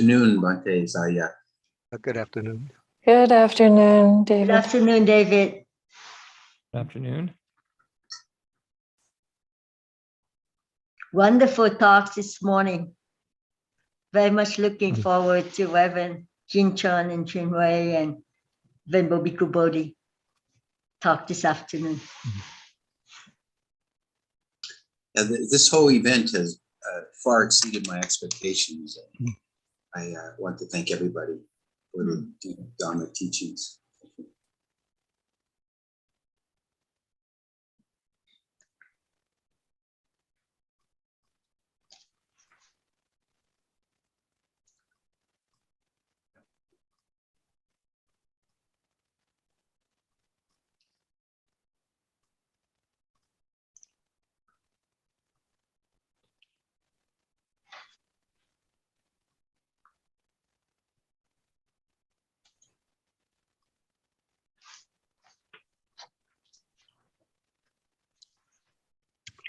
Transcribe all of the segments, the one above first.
Afternoon, Bhante Zaya. Good afternoon. Good afternoon, David. Good afternoon, David. Good afternoon. Wonderful talks this morning. Very much looking forward to Reverend Jin Chun and Chin Wei and Venbo Bhikkhu Bodhi talk this afternoon. This whole event has far exceeded my expectations. I want to thank everybody for the deep Dharma teachings.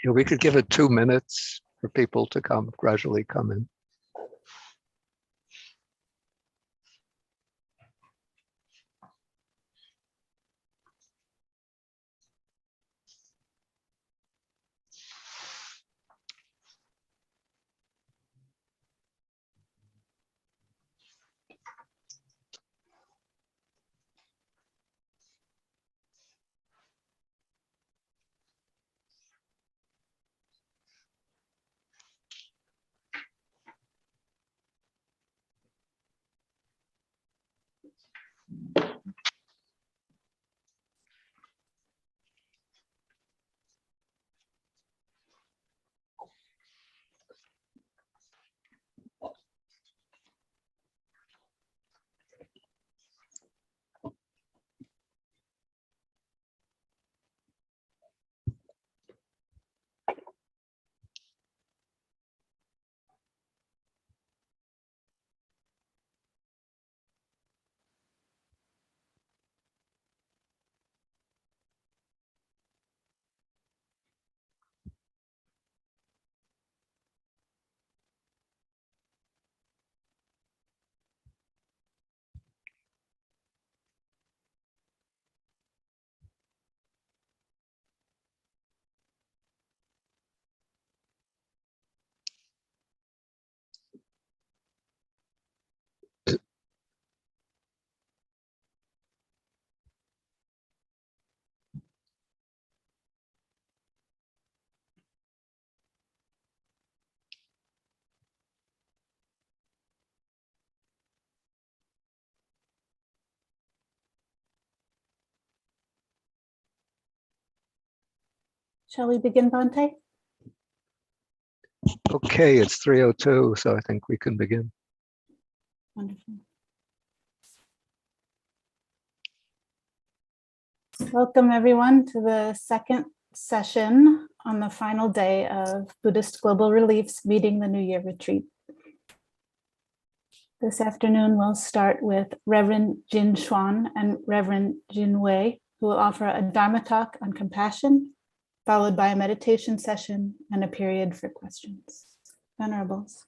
Yeah, we could give it 2 minutes for people to gradually come in. Shall we begin, Bhante? Okay, it's 3:02, so I think we can begin. Wonderful. Welcome everyone to the second session on the final day of Buddhist Global Relief's Meeting the New Year retreat. This afternoon, we'll start with Reverend Jin Chuan and Reverend Jin Wei, who will offer a Dharma talk on compassion, followed by a meditation session and a period for questions. Venerables.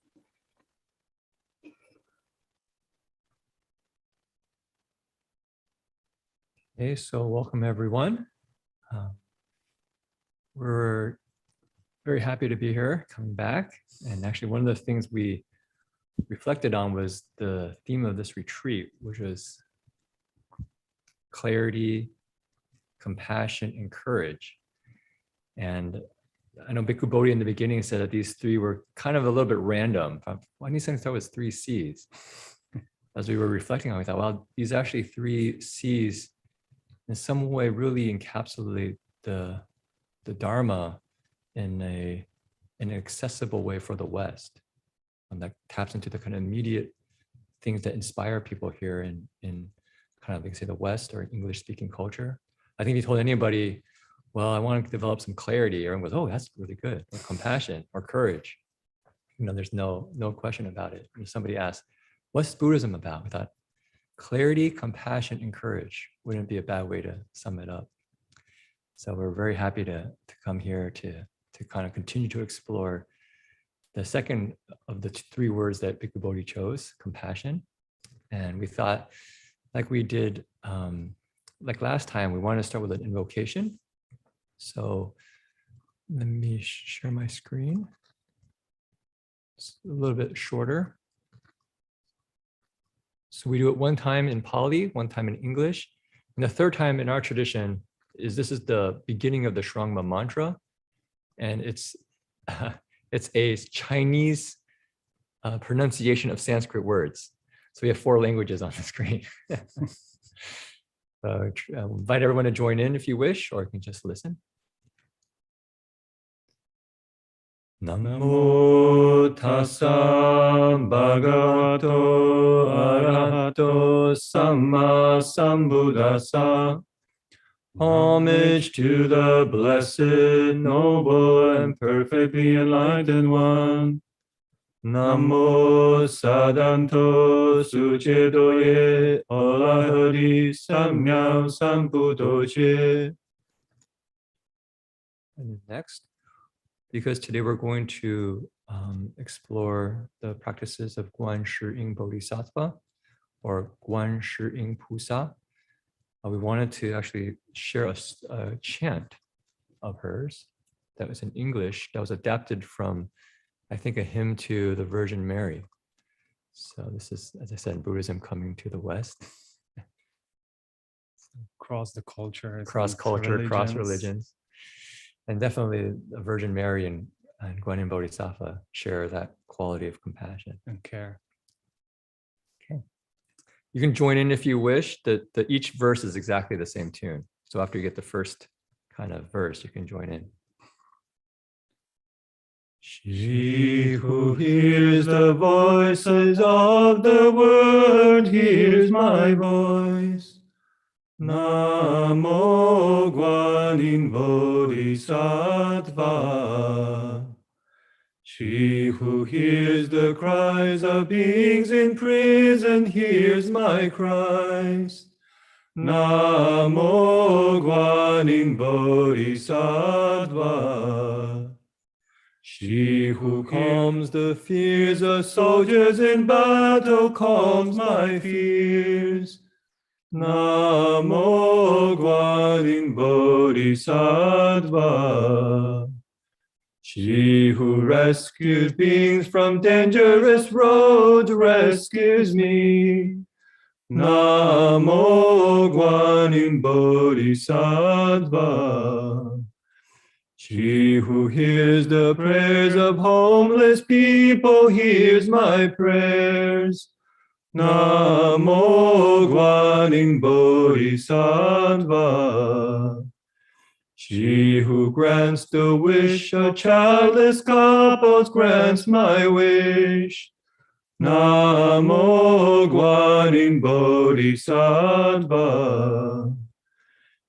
Okay, so welcome everyone. We're very happy to be here, coming back. And actually one of the things we reflected on was the theme of this retreat, which was clarity, compassion, and courage. And I know Bhikkhu Bodhi in the beginning said that these three were kind of a little bit random. Why didn't he start with 3 C's? As we were reflecting on it, we thought, well, these actually 3 C's in some way really encapsulate the Dharma in an accessible way for the West. And that taps into the kind of immediate things that inspire people here in kind of, like say, the West or English speaking culture. I think if you told anybody, well, I want to develop some clarity, everyone goes, oh, that's really good. Or compassion or courage. You know, there's no question about it. If somebody asked, what's Buddhism about? We thought clarity, compassion, and courage wouldn't be a bad way to sum it up. So we're very happy to come here to kind of continue to explore the second of the three words that Bhikkhu Bodhi chose, compassion. And we thought, like we did, like last time, we wanted to start with an invocation. So let me share my screen. It's a little bit shorter. So we do it one time in Pali, one time in English. And the third time in our tradition is this is the beginning of the Shrangma mantra. And it's a Chinese pronunciation of Sanskrit words. So we have 4 languages on the screen. Invite everyone to join in if you wish, or you can just listen. Namo tassa bhagavato arahato samma sambuddhassa. Homage to the blessed, noble, and perfectly enlightened one. Namo sadanto sucedoye olahari samyam sambuddhoche. And next, because today we're going to explore the practices of Guan Shi Ying Bodhisattva or Guan Shi Ying Pusa, we wanted to actually share a chant of hers that was in English that was adapted from, I think, a hymn to the Virgin Mary. So this is, as I said, Buddhism coming to the West. Cross the culture. Cross culture, cross religions. And definitely the Virgin Mary and Guanyin Bodhisattva share that quality of compassion and care. Okay. You can join in if you wish. Each verse is exactly the same tune. So after you get the first kind of verse, you can join in. She who hears the voices of the world hears my voice. Namo Guanyin Bodhisattva. She who hears the cries of beings in prison hears my cries. Namo Guanyin Bodhisattva. She who calms the fears of soldiers in battle calms my fears. Namo Guanyin Bodhisattva. She who rescues beings from dangerous roads rescues me. Namo Guanyin Bodhisattva. She who hears the prayers of homeless people hears my prayers. Namo Guanyin Bodhisattva. She who grants the wish of childless couples grants my wish. Namo Guanyin Bodhisattva.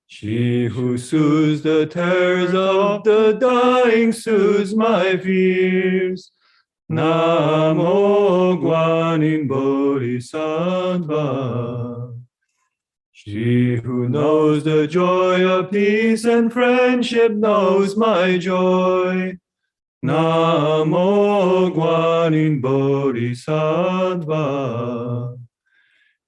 She who soothes the terrors of the dying soothes my fears. Namo Guanyin Bodhisattva. She who knows the joy of peace and friendship knows my joy. Namo Guanyin Bodhisattva.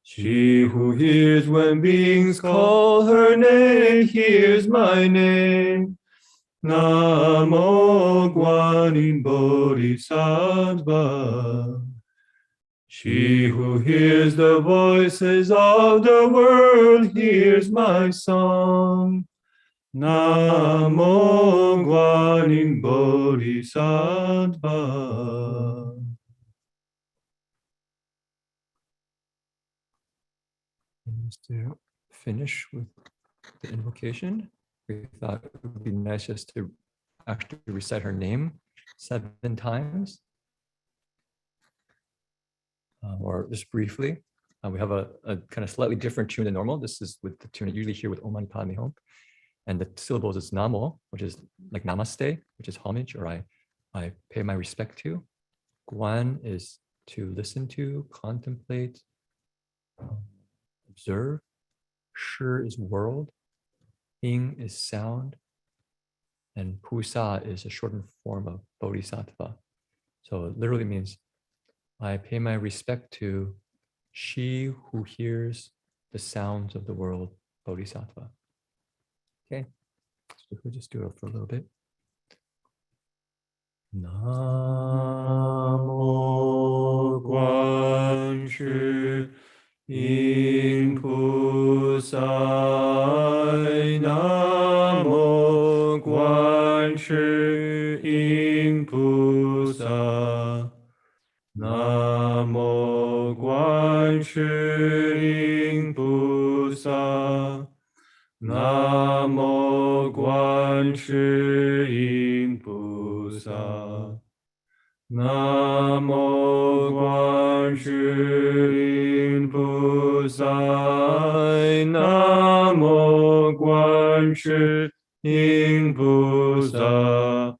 She who hears when beings call her name hears my name. Namo Guanyin Bodhisattva. She who hears the voices of the world hears my song. Namo Guanyin Bodhisattva. Just to finish with the invocation, we thought it would be nice just to actually recite her name 7 times. Or just briefly. We have a kind of slightly different tune than normal. This is with the tune that you usually hear with Om Mani Padme Hum. And the syllables is Namo, which is like Namaste, which is homage, or I pay my respect to. Guan is to listen to, contemplate, observe. Shi is world. Ying is sound. And Pusa is a shortened form of Bodhisattva. So it literally means I pay my respect to she who hears the sounds of the world, Bodhisattva. Okay, so we'll just do it for a little bit. Namo Guan Shu In Pusai. Namo Guan Shu In Pusa. Namo Guan Shu In Pusa. Namo Guan Shu In Pusa. Namo Guan Shu In Pusa. Namo Guan Shu In Pusa.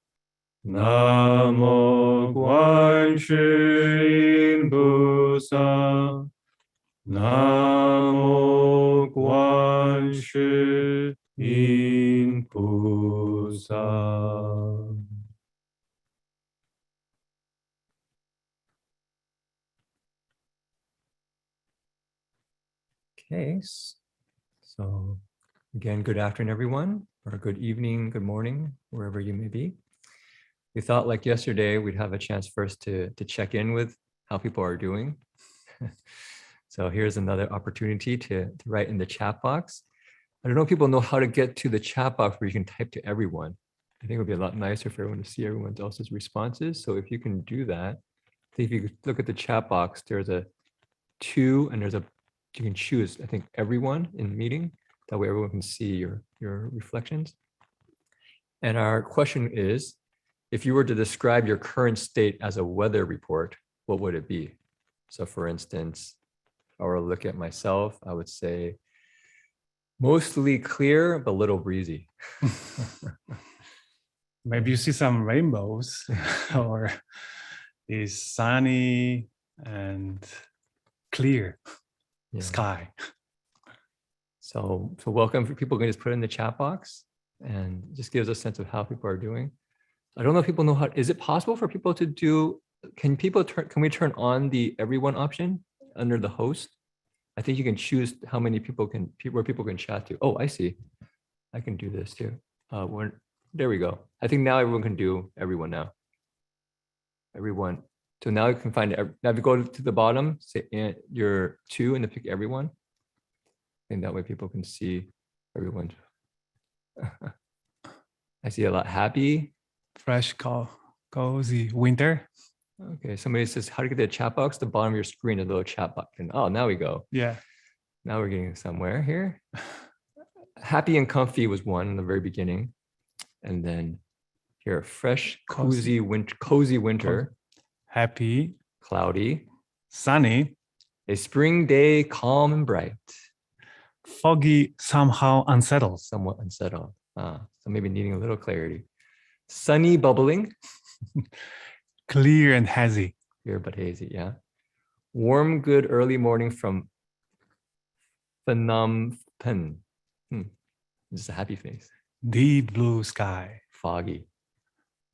Namo Guan Shu In Pusa. Namo Guan Shu In Pusa. Okay, so again, good afternoon, everyone, or good evening, good morning, wherever you may be. We thought, like yesterday, we'd have a chance first to check in with how people are doing. So here's another opportunity to write in the chat box. I don't know if people know how to get to the chat box where you can type to everyone. I think it would be a lot nicer for everyone to see everyone else's responses. So if you can do that, if you look at the chat box, there's a 2 and you can choose, I think, everyone in the meeting. That way everyone can see your reflections. And our question is, if you were to describe your current state as a weather report, what would it be? So for instance, if I were to look at myself, I would say mostly clear, but a little breezy. Maybe you see some rainbows or is sunny and clear sky. So welcome. People can just put it in the chat box and just gives a sense of how people are doing. I don't know if people know how, is it possible for people to do, can we turn on the everyone option under the host? I think you can choose how many people where people can chat to. Oh, I see. I can do this too. There we go. I think now everyone can do everyone now. Everyone. So now you can find, now if you go to the bottom, say your 2 and then pick everyone. And that way people can see everyone. I see a lot happy. Fresh, cozy winter. Okay, somebody says, how to get to the chat box? The bottom of your screen, a little chat button. Oh, now we go. Yeah. Now we're getting somewhere here. Happy and comfy was one in the very beginning. And then here, fresh, cozy winter. Happy, cloudy, sunny, a spring day, calm and bright. Foggy, somehow unsettled. Somewhat unsettled. So maybe needing a little clarity. Sunny, bubbling. Clear and hazy. Clear but hazy, yeah. Warm, good early morning from Phnom Penh. Just a happy face. Deep blue sky. Foggy.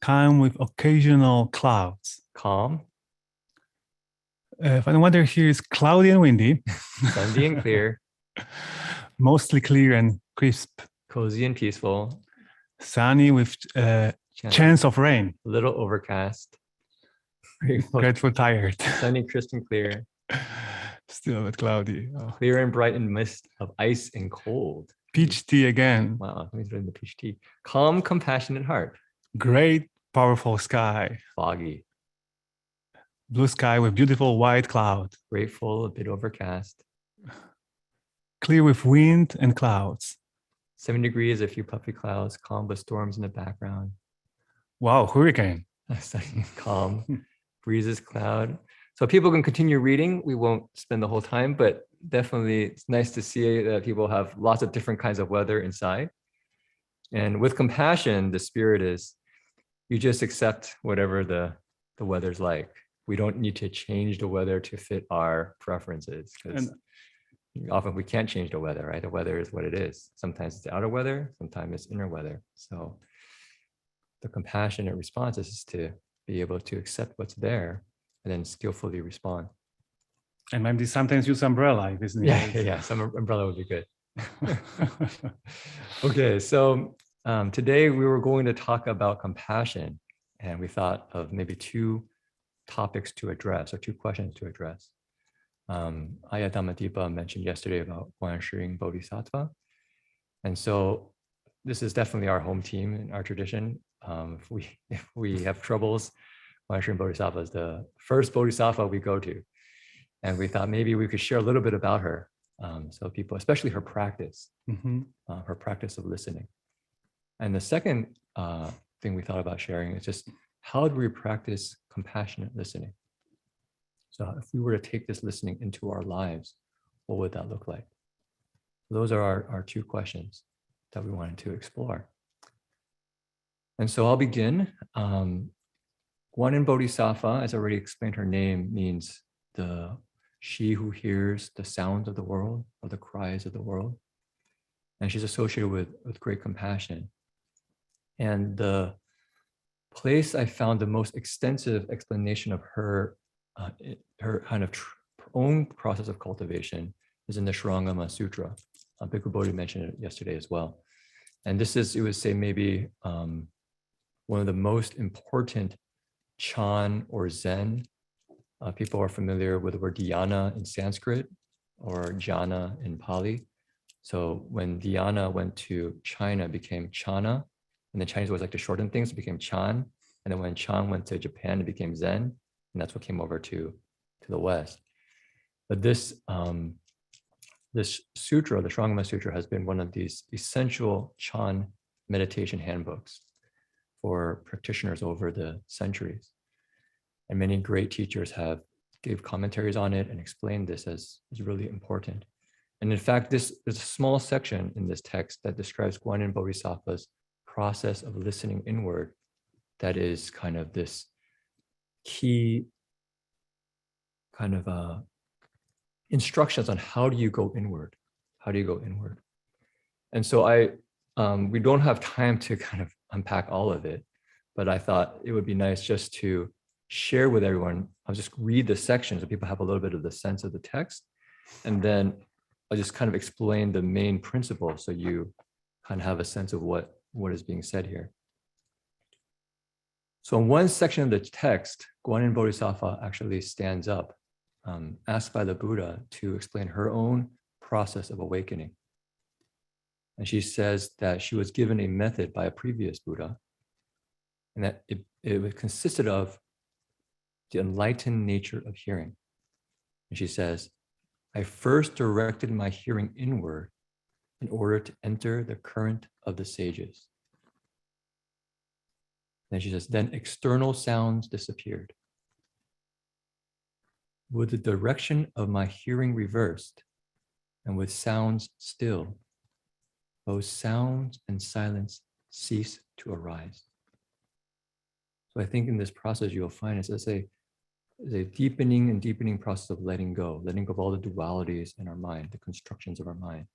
Calm with occasional clouds. Calm. If I wonder, here is cloudy and windy. Sunny and clear. Mostly clear and crisp. Cozy and peaceful. Sunny with chance of rain. A little overcast. Grateful, tired. Sunny, crisp and clear. Still a bit cloudy. Oh. Clear and bright in mist of ice and cold. Peach tea again. Wow, let me throw in the peach tea. Calm, compassionate heart. Great, powerful sky. Foggy. Blue sky with beautiful white cloud. Grateful, a bit overcast. Clear with wind and clouds. 7 degrees, a few puffy clouds, calm but storms in the background. Wow, hurricane. Calm, breezes, cloud. So people can continue reading. We won't spend the whole time, but definitely it's nice to see that people have lots of different kinds of weather inside. And with compassion, the spirit is, you just accept whatever the weather's like. We don't need to change the weather to fit our preferences, because often we can't change the weather, right? The weather is what it is. Sometimes it's the outer weather, sometimes it's inner weather. So the compassionate response is to be able to accept what's there and then skillfully respond. And maybe sometimes use umbrella if it's needed. Yeah, some umbrella would be good. Okay, so today we were going to talk about compassion, and we thought of maybe two topics to address or two questions to address. Ayya Dhamma mentioned yesterday about Guan Shi Bodhisattva. And so this is definitely our home team in our tradition. If we have troubles, Guan Shi Bodhisattva is the first Bodhisattva we go to. And we thought maybe we could share a little bit about her. So people, especially her practice of listening. And the second thing we thought about sharing is just how do we practice compassionate listening? So if we were to take this listening into our lives, what would that look like? Those are our two questions that we wanted to explore. And so I'll begin. Guanyin Bodhisattva, as I already explained, her name means she who hears the sounds of the world or the cries of the world. And she's associated with great compassion. And the place I found the most extensive explanation of her kind of own process of cultivation is in the Shurangama Sutra. Bhikkhu Bodhi mentioned it yesterday as well. And this is, it would say, maybe one of the most important Chan or Zen. People are familiar with the word dhyana in Sanskrit or jhana in Pali. So when dhyana went to China, it became chana. And the Chinese always like to shorten things, it became chan. And then when chan went to Japan, it became zen. And that's what came over to the West. But this sutra, the Shurangama Sutra, has been one of these essential Chan meditation handbooks for practitioners over the centuries. And many great teachers have gave commentaries on it and explained this as really important. And in fact, there's a small section in this text that describes Guanyin Bodhisattva's process of listening inward that is kind of this key kind of instructions on how do you go inward? How do you go inward? And so we don't have time to kind of unpack all of it, but I thought it would be nice just to share with everyone. I'll just read the section so people have a little bit of the sense of the text. And then I'll just kind of explain the main principle so you kind of have a sense of what is being said here. So in one section of the text, Guanyin Bodhisattva actually stands up, asked by the Buddha to explain her own process of awakening. And she says that she was given a method by a previous Buddha, and that it consisted of the enlightened nature of hearing. And she says, I first directed my hearing inward in order to enter the current of the sages. Then she says, then external sounds disappeared. With the direction of my hearing reversed and with sounds still, both sounds and silence cease to arise. So I think in this process, you'll find it's a deepening and deepening process of letting go of all the dualities in our mind, the constructions of our mind.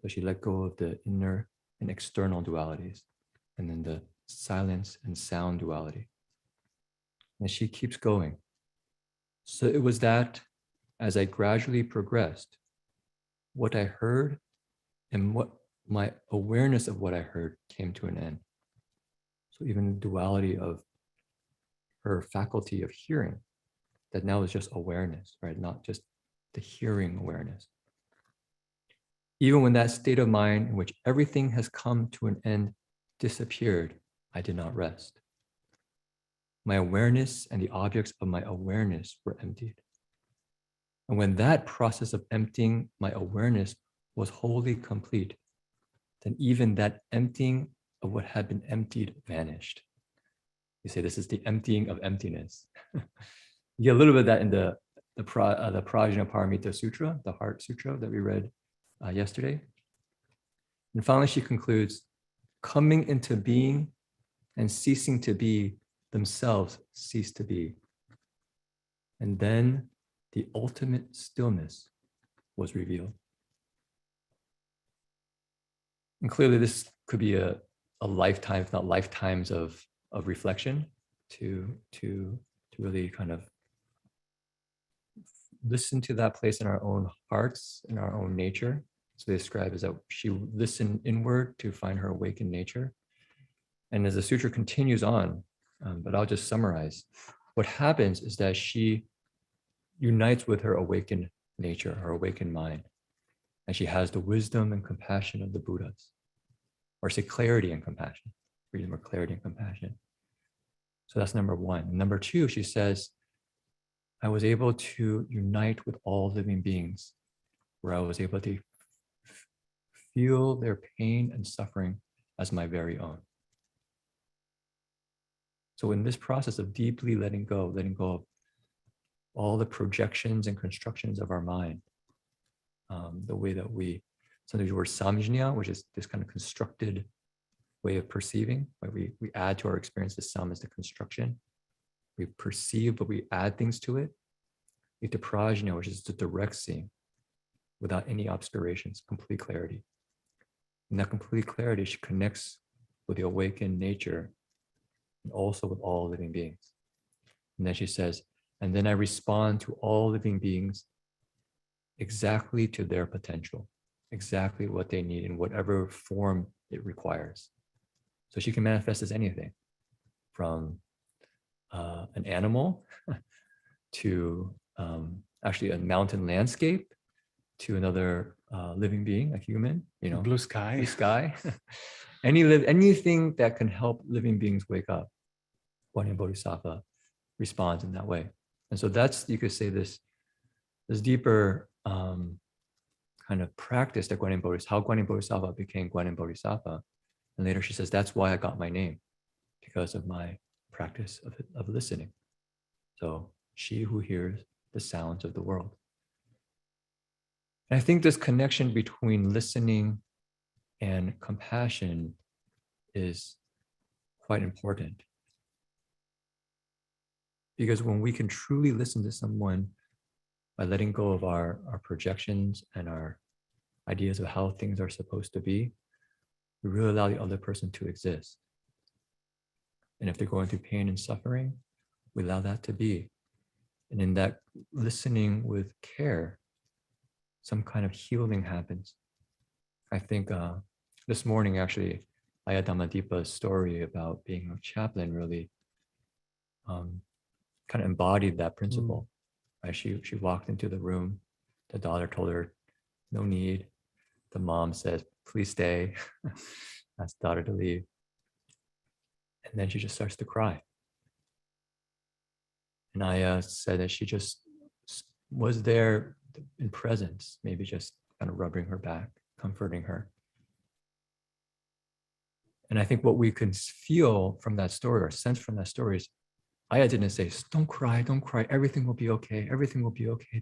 So she let go of the inner and external dualities, and then the silence and sound duality. And she keeps going. So it was that as I gradually progressed, what I heard and what my awareness of what I heard came to an end. So even the duality of her faculty of hearing, that now is just awareness, right? Not just the hearing awareness. Even when that state of mind in which everything has come to an end disappeared, I did not rest. My awareness and the objects of my awareness were emptied. And when that process of emptying my awareness was wholly complete, then even that emptying of what had been emptied vanished. You say this is the emptying of emptiness. You get a little bit of that in the Prajna Paramita Sutra, the Heart Sutra that we read yesterday. And finally, she concludes, coming into being and ceasing to be themselves cease to be. And then the ultimate stillness was revealed. And clearly this could be a lifetime, if not lifetimes of reflection. to really kind of listen to that place in our own hearts, in our own nature. So they describe as that she listened inward to find her awakened nature. And as the sutra continues on, but I'll just summarize, what happens is that she unites with her awakened nature, her awakened mind. And she has the wisdom and compassion of the Buddhas, or say clarity and compassion, freedom or clarity and compassion. So that's number one. Number two, she says, I was able to unite with all living beings, where I was able to feel their pain and suffering as my very own. So in this process of deeply letting go of all the projections and constructions of our mind, the way that we sometimes use the word samjñā, which is this kind of constructed way of perceiving, right? We add to our experience the sam as the construction. We perceive, but we add things to it. We to prajna, which is the direct seeing, without any obscurations, complete clarity. And that complete clarity, she connects with the awakened nature and also with all living beings. And then she says, and then I respond to all living beings exactly to their potential, exactly what they need in whatever form it requires. So she can manifest as anything, from an animal to actually a mountain landscape, to another living being, a human, Blue sky. blue sky. Anything that can help living beings wake up. Guanyin Bodhisattva responds in that way. And so that's, you could say, this deeper kind of practice that Guanyin Bodhisattva, how Guanyin Bodhisattva became Guanyin Bodhisattva. And later she says, that's why I got my name, because of my practice of listening. So she who hears the sounds of the world. And I think this connection between listening and compassion is quite important. Because when we can truly listen to someone by letting go of our projections and our ideas of how things are supposed to be, we really allow the other person to exist. And if they're going through pain and suffering, we allow that to be. And in that listening with care, some kind of healing happens. I think this morning, actually, Ayya Dhammadeepa's story about being a chaplain really kind of embodied that principle. Right? She walked into the room. The daughter told her, no need. The mom says, please stay. Asked the daughter to leave. And then she just starts to cry. And Ayya said that she just was there in presence, maybe just kind of rubbing her back, comforting her. And I think what we can feel from that story, or sense from that story, is Ayya didn't say, don't cry, everything will be okay,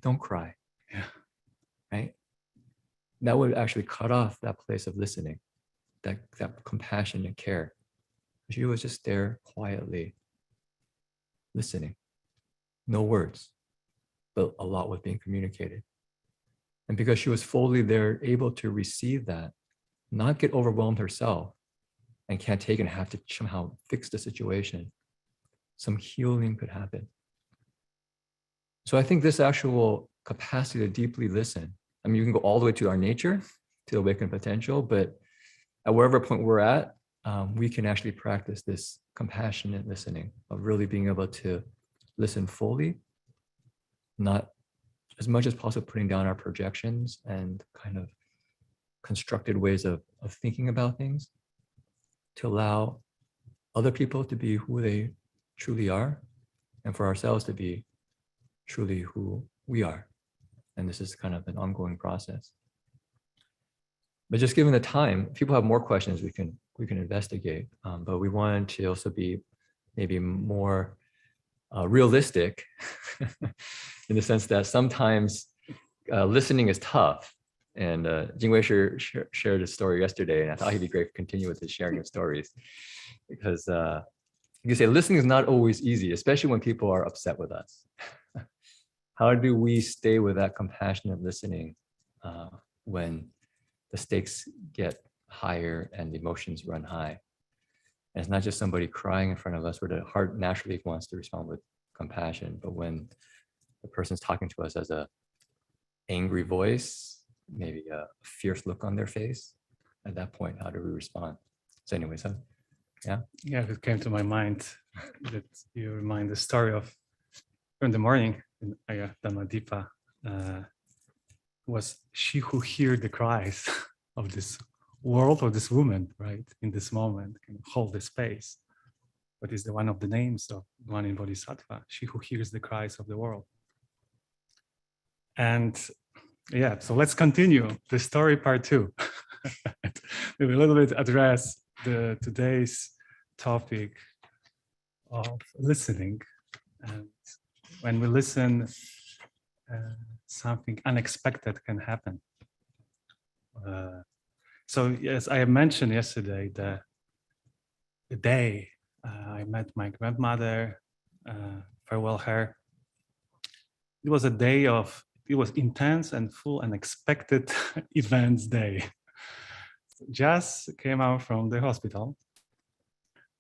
don't cry. Yeah. Right? That would actually cut off that place of listening, that compassion and care. She was just there quietly listening. No words, but a lot was being communicated. And because she was fully there, able to receive that, not get overwhelmed herself and can't take it and have to somehow fix the situation, some healing could happen. So I think this actual capacity to deeply listen, I mean, you can go all the way to our nature, to awaken potential, but at wherever point we're at, we can actually practice this compassionate listening of really being able to listen fully, not as much as possible putting down our projections and kind of constructed ways of thinking about things, to allow other people to be who they truly are, and for ourselves to be truly who we are. And this is kind of an ongoing process. But just given the time, if people have more questions, we can investigate. But we wanted to also be maybe more realistic in the sense that sometimes listening is tough. And Jingwei shared a story yesterday, and I thought he'd be great to continue with his sharing of stories, because you can say listening is not always easy, especially when people are upset with us. How do we stay with that compassionate listening when the stakes get higher and the emotions run high? And it's not just somebody crying in front of us where the heart naturally wants to respond with compassion, but when the person's talking to us as a angry voice, maybe a fierce look on their face, at that point, how do we respond? So anyway, so Yeah, it came to my mind that you remind the story of in the morning in Dhamma Yatra, was she who heard the cries of this world or this woman, right? In this moment, can hold the space. What is the one of the names of one in Bodhisattva? She who hears the cries of the world. And yeah, so let's continue the story part 2. Maybe a little bit address today's topic of listening. And when we listen, something unexpected can happen. So yes, I mentioned yesterday the day I met my grandmother, farewell her. It was a day it was intense and full unexpected events day. Just came out from the hospital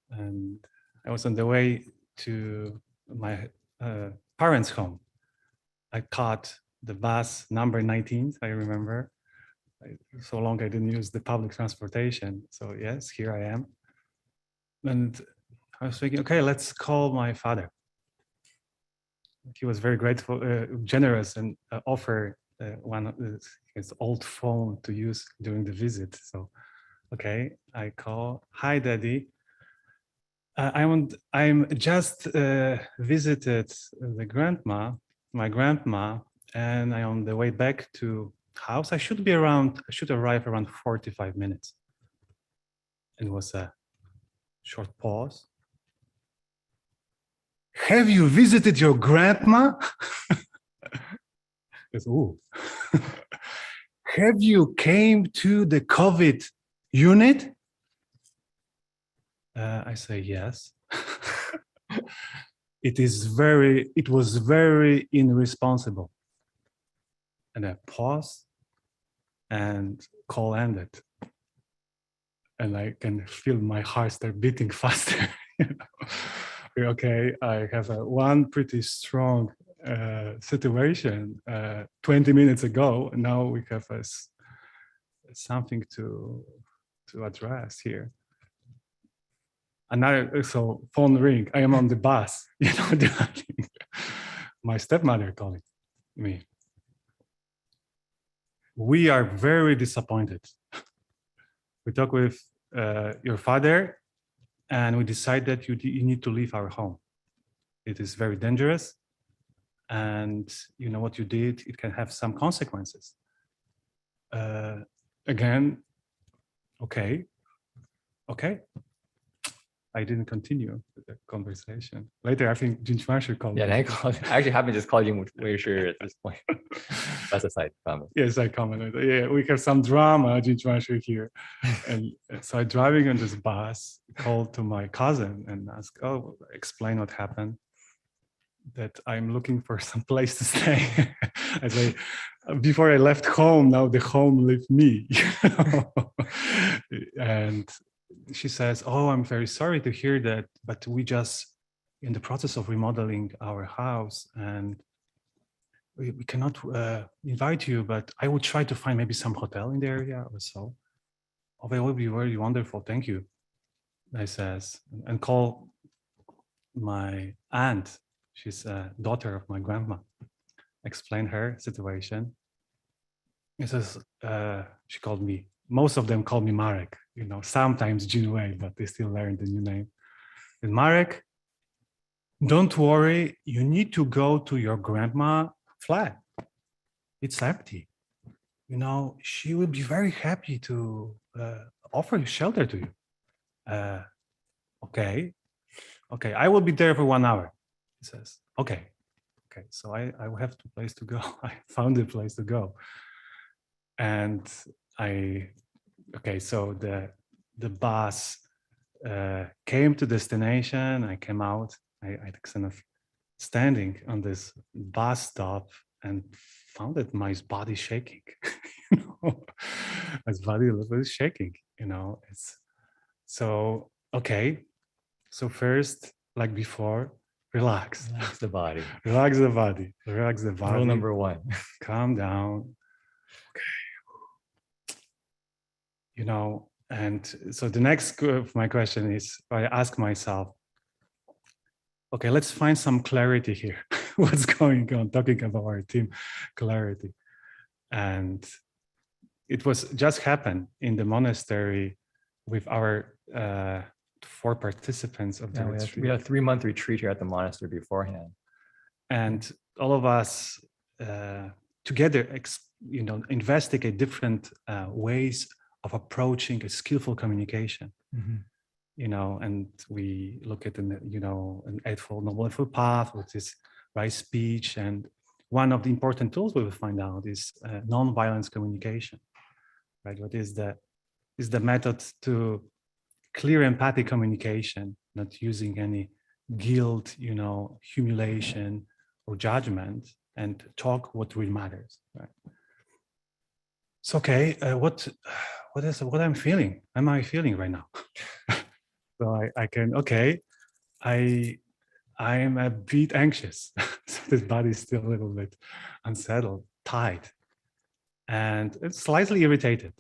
and I was on the way to my parents' home. I caught the bus number 19, I remember. So long I didn't use the public transportation. So yes, here I am. And I was thinking, okay, let's call my father. He was very grateful, generous, and offered one of his old phone to use during the visit. So, okay, I call. Hi, Daddy. I'm just visited my grandma, and I'm on the way back to house. I should arrive around 45 minutes. And it was a short pause. Have you visited your grandma? Goes, ooh. Have you came to the COVID unit? I say yes. It was very irresponsible. And I paused and call ended. And I can feel my heart start beating faster. Okay, I have one pretty strong situation 20 minutes ago. And now we have something to address here. Another, so phone ring. I am on the bus. My stepmother calling me. We are very disappointed. We talked with your father, and we decided you need to leave our home. It is very dangerous, and you know what you did. It can have some consequences. Again, okay. I didn't continue the conversation. Later, I think Jinchuan should call. yeah, and I actually haven't just called you Wei Shi at this point. That's a side comment. Yes, I commented. Yeah, we have some drama, Jinchuan here. And so I'm driving on this bus, called to my cousin and asked, explain what happened. That I'm looking for some place to stay. I say, before I left home, now the home left me. And she says, I'm very sorry to hear that, but we just in the process of remodeling our house and we cannot invite you, but I would try to find maybe some hotel in the area or so. Oh, it would be very wonderful. Thank you. I says, and call my aunt. She's a daughter of my grandma. Explain her situation. He says, she called me. Most of them call me Marek. Sometimes Jinwei, but they still learn the new name. And Marek, don't worry. You need to go to your grandma flat. It's empty. She will be very happy to offer shelter to you. Okay. I will be there for 1 hour. He says, okay. So I will have a place to go. I found a place to go. And so the bus came to destination. I came out. I kind of standing on this bus stop and found that my body shaking. My body was shaking. It's so okay, so first, like before, relax. Relax the body. Relax the body. Relax the body. Rule number one. Calm down. Okay. You know, and so the next of my question is, I ask myself, okay, let's find some clarity here. What's going on? Talking about our team clarity. And it was just happened in the monastery with our 4 participants of the Yeah, retreat. we had a 3-month retreat here at the monastery beforehand. And all of us together, investigate different ways of approaching a skillful communication. And we look at an Eightfold Noble Eightfold Path, which is right speech. And one of the important tools we will find out is non-violence communication, right? What is the method to clear empathic communication, not using any guilt, humiliation or judgment, and talk what really matters, right? So, okay, what I'm feeling? Am I feeling right now? So I can, okay, I'm a bit anxious. So this body is still a little bit unsettled, tight, and it's slightly irritated,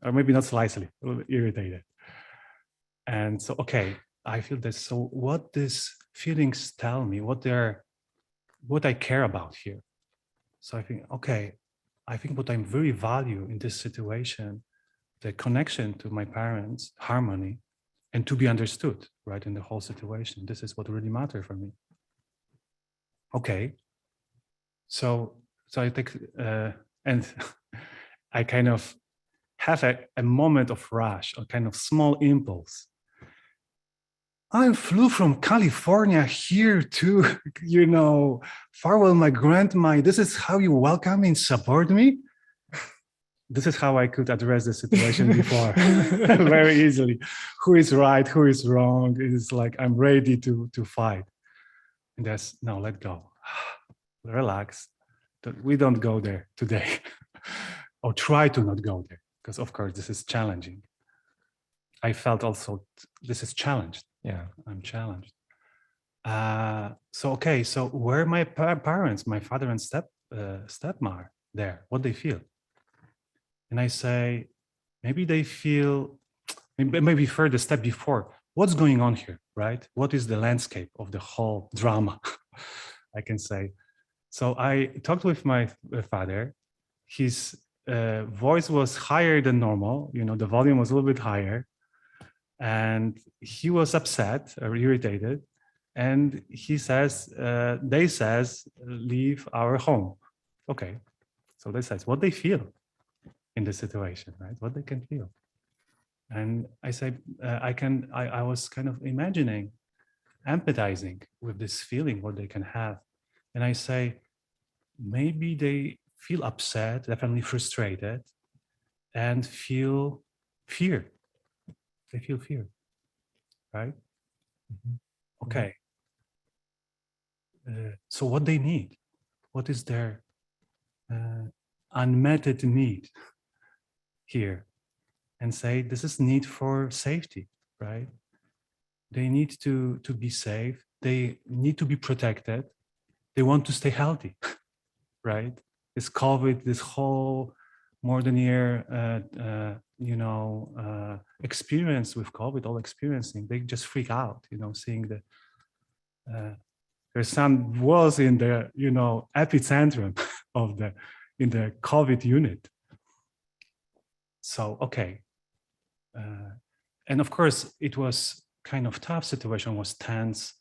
or maybe not slightly, a little bit irritated. And so, okay, I feel this. So what these feelings tell me, what I care about here. So I think, okay, I think what I really value in this situation, the connection to my parents, harmony, and to be understood, right, in the whole situation. This is what really matters for me. Okay, so I take, and I kind of have a moment of rush, a kind of small impulse. I flew from California here to, farewell my grandma. This is how you welcome me and support me? This is how I could address the situation before, very easily. Who is right, who is wrong? It's like, I'm ready to fight. And that's, no, let go. Relax. We don't go there today. Or try to not go there, because of course this is challenging. I felt also, this is challenged. Yeah, I'm challenged. So where my parents, my father and stepmom there, what they feel? And I say, maybe they feel, maybe further step before, what's going on here, right? What is the landscape of the whole drama, I can say. So I talked with my father. His voice was higher than normal. The volume was a little bit higher. And he was upset or irritated. And he says, they says, leave our home. Okay. So they says what they feel in the situation, right? What they can feel. And I say, I was kind of imagining, empathizing with this feeling, what they can have. And I say, maybe they feel upset, definitely frustrated, and feel fear. They feel fear, right? Okay. So what they need, what is their unmet need here? And say, this is need for safety, right? They need to be safe. They need to be protected. They want to stay healthy, right? This COVID, this whole more than a year, experience with COVID, all experiencing, they just freak out, seeing the, their son was in the, epicentrum of in the COVID unit. So, okay. And of course, it was kind of tough situation, was tense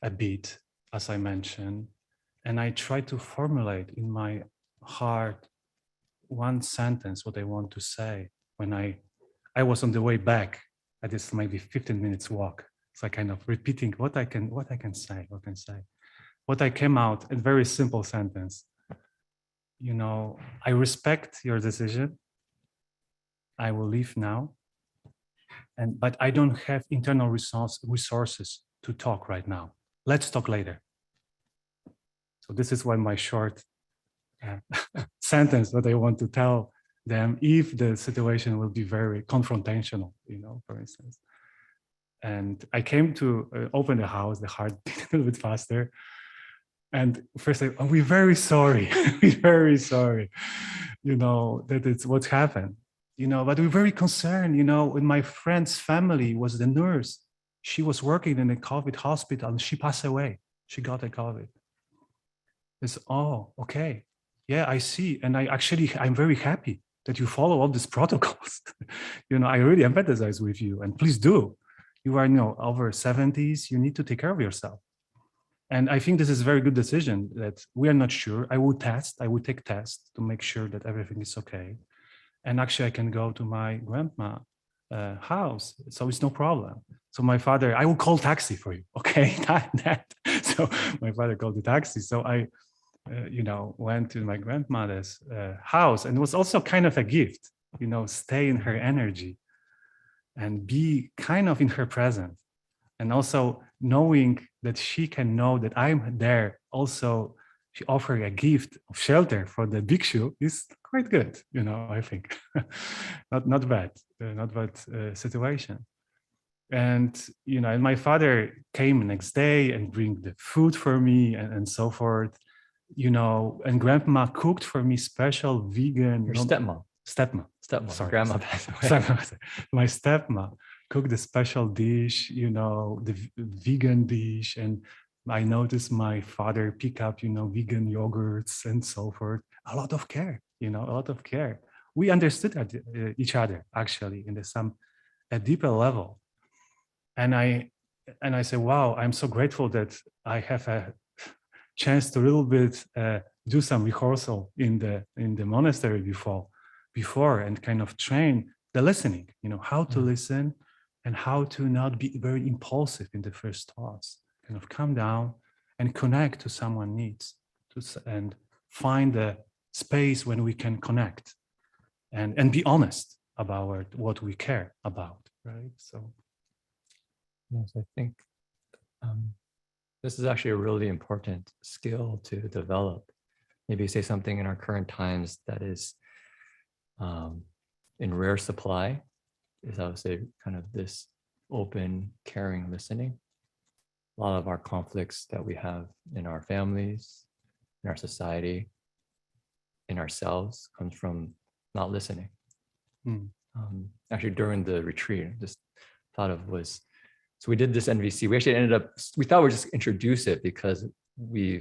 a bit, as I mentioned. And I tried to formulate in my heart one sentence, what I want to say when I was on the way back at this maybe 15 minutes walk. So I kind of repeating what I can say. What I came out in very simple sentence. I respect your decision. I will leave now. But I don't have internal resources to talk right now. Let's talk later. So this is one my short sentence that I want to tell them if the situation will be very confrontational, for instance. And I came to open the house, the heart beat a little bit faster. And first, we're very sorry. We're very sorry, that it's what's happened, but we're very concerned, when my friend's family was the nurse. She was working in a COVID hospital and she passed away. She got a COVID. It's, oh, okay. Yeah, I see. And I'm very happy that you follow all these protocols. I really empathize with you, and please do. You are, over 70s, you need to take care of yourself. And I think this is a very good decision that we are not sure. I would take tests to make sure that everything is okay. And actually I can go to my grandma house. So it's no problem. So my father, I will call taxi for you. Okay. So my father called the taxi. So I, went to my grandmother's house, and it was also kind of a gift, stay in her energy and be kind of in her presence. And also knowing that she can know that I'm there. Also, she offered a gift of shelter for the bhikshu is quite good, I think. not bad situation. And, and my father came next day and bring the food for me and so forth, and grandma cooked for me special vegan. Your stepmom. Stepmom. Sorry, grandma passed away. My stepmom cooked a special dish, the vegan dish. And I noticed my father pick up, vegan yogurts and so forth. A lot of care, a lot of care. We understood each other actually in a deeper level. And I said, wow, I'm so grateful that I have a chance to a little bit do some rehearsal in the monastery before and kind of train the listening, how to listen and how to not be very impulsive in the first thoughts, kind of calm down and connect to someone needs and find a space when we can connect and be honest about what we care about, right? So. Yes, I think this is actually a really important skill to develop. Maybe say something in our current times that is in rare supply is, I would say, kind of this open, caring listening. A lot of our conflicts that we have in our families, in our society, in ourselves comes from not listening. Actually, during the retreat, just thought of was, so we did this NVC. We actually we thought we'd just introduce it because we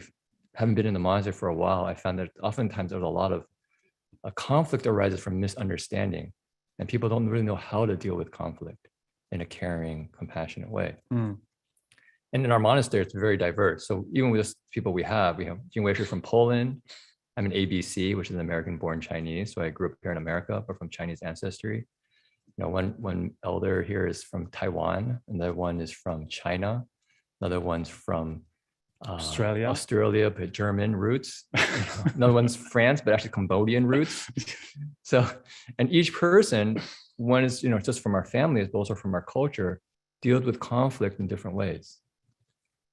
haven't been in the monastery for a while. I found that oftentimes there's a lot of a conflict arises from misunderstanding, and people don't really know how to deal with conflict in a caring, compassionate way. And in our monastery, it's very diverse. So even with the people we have Jing from Poland. I'm an ABC, which is an American-born Chinese. So I grew up here in America, but from Chinese ancestry. One elder here is from Taiwan, another one is from China, another one's from Australia, but German roots. Another one's France, but actually Cambodian roots. So, and each person, one is just from our families, but also from our culture, deals with conflict in different ways.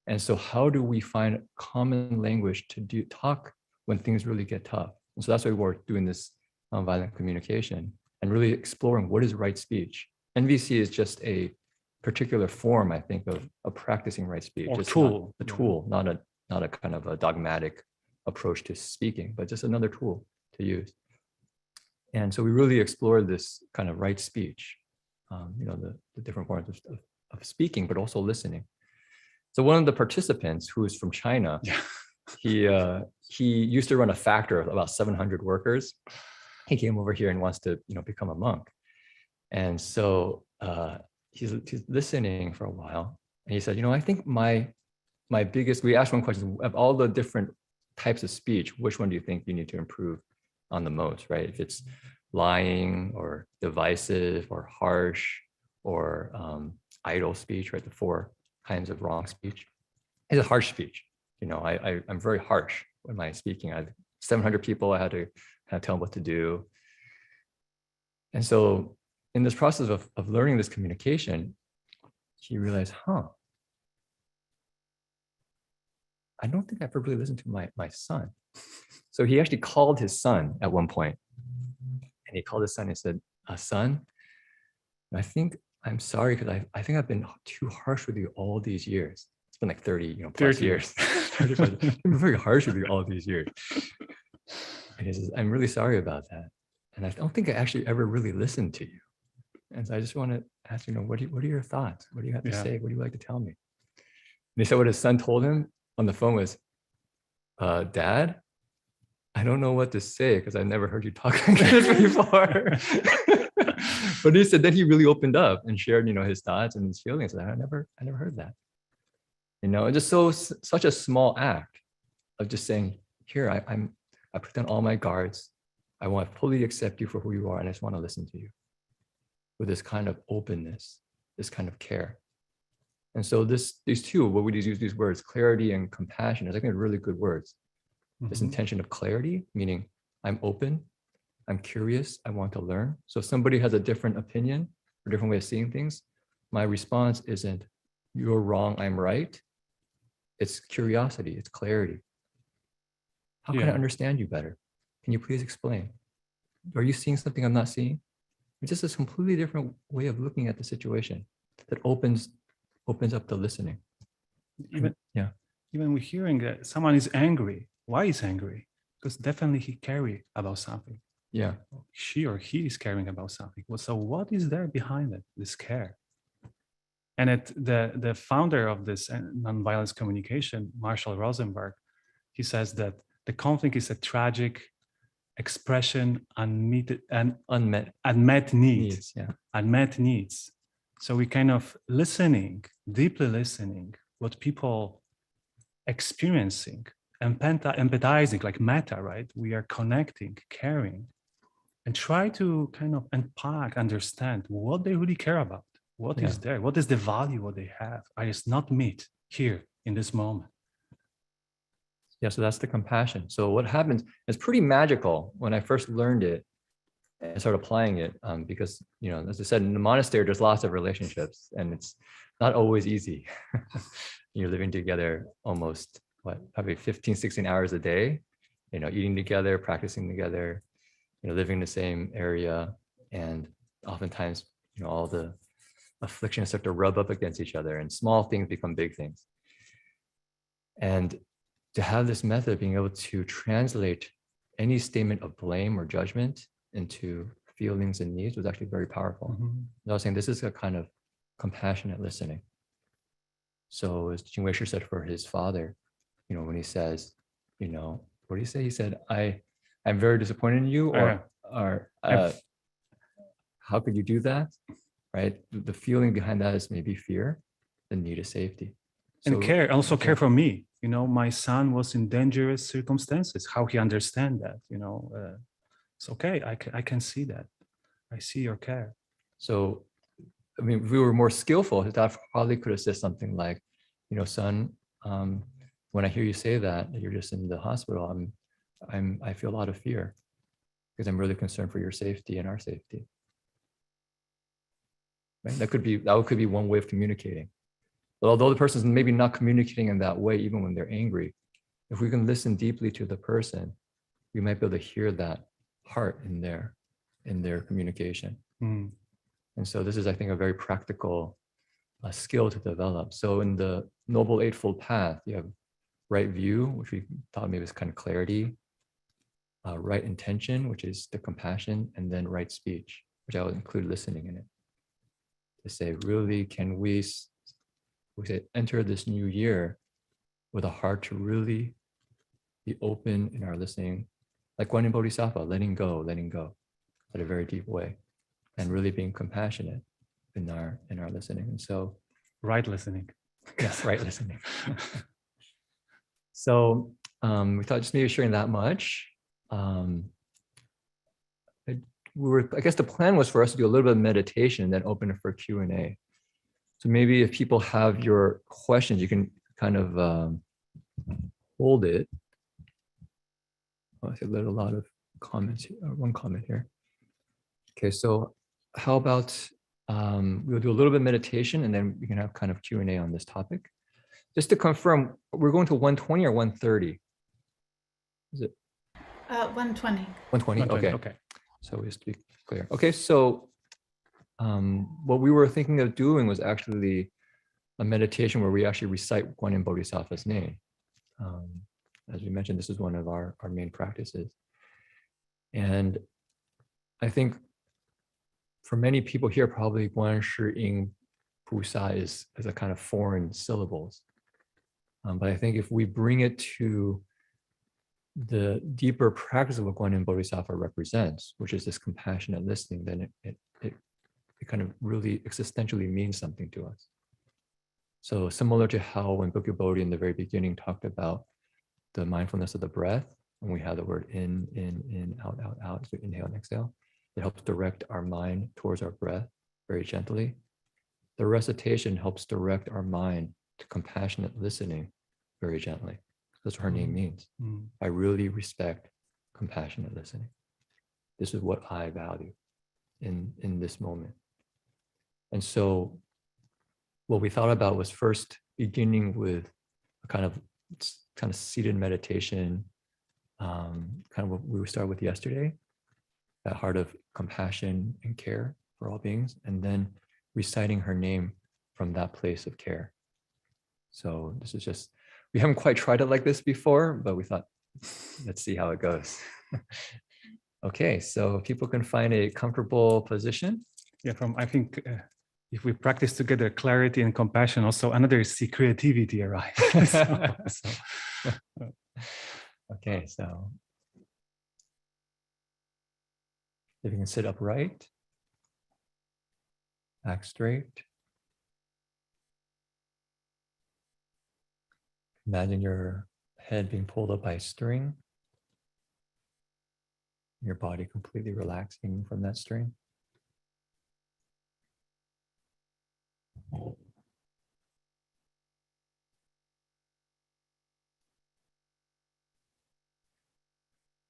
And so, how do we find common language to talk when things really get tough? And so that's why we're doing this nonviolent communication and really exploring what is right speech. NVC is just a particular form, I think, of practicing right speech. Or it's tool. a tool, not a kind of a dogmatic approach to speaking, but just another tool to use. And so we really explored this kind of right speech, the different forms of speaking, but also listening. So one of the participants, who is from China, he used to run a factory of about 700 workers. He came over here and wants to become a monk. And so he's listening for a while. And he said, I think my biggest, we asked one question, of all the different types of speech, which one do you think you need to improve on the most, right? If it's lying or divisive or harsh or idle speech, right? The 4 kinds of wrong speech. It's a harsh speech. I'm very harsh when I'm speaking. I had 700 people, I had to kind of tell them what to do. And so in this process of learning this communication, he realized, I don't think I've ever really listened to my son. So he actually called his son at one point. And he called his son and said, son, I think I'm sorry because I think I've been too harsh with you all these years. It's been like 30, plus 30 years. 35 I've been very harsh with you all these years. And he says, I'm really sorry about that. And I don't think I actually ever really listened to you. And so I just want to ask, what are your thoughts? What do you have to Yeah. say? What do you like to tell me? And he said what his son told him on the phone was, Dad, I don't know what to say because I've never heard you talk like this before. But he said that he really opened up and shared, his thoughts and his feelings. And I never heard that. Just such a small act of just saying, here, I put down all my guards. I want to fully accept you for who you are, and I just want to listen to you with this kind of openness, this kind of care. And so these two, what we use these words, clarity and compassion, I think they're really good words. This intention of clarity, meaning I'm open, I'm curious, I want to learn. So if somebody has a different opinion or different way of seeing things, my response isn't, you're wrong, I'm right. It's curiosity, it's clarity. How can I understand you better? Can you please explain? Are you seeing something I'm not seeing? It's just a completely different way of looking at the situation that opens up the listening. Even we're hearing that someone is angry. Why is angry? Because definitely he cares about something. Yeah. She or he is caring about something. Well, so what is there behind it? This care. And the founder of this nonviolence communication, Marshall Rosenberg, he says that the conflict is a tragic expression unmet needs. Yeah. Unmet needs. So we kind of deeply listening, what people experiencing, empathizing, like metta, right? We are connecting, caring, and try to kind of unpack, understand what they really care about. What is there? What is the value what they have? I just not meet here in this moment. Yeah, so that's the compassion. So what happens is pretty magical when I first learned it and started applying it, because, as I said, in the monastery, there's lots of relationships and it's not always easy. You're living together almost, probably 15, 16 hours a day, eating together, practicing together, living in the same area. And oftentimes, all the afflictions start to rub up against each other and small things become big things. And to have this method of being able to translate any statement of blame or judgment into feelings and needs was actually very powerful. I was saying this is a kind of compassionate listening. So as Jingwei Shi said for his father, when he says, what did he say? He said, I'm very disappointed in you, or how could you do that? Right? The feeling behind that is maybe fear, the need of safety. And care, also care for me. My son was in dangerous circumstances. How he understand that? It's okay. I can see that. I see your care. So, if we were more skillful, his dad probably could have said something like, son, when I hear you say that you're just in the hospital, I feel a lot of fear because I'm really concerned for your safety and our safety. Right? That could be one way of communicating. But although the person is maybe not communicating in that way, even when they're angry, if we can listen deeply to the person, we might be able to hear that heart in their communication. And so this is, I think, a very practical skill to develop. So in the Noble Eightfold Path, you have right view, which we thought maybe is kind of clarity, right intention, which is the compassion, and then right speech, which I would include listening in it. To say, really, can we say, enter this new year with a heart to really be open in our listening, like Guanyin Bodhisattva, letting go at a very deep way, and really being compassionate in our listening. And so, right listening. Yes, right listening. So we thought just maybe sharing that much. I guess the plan was for us to do a little bit of meditation and then open it for Q&A. So maybe if people have your questions, you can kind of hold it. Oh, I see a lot of comments here, one comment here. Okay, so how about we'll do a little bit of meditation and then we can have kind of Q&A on this topic. Just to confirm, we're going to 120 or 130? Is it? 120. 120, okay. Okay. So just to be clear. Okay, so what we were thinking of doing was actually a meditation where we actually recite Guanyin Bodhisattva's name. As we mentioned, this is one of our main practices. And I think for many people here, probably Guan Shi Ying Pusa is a kind of foreign syllables. But I think if we bring it to the deeper practice of what Guanyin Bodhisattva represents, which is this compassionate listening, then it kind of really existentially means something to us. So similar to how when Bhikkhu Bodhi in the very beginning talked about the mindfulness of the breath, when we have the word in, out, so inhale and exhale, it helps direct our mind towards our breath very gently. The recitation helps direct our mind to compassionate listening very gently. That's what her name means. I really respect compassionate listening. This is what I value in this moment. And so what we thought about was first beginning with a kind of seated meditation, kind of what we started with yesterday, that heart of compassion and care for all beings, and then reciting her name from that place of care. So this is just, we haven't quite tried it like this before, but we thought, let's see how it goes. Okay, so people can find a comfortable position. Yeah, I think if we practice together clarity and compassion, also another is see creativity arrive. Okay, so if you can sit upright, back straight. Imagine your head being pulled up by a string. Your body completely relaxing from that string.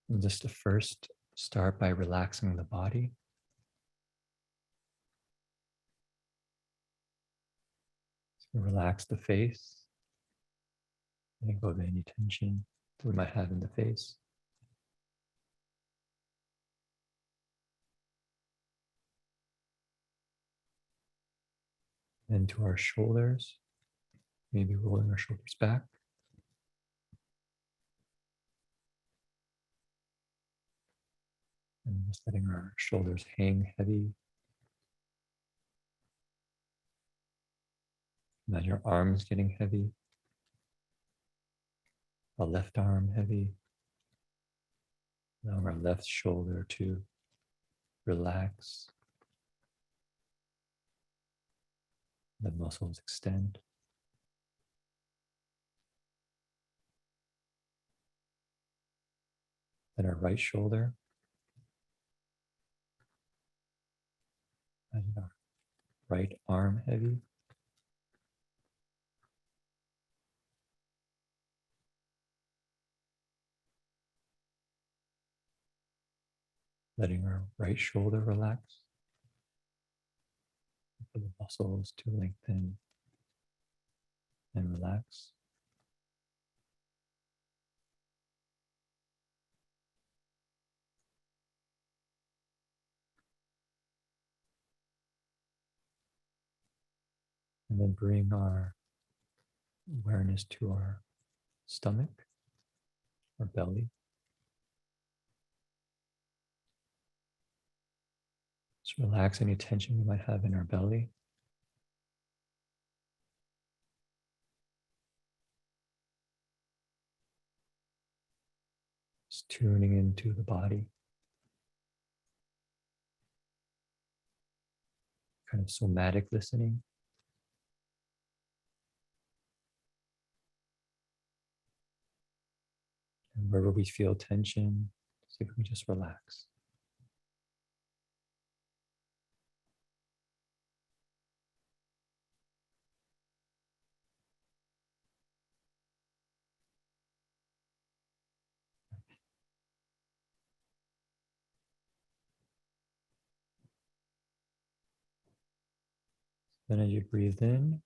And just to first start by relaxing the body. So relax the face. Let go of any tension that we might have in the face. Then to our shoulders, maybe rolling our shoulders back. And just letting our shoulders hang heavy. Imagine your arms getting heavy. Our left arm heavy. Now our left shoulder to relax. The muscles extend. Then our right shoulder. And our right arm heavy. Letting our right shoulder relax. For the muscles to lengthen and relax. And then bring our awareness to our stomach, our belly. Just relax any tension we might have in our belly. Just tuning into the body. Kind of somatic listening. And wherever we feel tension, see if we just relax. Then as you breathe in,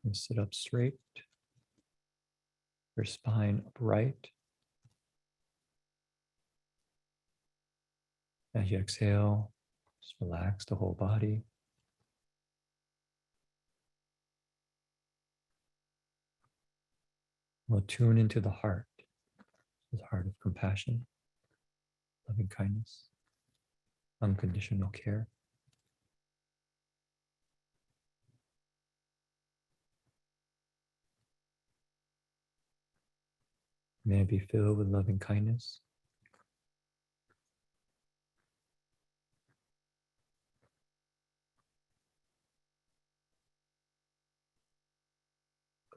you sit up straight, your spine upright. As you exhale, Just relax the whole body. We'll tune into the heart, the heart of compassion, loving kindness, unconditional care. May it be filled with loving kindness.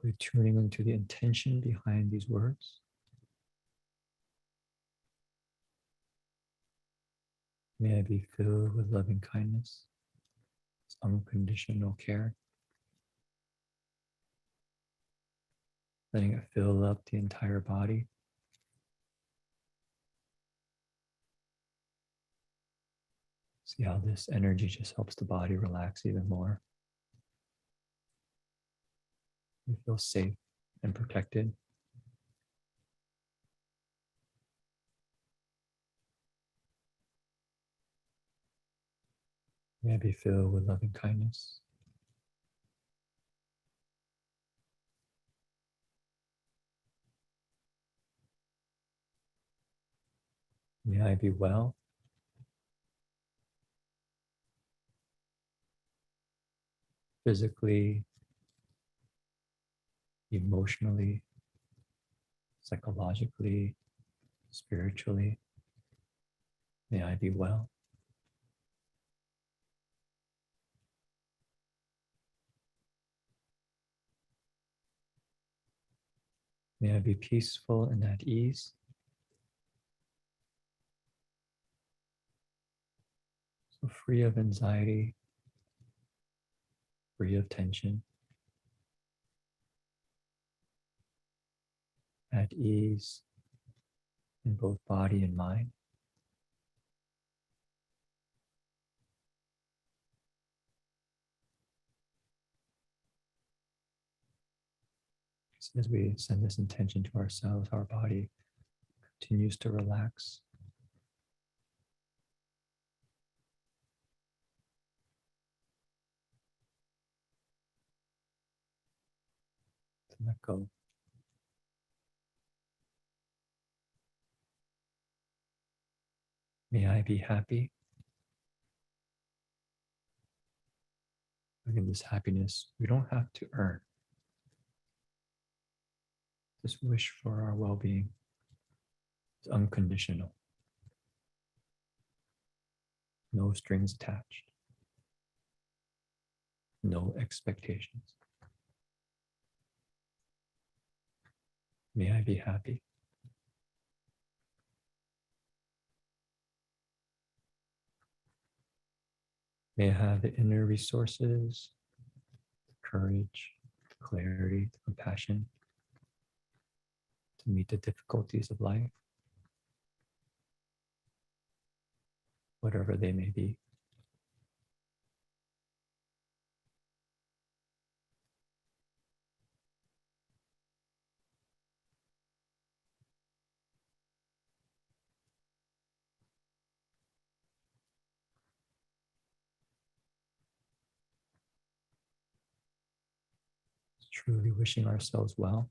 We're tuning into the intention behind these words. May I be filled with loving kindness, unconditional care. Letting it fill up the entire body. See how this energy just helps the body relax even more. You feel safe and protected. May I be filled with loving kindness. May I be well. Physically, emotionally, psychologically, spiritually. May I be well. May I be peaceful and at ease. So free of anxiety, free of tension, at ease in both body and mind. As we send this intention to ourselves, our body continues to relax. To let go. May I be happy. Again, this happiness we don't have to earn. This wish for our well-being is unconditional. No strings attached. No expectations. May I be happy. May I have the inner resources, the courage, the clarity, the compassion to meet the difficulties of life, whatever they may be. Truly wishing ourselves well.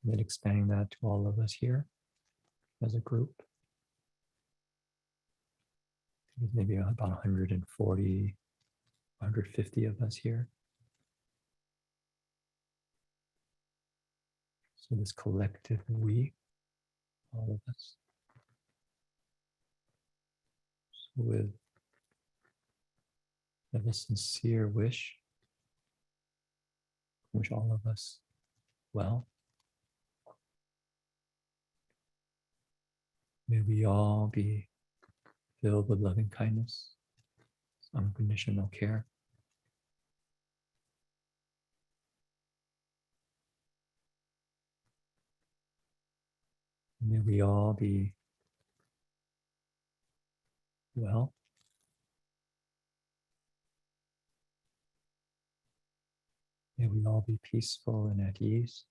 And then expanding that to all of us here as a group. There's maybe about 140, 150 of us here. So this collective we, all of us. So with a sincere wish all of us well. May we all be filled with loving kindness, unconditional care. May we all be well. May we all be peaceful and at ease.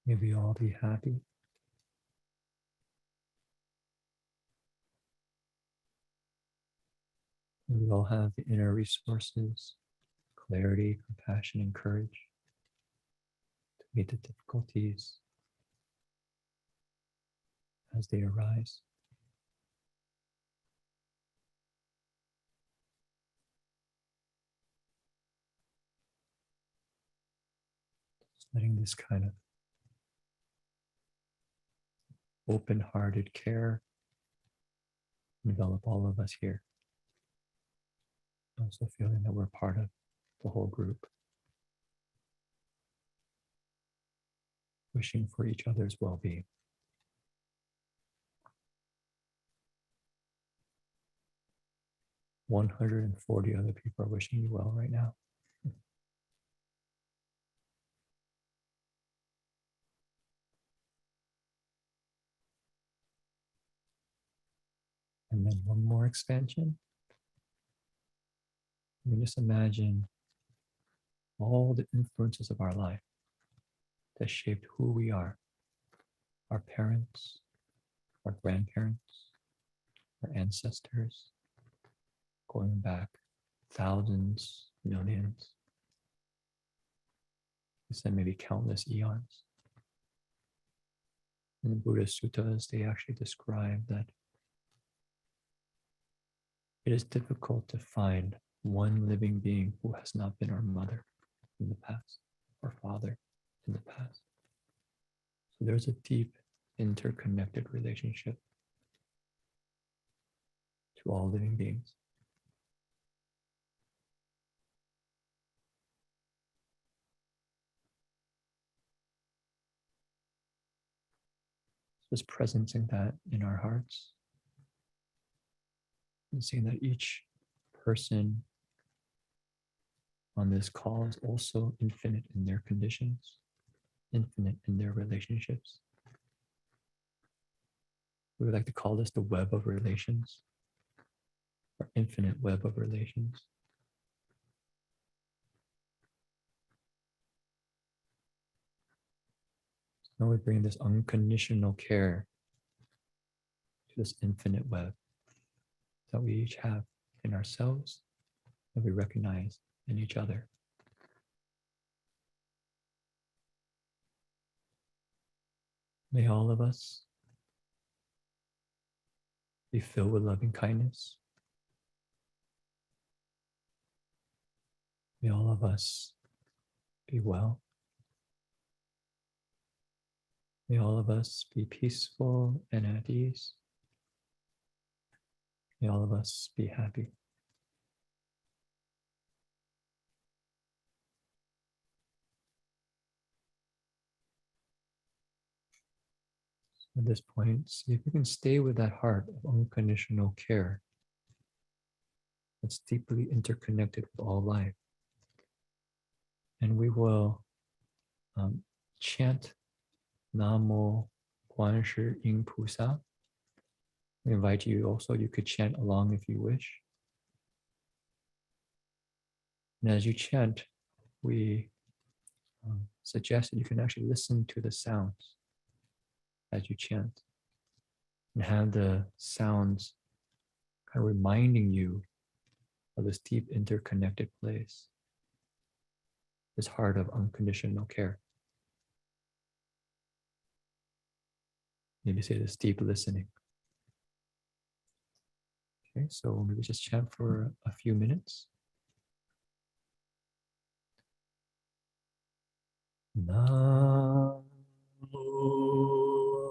May we all be happy. May we all have the inner resources, clarity, compassion, and courage to meet the difficulties as they arise. Just letting this kind of open-hearted care envelop all of us here. Also feeling that we're part of the whole group. Wishing for each other's well-being. "140 other people are wishing you well right now. And then one more expansion. You can just imagine all the influences of our life that shaped who we are. Our parents, our grandparents, our ancestors, going back thousands, millions, we said maybe countless eons. In the Buddhist suttas, they actually describe that it is difficult to find one living being who has not been our mother in the past, or father in the past. So there's a deep interconnected relationship to all living beings. Just presencing that in our hearts and seeing that each person on this call is also infinite in their conditions, infinite in their relationships. We would like to call this the web of relations, or infinite web of relations. Now we bring this unconditional care to this infinite web that we each have in ourselves, that we recognize in each other. May all of us be filled with loving kindness. May all of us be well. May all of us be peaceful and at ease. May all of us be happy. At this point, see if you can stay with that heart of unconditional care that's deeply interconnected with all life. And we will chant Namo Guan Shi Ying Pusa. We invite you also, you could chant along if you wish. And as you chant, we suggest that you can actually listen to the sounds as you chant and have the sounds kind of reminding you of this deep interconnected place, this heart of unconditional care. Maybe say this deep listening. Okay, so maybe just chant for a few minutes. Namo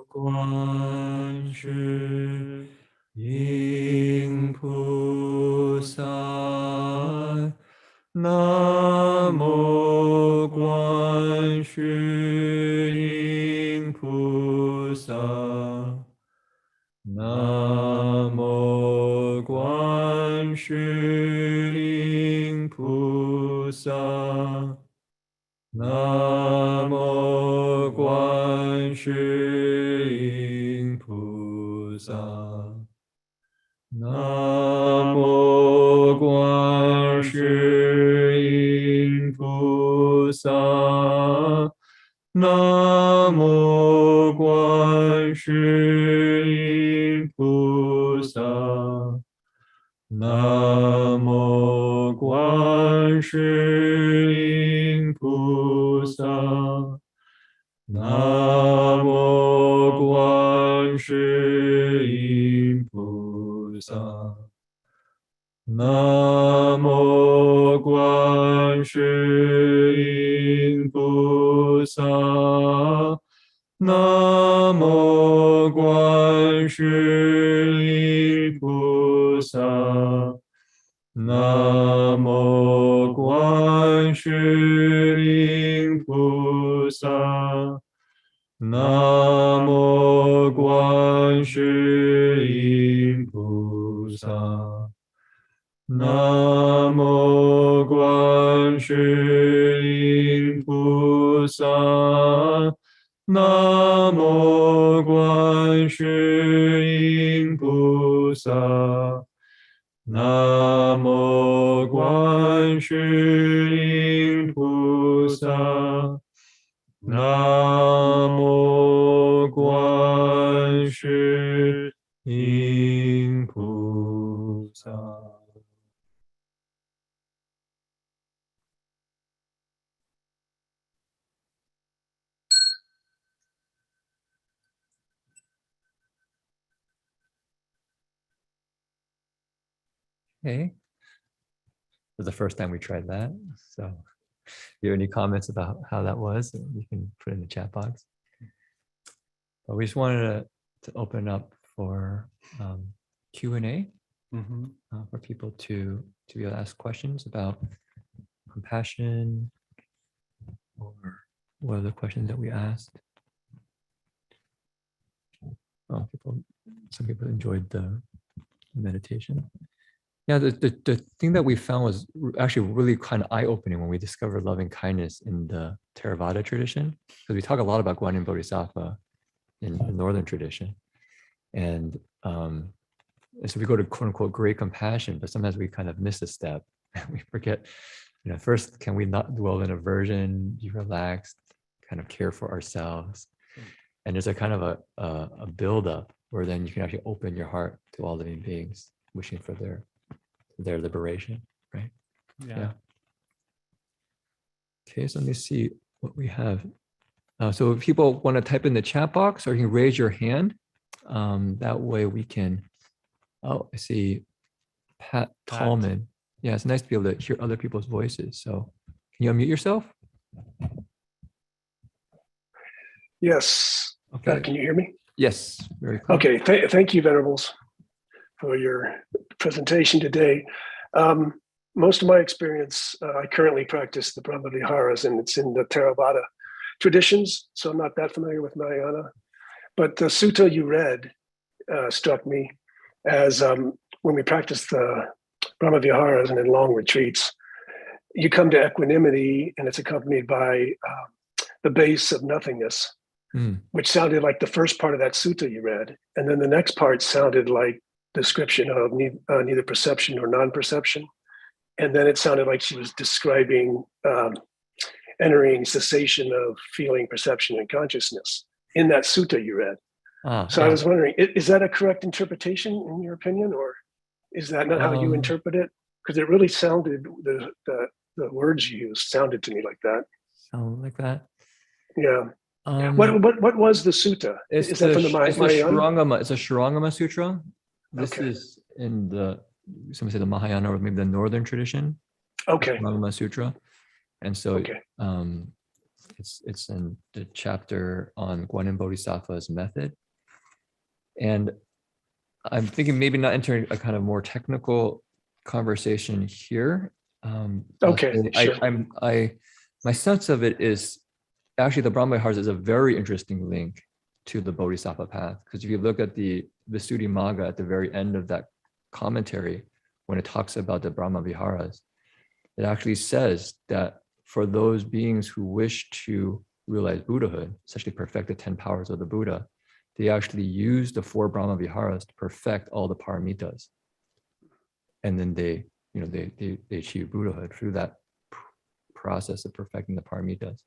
Guan Shi Ying Pusa. Namo Guan Shi Ying Pusa. Namo Guan Shi Ying Pusa. Namo Guan Shi Ying Pusa. Namo Guan Shi Ying Pusa. Namo Guan Shi Pusa. Namo Guan Shi Pusa. Namo Guan Shi Pusa. Namo Guan Shi Pusa. Namo Guan Shi Pusa. Namo Guan Shi Pusa. Namo Guan Shi Pusa. Namo Guan Shi Pusa. Namo Guan Shi Pusa. Namo Guan Shi Pusa. Okay. It was the first time we tried that. So if you have any comments about how that was, you can put it in the chat box. But we just wanted to open up for Q&A for people to be able to ask questions about compassion or what are the questions that we asked. Oh, some people enjoyed the meditation. Yeah, the thing that we found was actually really kind of eye-opening when we discovered loving kindness in the Theravada tradition, because we talk a lot about Guanyin Bodhisattva in the Northern tradition. And so we go to quote unquote great compassion, but sometimes we kind of miss a step. We forget, first, can we not dwell in aversion, be relaxed, kind of care for ourselves? And there's a kind of a buildup where then you can actually open your heart to all living beings, wishing for their liberation, right? Yeah. Okay, so let me see what we have. So if people want to type in the chat box, or you can raise your hand. That way we can, I see Pat Tallman. Yeah, it's nice to be able to hear other people's voices. So can you unmute yourself? Yes. Okay. Can you hear me? Yes, very clear. Okay. Thank you, Venerables, for your presentation today. Most of my experience, I currently practice the Brahma Viharas, and it's in the Theravada traditions, so I'm not that familiar with Mahayana. But the sutta you read struck me as when we practice the Brahma Viharas and in long retreats, you come to equanimity, and it's accompanied by the base of nothingness, which sounded like the first part of that sutta you read. And then the next part sounded like description of neither perception nor non-perception. And then it sounded like she was describing entering cessation of feeling, perception, and consciousness in that sutta you read. So I was wondering, is that a correct interpretation in your opinion, or is that not how you interpret it? Because it really sounded, the words you used sounded to me like that. Sound like that? Yeah. What was the sutta? Is that from the Mahayana? It's a Shurangama Sutra. This is in some say the Mahayana, or maybe the Northern tradition. Okay. Shurangama Sutra. And so it's in the chapter on Guanyin Bodhisattva's method. And I'm thinking maybe not entering a kind of more technical conversation here. My sense of it is actually the Brahma Viharas is a very interesting link to the Bodhisattva path. Because if you look at the Visuddhimagga at the very end of that commentary, when it talks about the Brahma Viharas, it actually says that for those beings who wish to realize Buddhahood, essentially perfect the 10 powers of the Buddha, they actually use the 4 Brahma Viharas to perfect all the paramitas. And then they achieve Buddhahood through that process of perfecting the paramitas.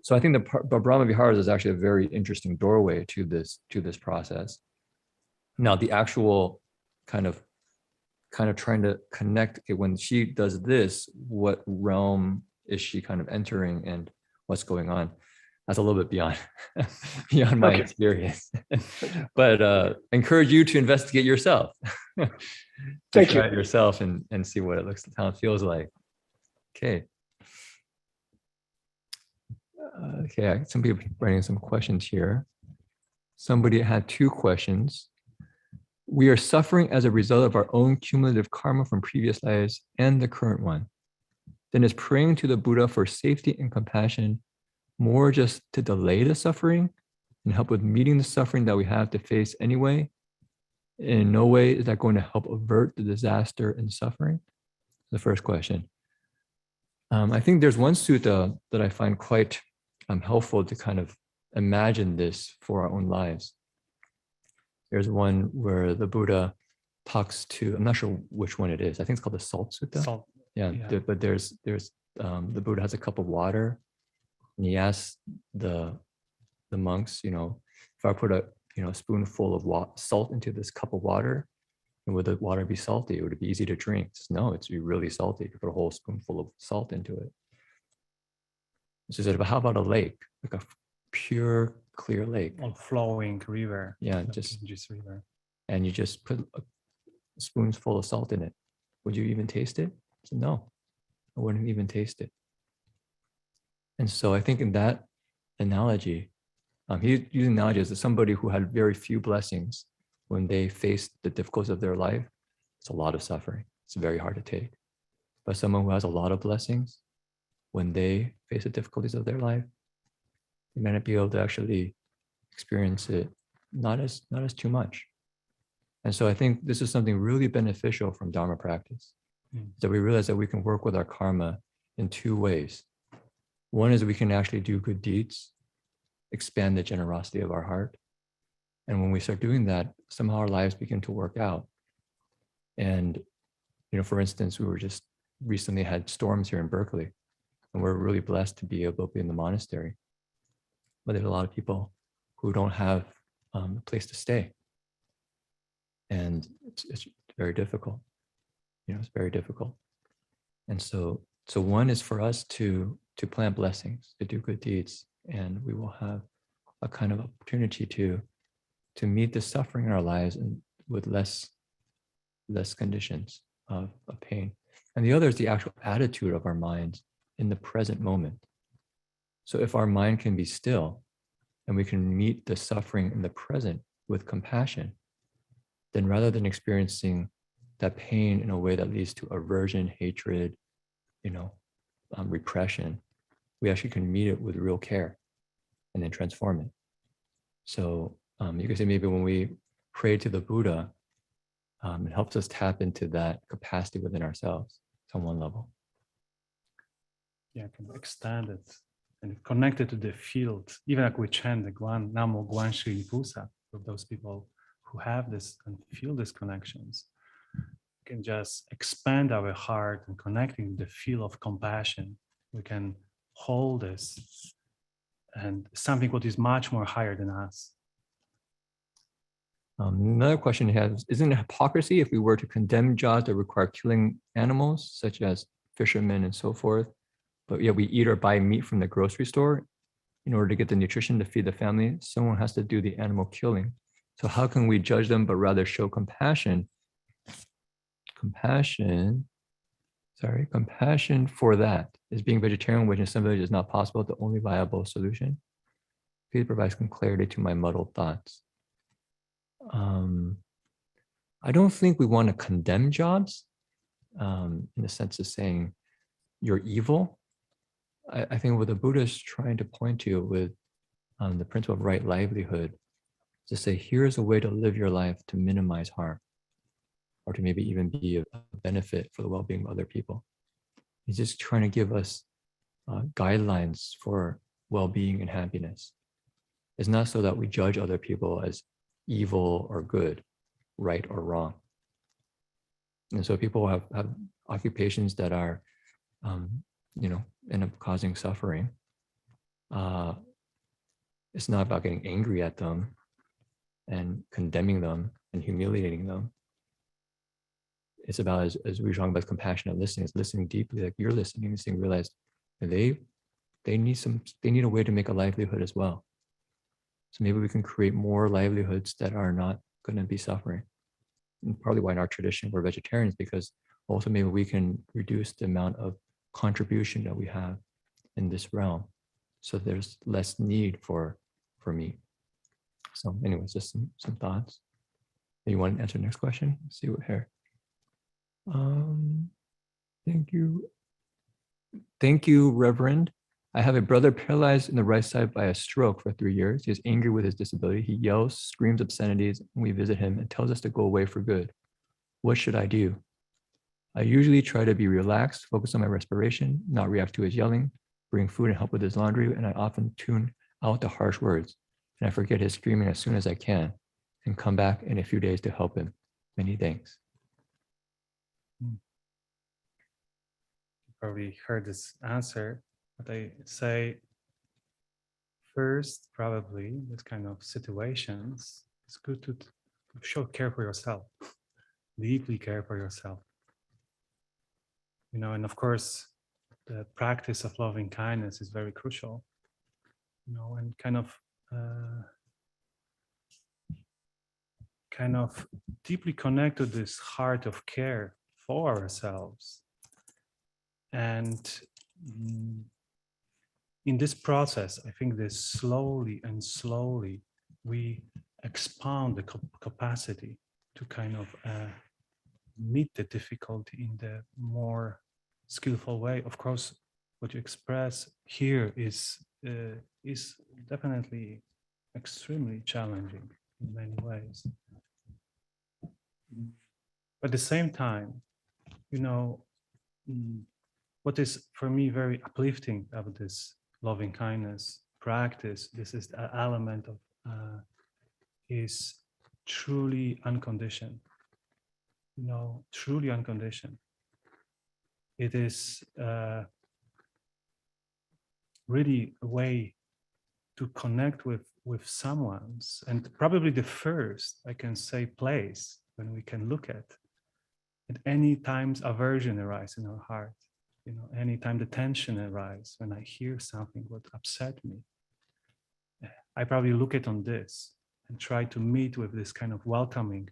So I think the Brahma Viharas is actually a very interesting doorway to this process. Now, the actual kind of kind of trying to connect, okay, when she does this, what realm is she kind of entering and what's going on? That's a little bit beyond beyond my Okay. experience. But encourage you to investigate yourself. To Thank try you. it yourself and see what it looks, how it feels like. Okay. Okay, some people writing some questions here. Somebody had 2 questions. We are suffering as a result of our own cumulative karma from previous lives and the current one. Then is praying to the Buddha for safety and compassion more just to delay the suffering and help with meeting the suffering that we have to face anyway? In no way is that going to help avert the disaster and suffering? The first question. I think there's one sutta that I find quite helpful to kind of imagine this for our own lives. There's one where the Buddha talks to, I'm not sure which one it is. I think it's called the Salt Sutta. Salt. Yeah, Yeah. but there's the Buddha has a cup of water, and he asks the monks, if I put a spoonful of salt into this cup of water, and would the water be salty? Would it be easy to drink? He says, no, it's really salty. You could put a whole spoonful of salt into it. She said, but how about a lake, like a pure, clear lake? All flowing river. Yeah, the just Ganges river. and you just put a spoonful of salt in it. Would you even taste it? I said, no, I wouldn't even taste it. And so I think in that analogy, he's using analogy as somebody who had very few blessings. When they faced the difficulties of their life, it's a lot of suffering. It's very hard to take. But someone who has a lot of blessings, when they face the difficulties of their life, they may not be able to actually experience it not as too much. And so I think this is something really beneficial from Dharma practice, that we realize that we can work with our karma in 2 ways. One is we can actually do good deeds, expand the generosity of our heart. And when we start doing that, somehow our lives begin to work out. And, for instance, we were just recently had storms here in Berkeley, and we're really blessed to be able to be in the monastery. But there's a lot of people who don't have a place to stay. And it's very difficult. It's very difficult. And so one is for us to plant blessings, to do good deeds, and we will have a kind of opportunity to meet the suffering in our lives and with less conditions of pain. And the other is the actual attitude of our minds in the present moment. So if our mind can be still and we can meet the suffering in the present with compassion, then rather than experiencing that pain in a way that leads to aversion, hatred, repression, we actually can meet it with real care and then transform it. So you can say maybe when we pray to the Buddha, it helps us tap into that capacity within ourselves on one level. Yeah, can extend it and connect it to the field. Even like we chant the Guan, Namo Guan Shi Pusa, for those people who have this and feel these connections, we can just expand our heart and connecting the feel of compassion. We can hold this and something what is much more higher than us. Another question he has, isn't it hypocrisy if we were to condemn jobs that require killing animals, such as fishermen and so forth, but yet we eat or buy meat from the grocery store in order to get the nutrition to feed the family? Someone has to do the animal killing. So how can we judge them, but rather show compassion? Compassion for that. Is being vegetarian, which in some villages is not possible, the only viable solution? Please provide some clarity to my muddled thoughts. I don't think we want to condemn jobs in the sense of saying you're evil. I think what the Buddha is trying to point to with the principle of right livelihood is to say, here's a way to live your life to minimize harm, or to maybe even be a benefit for the well-being of other people. He's just trying to give us guidelines for well-being and happiness. It's not so that we judge other people as evil or good, right or wrong. And so people have occupations that are, end up causing suffering. It's not about getting angry at them and condemning them and humiliating them. it's about, as we were talking about compassionate listening, it's listening deeply, like you're listening, realize they need a way to make a livelihood as well. So maybe we can create more livelihoods that are not going to be suffering. And partly why in our tradition we're vegetarians, because also maybe we can reduce the amount of contribution that we have in this realm. So there's less need for meat. So anyways, just some thoughts. You want to answer the next question? Let's see what here. Thank you. Thank you, Reverend. I have a brother paralyzed in the right side by a stroke for 3 years. He is angry with his disability. He yells, screams obscenities when we visit him and tells us to go away for good. What should I do? I usually try to be relaxed, focus on my respiration, not react to his yelling, bring food and help with his laundry, and I often tune out the harsh words, and I forget his screaming as soon as I can and come back in a few days to help him. Many thanks. You probably heard this answer, but I say first, probably this kind of situations, it's good to show care for yourself, deeply care for yourself. You know, and of course, the practice of loving kindness is very crucial, you know, and kind of deeply connect to this heart of care for ourselves. And in this process, I think that slowly and slowly we expand the capacity to kind of meet the difficulty in the more skillful way. Of course, what you express here is definitely extremely challenging in many ways. But at the same time, you know, what is for me very uplifting about this loving kindness practice, this is the element of is truly unconditioned. You know, truly unconditioned. It is really a way to connect with someone's, and probably the first, I can say, place when we can look at any times aversion arises in our heart. You know, anytime the tension arises, when I hear something what upset me, I probably look at on this and try to meet with this kind of welcoming,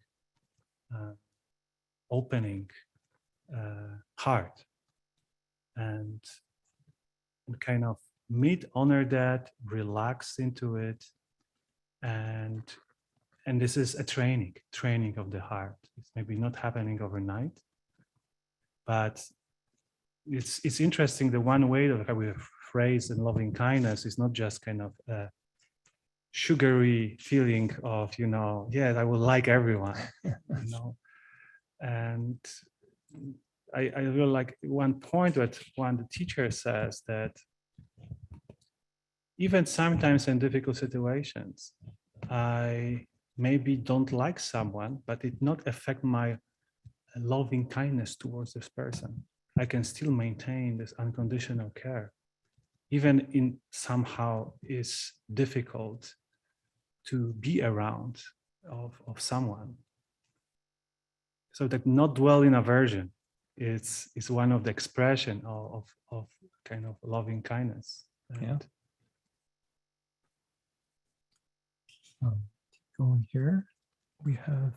opening heart, and kind of meet, honor that, relax into it, and this is a training of the heart. It's maybe not happening overnight, but it's interesting. The one way that we phrase in loving kindness is not just kind of a sugary feeling of, you know, yeah, I will like everyone, you know. And I really like one point that the teacher says that even sometimes in difficult situations, I maybe don't like someone, but it not affect my loving kindness towards this person. I can still maintain this unconditional care, even in somehow is difficult to be around of someone. So that not dwell in aversion is one of the expression of kind of loving kindness. Yeah. Going here, we have,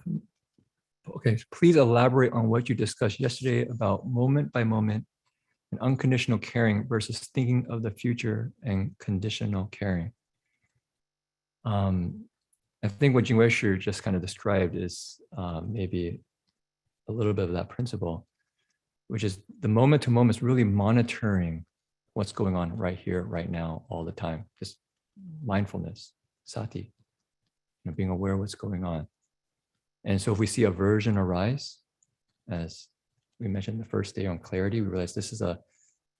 okay, please elaborate on what you discussed yesterday about moment by moment and unconditional caring versus thinking of the future and conditional caring. I think what Jingwei Shi just kind of described is maybe a little bit of that principle, which is the moment to moment is really monitoring what's going on right here, right now, all the time. Just mindfulness, sati, you know, being aware of what's going on. And so if we see aversion arise, as we mentioned the first day on clarity, we realize this is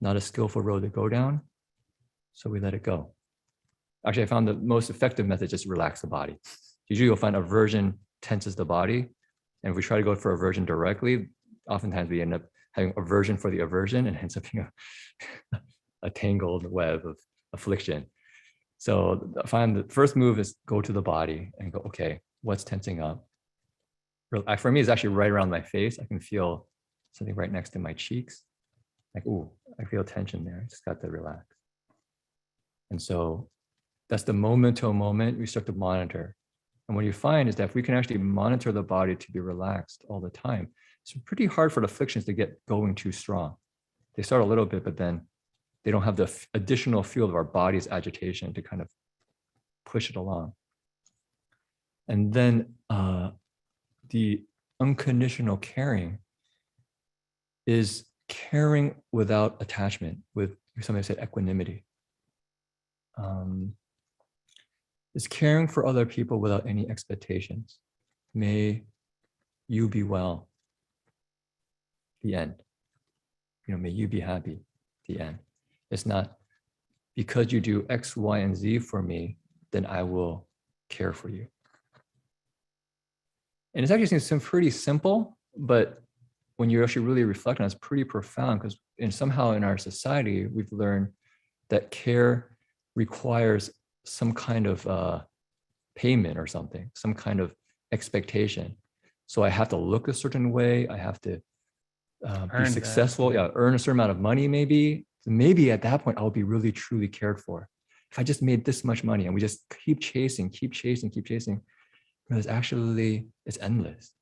not a skillful road to go down, so we let it go. Actually, I found the most effective method is to relax the body. Usually you'll find aversion tenses the body, and if we try to go for aversion directly, oftentimes we end up having aversion for the aversion and ends up being a tangled web of affliction. So I find the first move is go to the body and go, okay, what's tensing up? For me, it's actually right around my face. I can feel something right next to my cheeks. Like, ooh, I feel tension there. I just got to relax. And so that's the moment to a moment we start to monitor. And what you find is that if we can actually monitor the body to be relaxed all the time, it's pretty hard for the afflictions to get going too strong. They start a little bit, but then they don't have the additional field of our body's agitation to kind of push it along. And then the unconditional caring is caring without attachment, with somebody said equanimity. Is caring for other people without any expectations. May you be well. The end. May you be happy. The end. It's not because you do X, Y, and Z for me, then I will care for you. And it actually seems pretty simple, but when you actually really reflect on it, it's pretty profound, because somehow in our society, we've learned that care requires some kind of payment or something, some kind of expectation. So I have to look a certain way. I have to be successful. Yeah, earn a certain amount of money, maybe. So maybe at that point, I'll be really, truly cared for. If I just made this much money and we just keep chasing, because actually it's endless.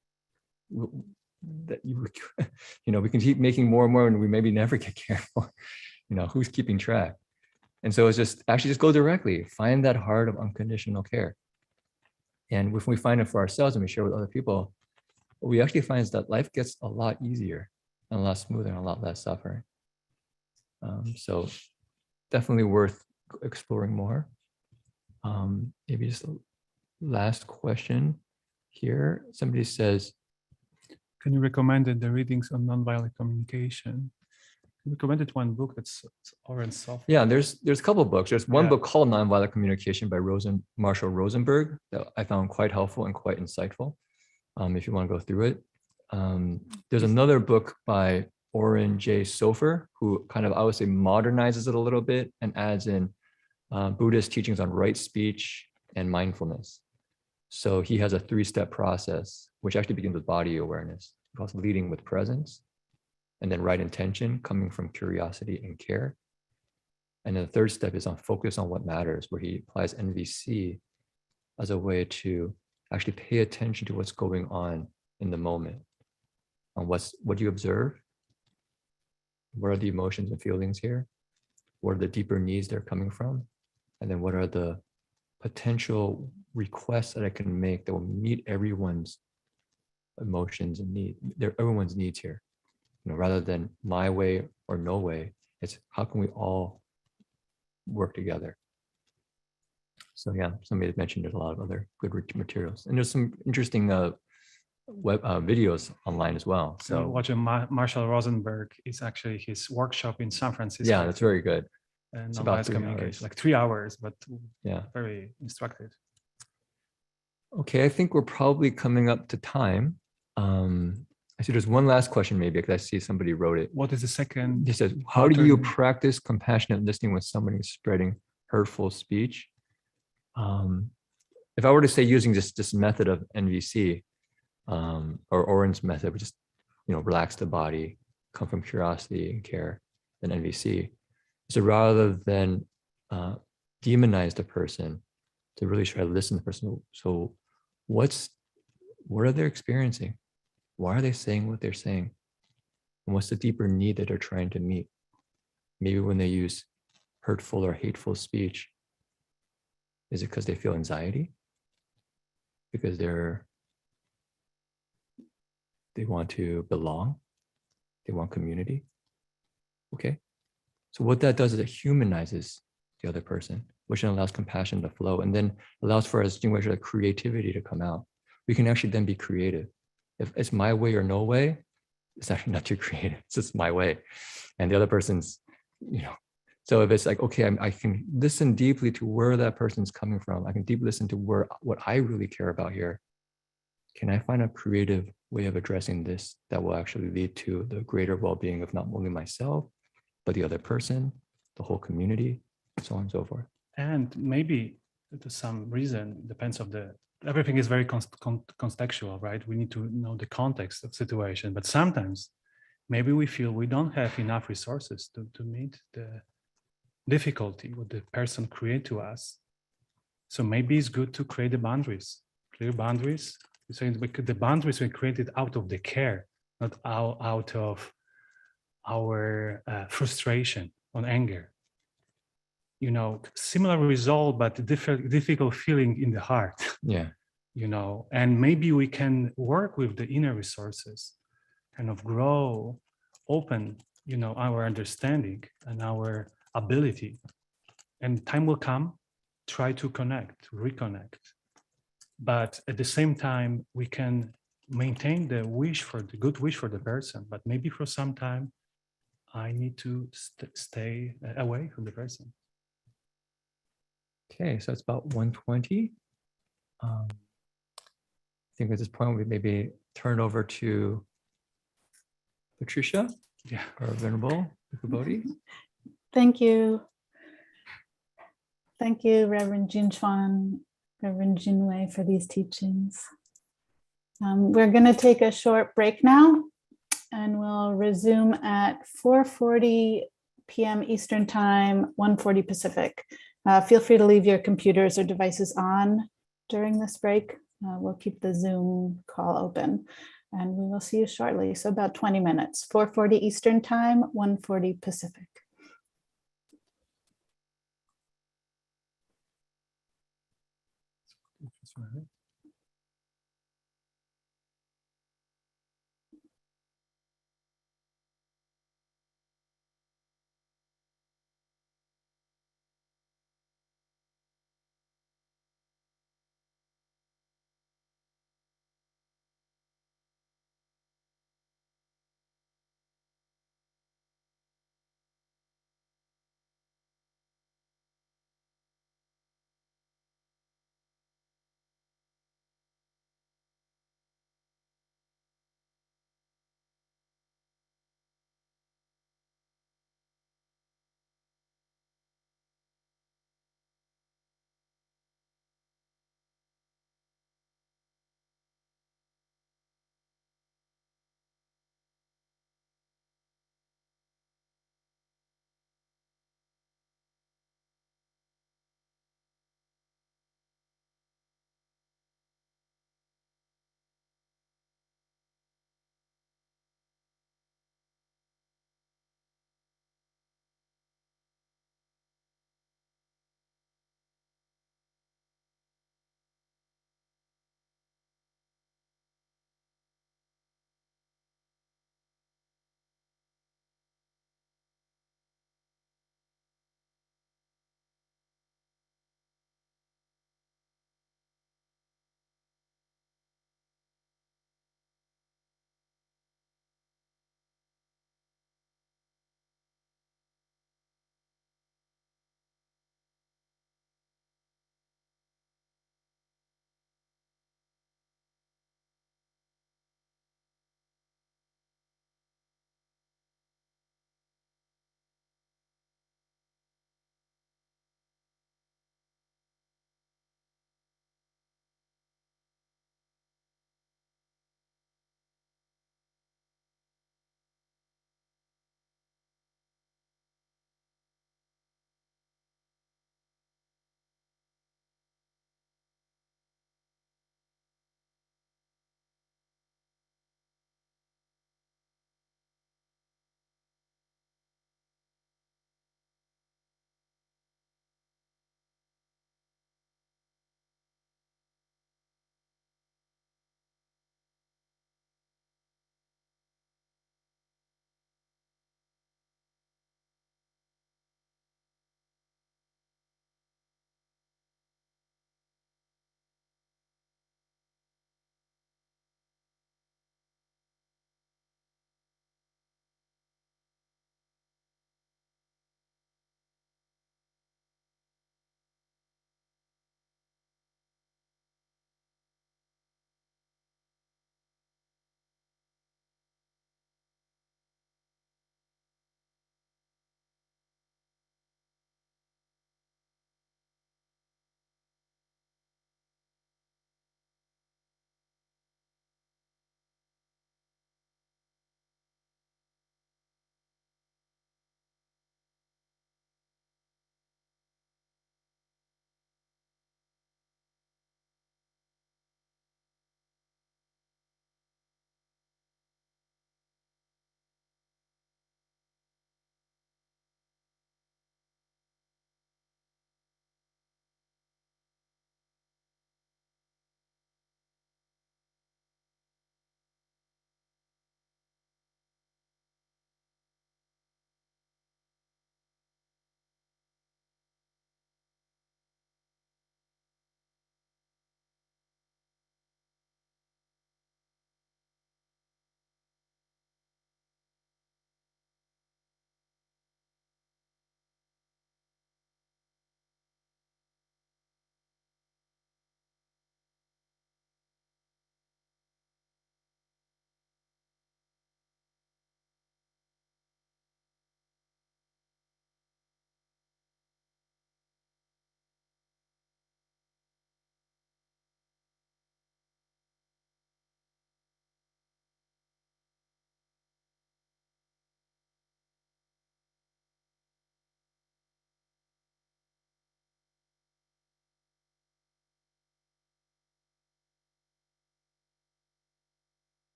That we can keep making more and more, and we maybe never get cared for. Who's keeping track? And so it's just go directly, find that heart of unconditional care. And if we find it for ourselves and we share with other people, what we actually find is that life gets a lot easier and a lot smoother and a lot less suffering. So definitely worth exploring more. Maybe just a last question here. Somebody says, Can you recommend the readings on nonviolent communication? You recommended one book that's orange soft. Yeah, there's a couple of books. There's one book called Nonviolent Communication by Marshall Rosenberg that I found quite helpful and quite insightful. If you want to go through it. There's another book by Oren J. Sofer, who kind of, I would say, modernizes it a little bit and adds in Buddhist teachings on right speech and mindfulness. So he has a 3-step process, which actually begins with body awareness. He calls it leading with presence, and then right intention coming from curiosity and care. And then the 3rd step is on focus on what matters, where he applies NVC as a way to actually pay attention to what's going on in the moment, on what do you observe? What are the emotions and feelings here? What are the deeper needs they're coming from? And then what are the potential requests that I can make that will meet everyone's emotions and needs, everyone's needs here? Rather than my way or no way, it's how can we all work together? So yeah, somebody had mentioned there's a lot of other good materials, and there's some interesting web videos online as well. So watching Marshall Rosenberg is actually his workshop in San Francisco. Yeah, that's very good. And it's about 3 hours. Like 3 hours, but yeah, very instructive. Okay, I think we're probably coming up to time. I see there's one last question maybe, because I see somebody wrote it. What is the second? He says, how do you practice compassionate listening when somebody is spreading hurtful speech? If I were to say using this method of NVC, or Oren's method, which is, relax the body, come from curiosity and care, then NVC. So rather than demonize the person, to really try to listen to the person. So what are they experiencing? Why are they saying what they're saying? And what's the deeper need that they're trying to meet? Maybe when they use hurtful or hateful speech, is it because they feel anxiety? Because they want to belong? They want community? Okay. So what that does is it humanizes the other person, which then allows compassion to flow, and then allows for us creativity to come out. We can actually then be creative. If it's my way or no way, it's actually not too creative. It's just my way. And the other person's, so if it's like, okay, I can listen deeply to where that person's coming from. I can deeply listen to what I really care about here. Can I find a creative way of addressing this that will actually lead to the greater well-being of not only myself, but the other person, the whole community, so on and so forth. And maybe to some reason, depends of the everything is very contextual, right? We need to know the context of situation, but sometimes maybe we feel we don't have enough resources to meet the difficulty what the person create to us. So maybe it's good to create the boundaries, clear boundaries. So the boundaries were created out of the care, not out of our frustration or anger. You know, similar result, but difficult feeling in the heart. Yeah. You know, and maybe we can work with the inner resources, kind of grow, open, you know, our understanding and our ability. And time will come, try to connect, reconnect. But at the same time, we can maintain the wish for the good wish for the person. But maybe for some time, I need to stay away from the person. Okay, so it's about 1:20. I think at this point we maybe turn over to Patricia Yeah. or Venerable Bodhi. Thank you. Thank you, Reverend Jinchuan, Reverend Jinwei, for these teachings. We're going to take a short break now, and we'll resume at 4:40 p.m. Eastern Time, 1:40 Pacific. Feel free to leave your computers or devices on during this break. We'll keep the Zoom call open, and we will see you shortly. So about 20 minutes, 4:40 Eastern Time, 1:40 Pacific.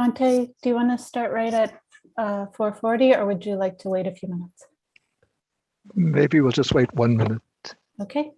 Ante, do you want to start right at 4:40, or would you like to wait a few minutes? Maybe we'll just wait 1 minute. Okay.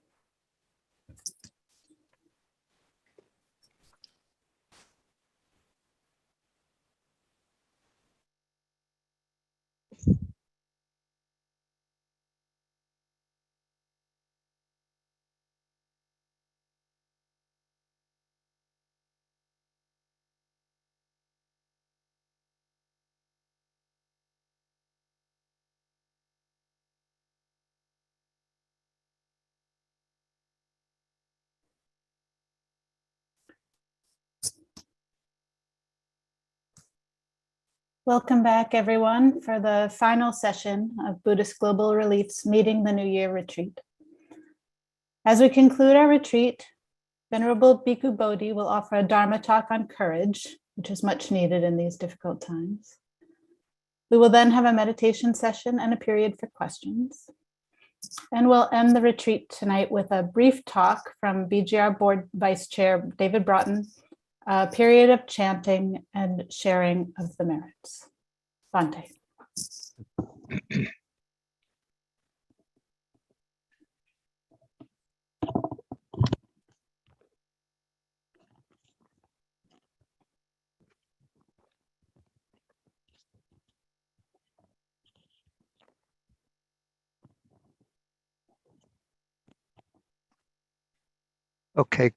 Welcome back, everyone, for the final session of Buddhist Global Relief's Meeting the New Year retreat. As we conclude our retreat, Venerable Bhikkhu Bodhi will offer a Dharma talk on courage, which is much needed in these difficult times. We will then have a meditation session and a period for questions. And we'll end the retreat tonight with a brief talk from BGR Board Vice Chair David Broughton, a period of chanting and sharing of the merits. Bhante. Okay.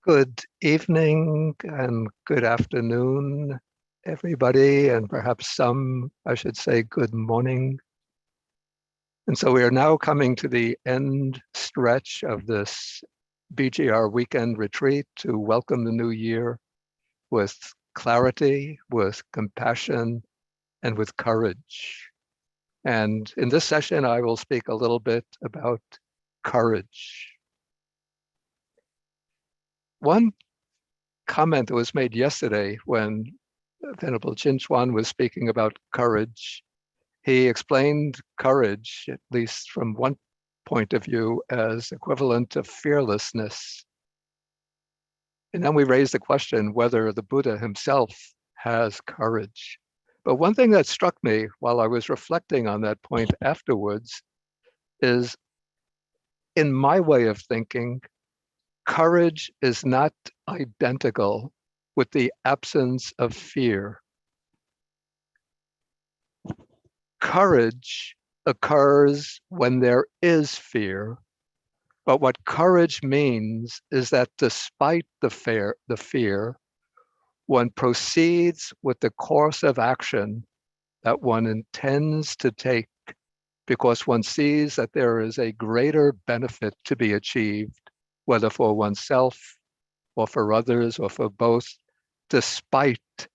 Good evening and good afternoon, everybody, and perhaps some, I should say, good morning. And so we are now coming to the end stretch of this BGR weekend retreat to welcome the new year with clarity, with compassion, and with courage. And in this session, I will speak a little bit about courage. One comment that was made yesterday when Venerable Jin Chuan was speaking about courage, he explained courage, at least from one point of view, as equivalent to fearlessness. And then we raised the question whether the Buddha himself has courage. But one thing that struck me while I was reflecting on that point afterwards is, in my way of thinking, courage is not identical with the absence of fear. Courage occurs when there is fear, but what courage means is that despite the fear, one proceeds with the course of action that one intends to take because one sees that there is a greater benefit to be achieved, whether for oneself or for others or for both, despite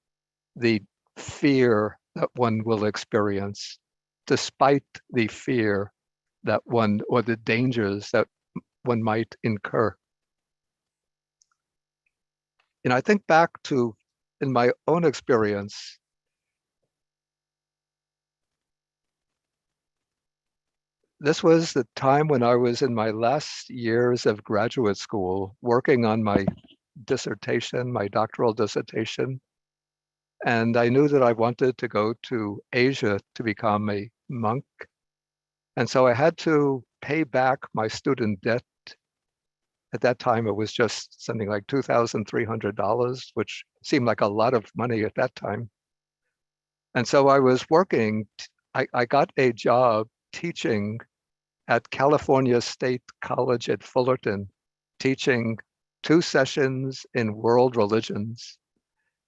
the fear that one will experience, despite the fear that one, or the dangers that one might incur. And I think back to, in my own experience, this was the time when I was in my last years of graduate school, working on my dissertation, my doctoral dissertation. And I knew that I wanted to go to Asia to become a monk. And so I had to pay back my student debt. At that time, it was just something like $2,300, which seemed like a lot of money at that time. And so I was working, I got a job teaching at California State College at Fullerton, teaching 2 sessions in world religions.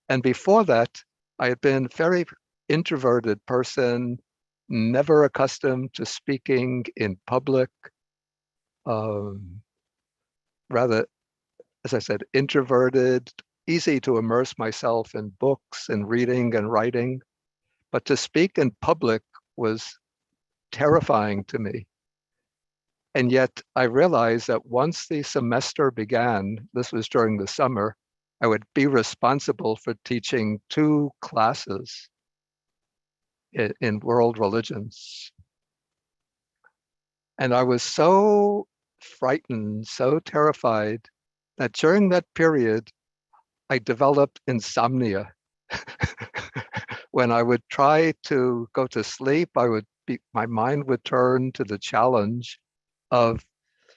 And before that, I had been a very introverted person, never accustomed to speaking in public, rather, as I said, introverted, easy to immerse myself in books and reading and writing. But to speak in public was terrifying to me. And yet I realized that once the semester began, this was during the summer, I would be responsible for teaching 2 classes in world religions. And I was so frightened, so terrified, that during that period, I developed insomnia. When I would try to go to sleep, my mind would turn to the challenge of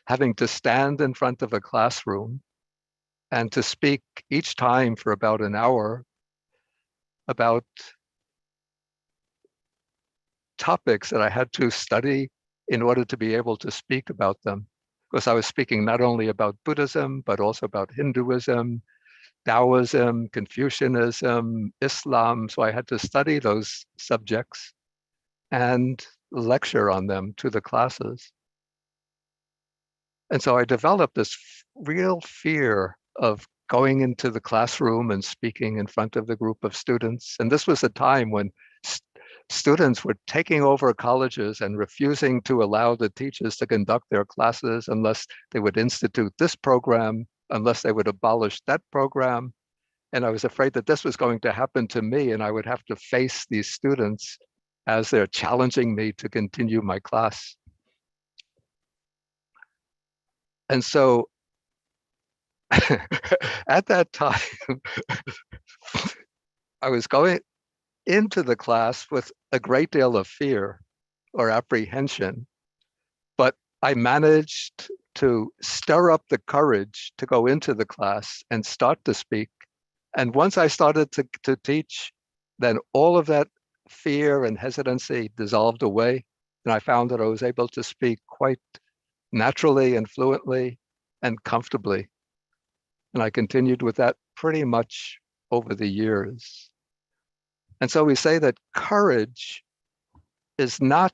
having to stand in front of a classroom and to speak each time for about an hour about topics that I had to study in order to be able to speak about them. Because I was speaking not only about Buddhism, but also about Hinduism, Taoism, Confucianism, Islam. So I had to study those subjects and lecture on them to the classes. And so I developed this real fear of going into the classroom and speaking in front of the group of students. And this was a time when students were taking over colleges and refusing to allow the teachers to conduct their classes unless they would institute this program, unless they would abolish that program. And I was afraid that this was going to happen to me, and I would have to face these students as they're challenging me to continue my class. And so at that time, I was going into the class with a great deal of fear or apprehension, but I managed to stir up the courage to go into the class and start to speak. And once I started to teach, then all of that fear and hesitancy dissolved away. And I found that I was able to speak quite naturally and fluently and comfortably. And I continued with that pretty much over the years. And so we say that courage is not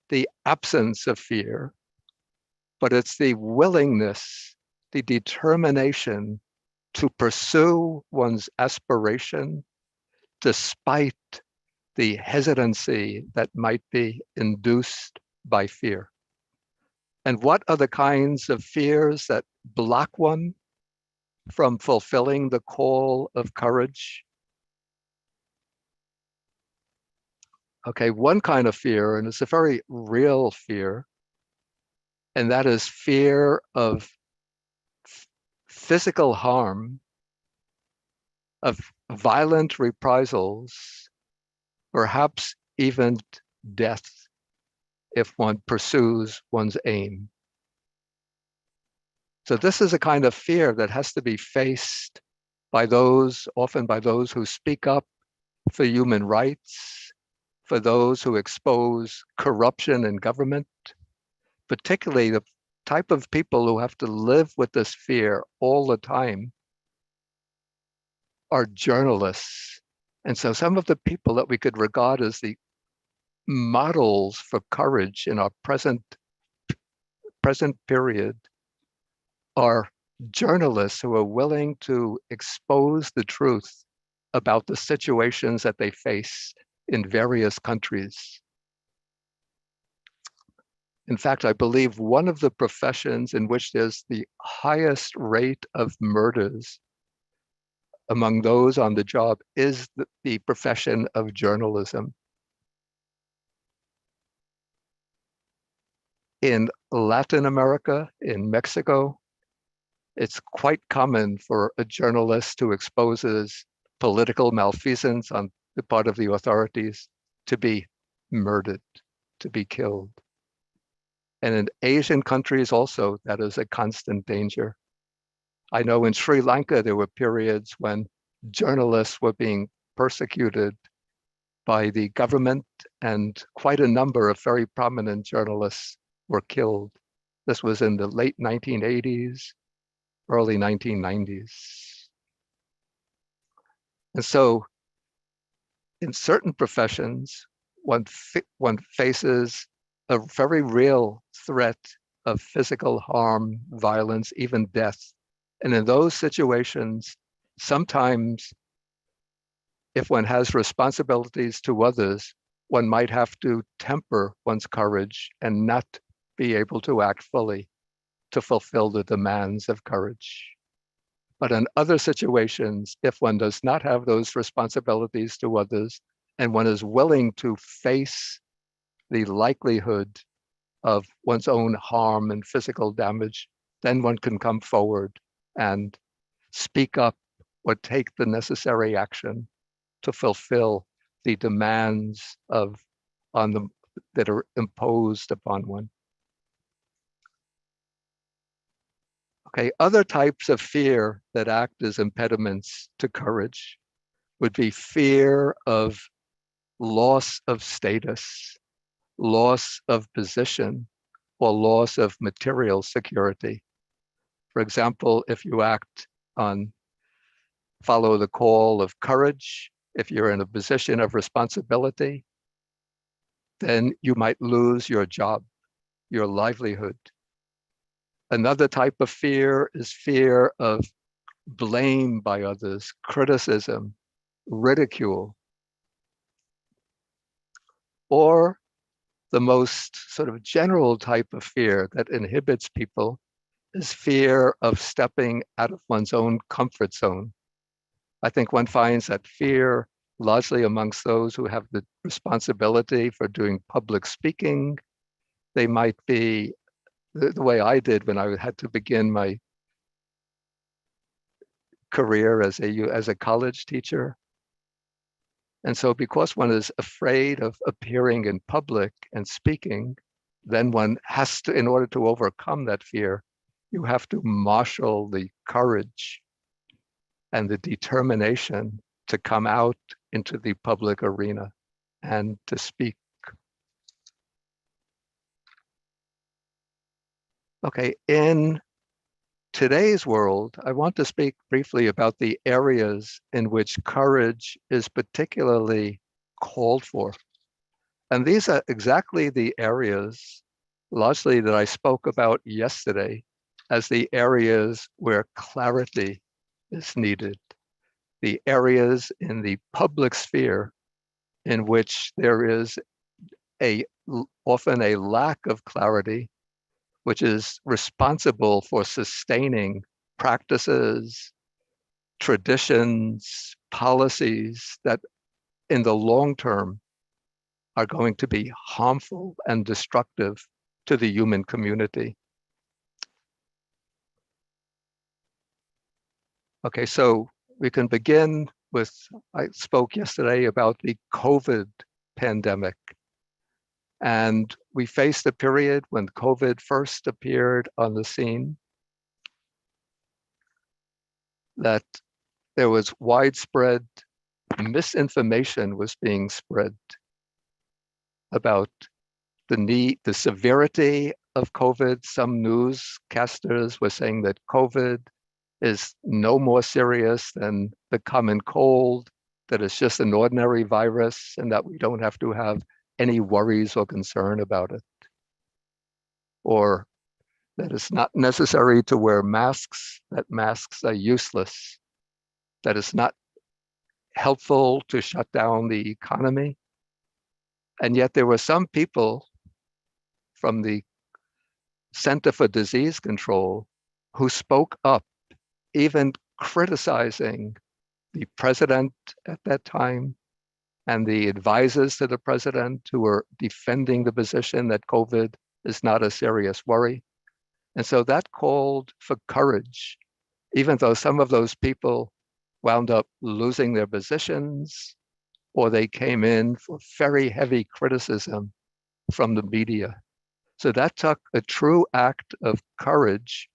the absence of fear, but it's the willingness, the determination to pursue one's aspiration despite the hesitancy that might be induced by fear. And what are the kinds of fears that block one from fulfilling the call of courage? Okay, one kind of fear, and it's a very real fear, and that is fear of physical harm, of violent reprisals, perhaps even death if one pursues one's aim. So this is a kind of fear that has to be faced by those, often by those who speak up for human rights, for those who expose corruption in government, particularly the type of people who have to live with this fear all the time are journalists. And so some of the people that we could regard as the models for courage in our present period are journalists who are willing to expose the truth about the situations that they face in various countries. In fact, I believe one of the professions in which there's the highest rate of murders among those on the job is the profession of journalism. In Latin America, in Mexico, it's quite common for a journalist who exposes political malfeasance on the part of the authorities to be murdered, to be killed. And in Asian countries also, that is a constant danger. I know in Sri Lanka, there were periods when journalists were being persecuted by the government, and quite a number of very prominent journalists were killed. This was in the late 1980s, early 1990s. And so in certain professions, one faces a very real threat of physical harm, violence, even death. And in those situations, sometimes if one has responsibilities to others, one might have to temper one's courage and not be able to act fully to fulfill the demands of courage. But in other situations, if one does not have those responsibilities to others, and one is willing to face the likelihood of one's own harm and physical damage, then one can come forward and speak up or take the necessary action to fulfill the demands that are imposed upon one. Okay, other types of fear that act as impediments to courage would be fear of loss of status, loss of position, or loss of material security. For example, if you follow the call of courage, if you're in a position of responsibility, then you might lose your job, your livelihood. Another type of fear is fear of blame by others, criticism, ridicule. Or the most sort of general type of fear that inhibits people is fear of stepping out of one's own comfort zone. I think one finds that fear largely amongst those who have the responsibility for doing public speaking. They might be the way I did when I had to begin my career as a college teacher. And so because one is afraid of appearing in public and speaking, then one has to, in order to overcome that fear, you have to marshal the courage and the determination to come out into the public arena and to speak. Okay, in today's world, I want to speak briefly about the areas in which courage is particularly called for. And these are exactly the areas, largely that I spoke about yesterday, as the areas where clarity is needed, the areas in the public sphere in which there is often a lack of clarity, which is responsible for sustaining practices, traditions, policies that in the long term are going to be harmful and destructive to the human community. Okay, so we can begin with, I spoke yesterday about the COVID pandemic. And we faced a period when COVID first appeared on the scene, that there was widespread misinformation was being spread about the severity of COVID. Some newscasters were saying that COVID is no more serious than the common cold, that it's just an ordinary virus and that we don't have to have any worries or concern about it. Or that it's not necessary to wear masks, that masks are useless, that it's not helpful to shut down the economy. And yet there were some people from the Center for Disease Control who spoke up, even criticizing the president at that time and the advisors to the president who were defending the position that COVID is not a serious worry. And so that called for courage, even though some of those people wound up losing their positions, or they came in for very heavy criticism from the media. So that took a true act of courage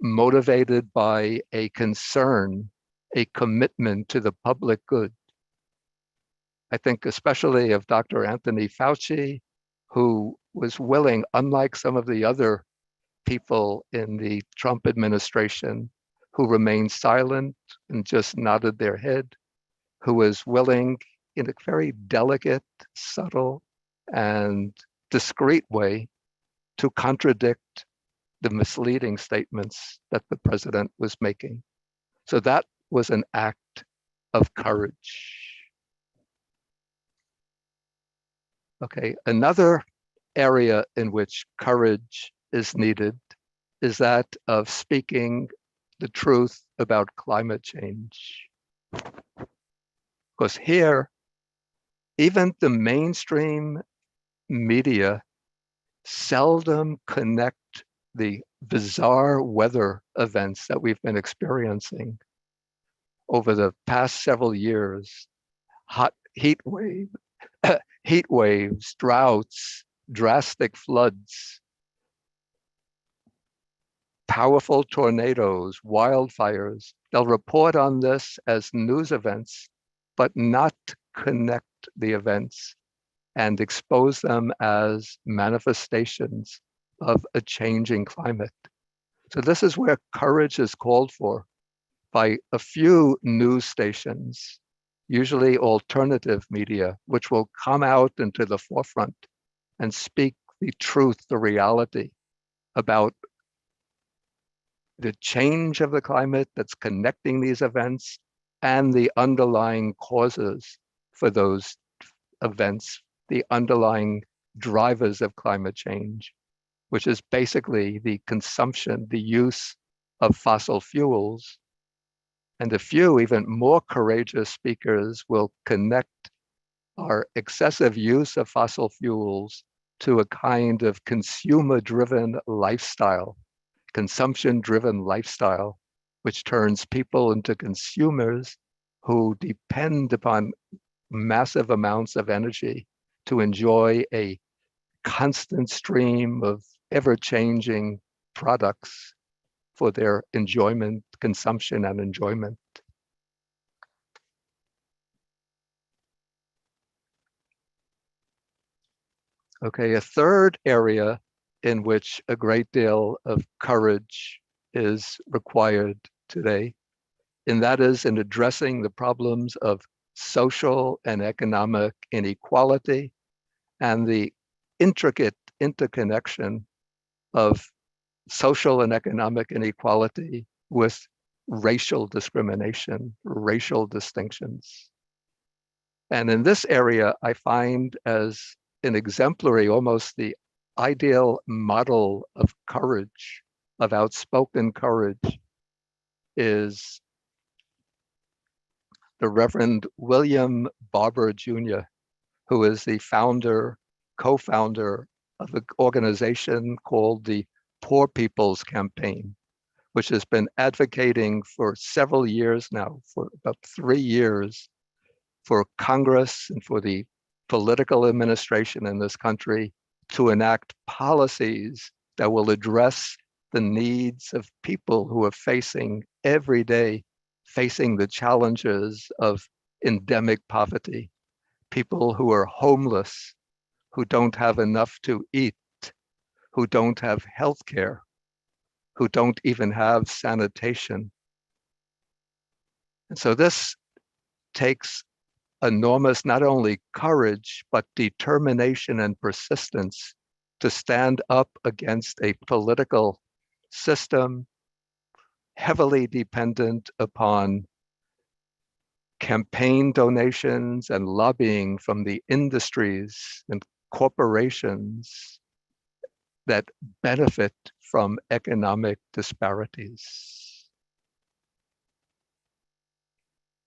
motivated by a concern, a commitment to the public good. I think especially of Dr. Anthony Fauci, who was willing, unlike some of the other people in the Trump administration who remained silent and just nodded their head, who was willing in a very delicate, subtle, and discreet way to contradict the misleading statements that the president was making. So that was an act of courage. Okay, another area in which courage is needed is that of speaking the truth about climate change. Because here, even the mainstream media seldom connect the bizarre weather events that we've been experiencing over the past several years, heat waves, droughts, drastic floods, powerful tornadoes, wildfires. They'll report on this as news events, but not connect the events and expose them as manifestations of a changing climate. So this is where courage is called for by a few news stations, usually alternative media, which will come out into the forefront and speak the truth, the reality about the change of the climate that's connecting these events and the underlying causes for those events, the underlying drivers of climate change, which is basically the consumption, the use of fossil fuels. And a few even more courageous speakers will connect our excessive use of fossil fuels to a kind of consumer-driven lifestyle, consumption-driven lifestyle, which turns people into consumers who depend upon massive amounts of energy to enjoy a constant stream of ever-changing products for their enjoyment, consumption, and enjoyment. Okay, a third area in which a great deal of courage is required today, and that is in addressing the problems of social and economic inequality and the intricate interconnection of social and economic inequality with racial discrimination, racial distinctions. And in this area, I find as an exemplary, almost the ideal model of courage, of outspoken courage, is the Reverend William Barber Jr., who is the founder, co-founder of an organization called the Poor People's Campaign, which has been advocating for several years now, for about 3 years, for Congress and for the political administration in this country to enact policies that will address the needs of people who are facing every day, facing the challenges of endemic poverty, people who are homeless, who don't have enough to eat, who don't have health care, who don't even have sanitation. And so this takes enormous, not only courage, but determination and persistence to stand up against a political system heavily dependent upon campaign donations and lobbying from the industries and corporations that benefit from economic disparities.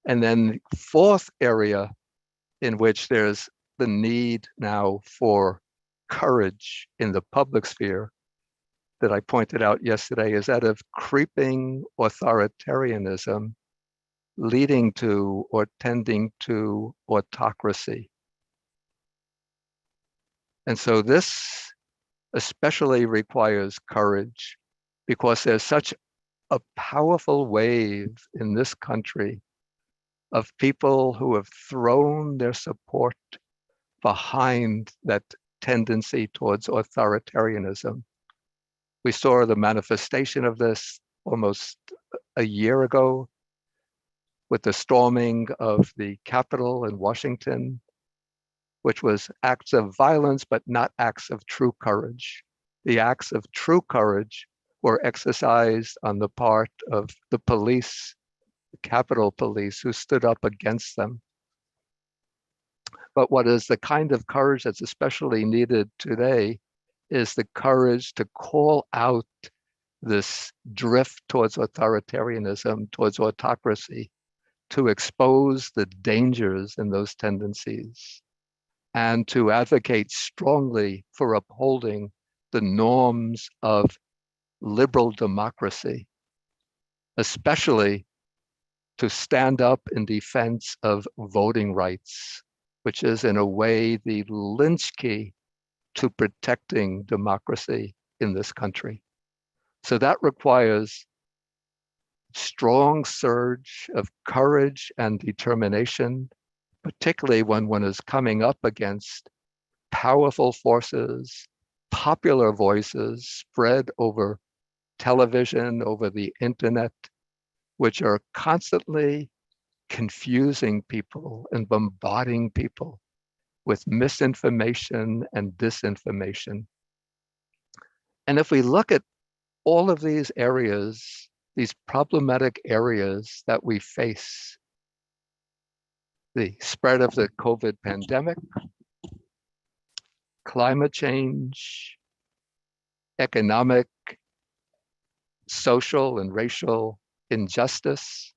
And then the fourth area in which there's the need now for courage in the public sphere that I pointed out yesterday is that of creeping authoritarianism leading to or tending to autocracy. And so this especially requires courage because there's such a powerful wave in this country of people who have thrown their support behind that tendency towards authoritarianism. We saw the manifestation of this almost a year ago with the storming of the Capitol in Washington, which was acts of violence, but not acts of true courage. The acts of true courage were exercised on the part of the police, the Capitol Police, who stood up against them. But what is the kind of courage that's especially needed today is the courage to call out this drift towards authoritarianism, towards autocracy, to expose the dangers in those tendencies, and to advocate strongly for upholding the norms of liberal democracy, especially to stand up in defense of voting rights, which is in a way the lynch key to protecting democracy in this country. So that requires strong surge of courage and determination, particularly when one is coming up against powerful forces, popular voices spread over television, over the internet, which are constantly confusing people and bombarding people with misinformation and disinformation. And if we look at all of these areas, these problematic areas that we face, the spread of the COVID pandemic, climate change, economic, social, and racial injustice,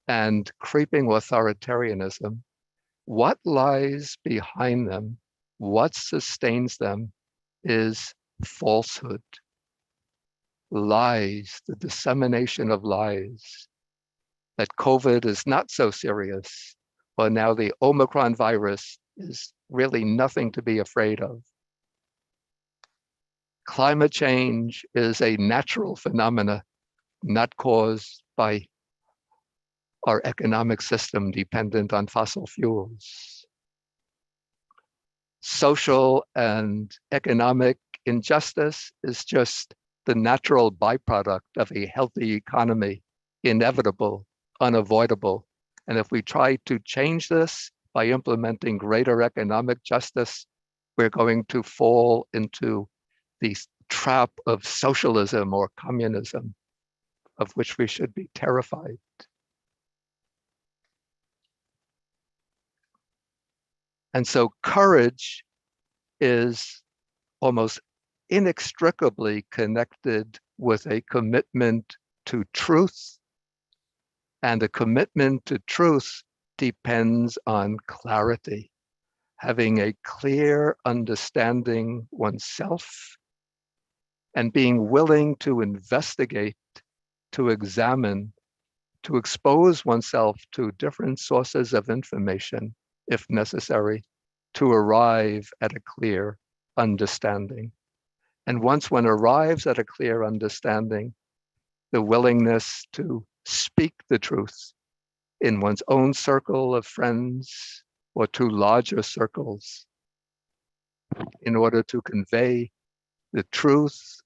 and creeping authoritarianism, what lies behind them, what sustains them, is falsehood, lies, the dissemination of lies, that COVID is not so serious, or now the Omicron virus is really nothing to be afraid of. Climate change is a natural phenomena, not caused by our economic system dependent on fossil fuels. Social and economic injustice is just the natural byproduct of a healthy economy, inevitable, unavoidable. And if we try to change this by implementing greater economic justice, we're going to fall into the trap of socialism or communism, of which we should be terrified. And so courage is almost inextricably connected with a commitment to truth. And a commitment to truth depends on clarity, having a clear understanding oneself and being willing to investigate, to examine, to expose oneself to different sources of information, if necessary, to arrive at a clear understanding. And once one arrives at a clear understanding, the willingness to speak the truth in one's own circle of friends or to larger circles in order to convey the truth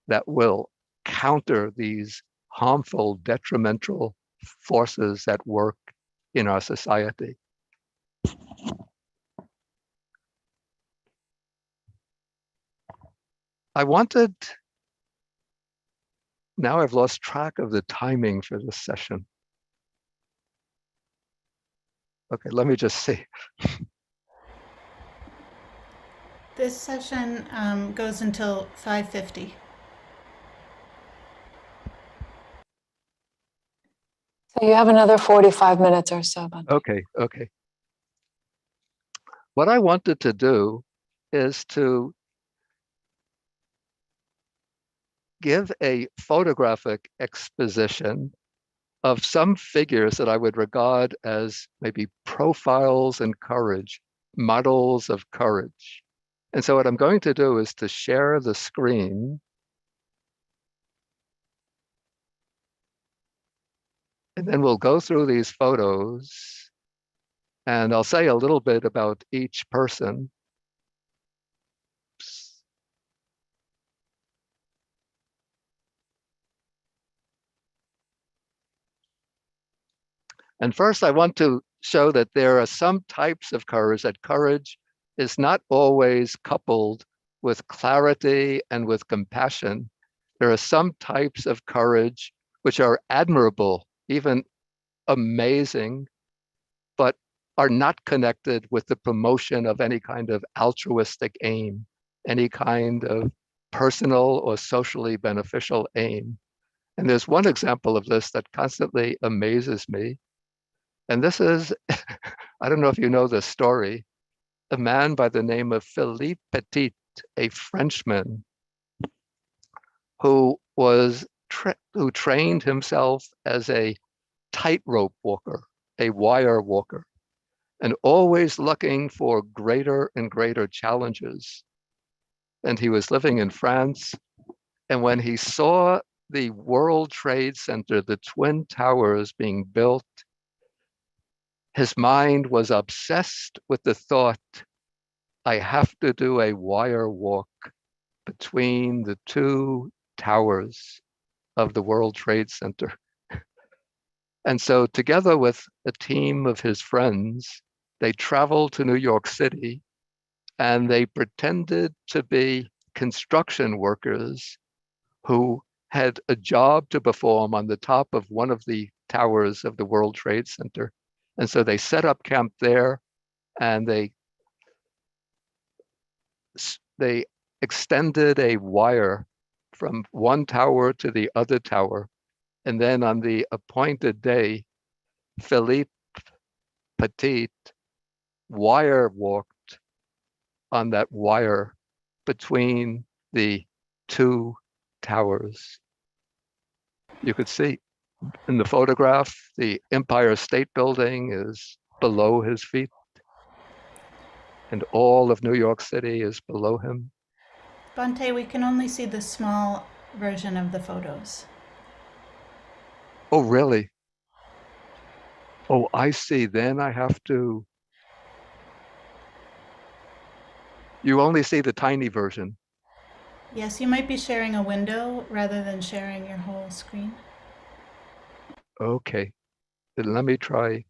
that will counter these harmful, detrimental forces at work in our society. Now I've lost track of the timing for this session. Okay, let me just see. This session goes until 5:50. So you have another 45 minutes or so. Okay. What I wanted to do is to give a photographic exposition of some figures that I would regard as maybe profiles in courage, models of courage. And so what I'm going to do is to share the screen. And then we'll go through these photos and I'll say a little bit about each person. And first, I want to show that there are some types of courage, that courage is not always coupled with clarity and with compassion. There are some types of courage which are admirable, even amazing, but are not connected with the promotion of any kind of altruistic aim, any kind of personal or socially beneficial aim. And there's one example of this that constantly amazes me. And this is, I don't know if you know this story, a man by the name of Philippe Petit, a Frenchman, who trained himself as a tightrope walker, a wire walker, and always looking for greater and greater challenges. And he was living in France. And when he saw the World Trade Center, the Twin Towers being built, his mind was obsessed with the thought, I have to do a wire walk between the two towers of the World Trade Center. And so together with a team of his friends, they traveled to New York City and they pretended to be construction workers who had a job to perform on the top of one of the towers of the World Trade Center. And so they set up camp there and they extended a wire from one tower to the other tower. And then on the appointed day, Philippe Petit wire walked on that wire between the two towers. You could see in the photograph, the Empire State Building is below his feet, and all of New York City is below him. Bhante, we can only see the small version of the photos. Oh, really? Oh, I see. Then I have to. You only see the tiny version. Yes, you might be sharing a window rather than sharing your whole screen. Okay, then let me try.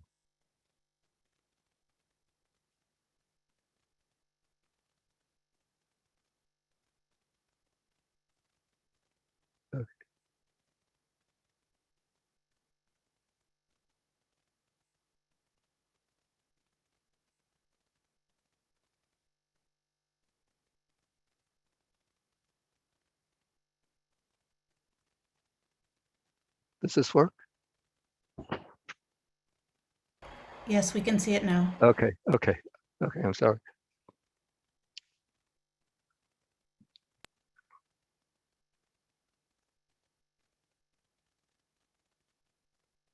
Okay. Does this work? Yes, we can see it now. Okay, I'm sorry.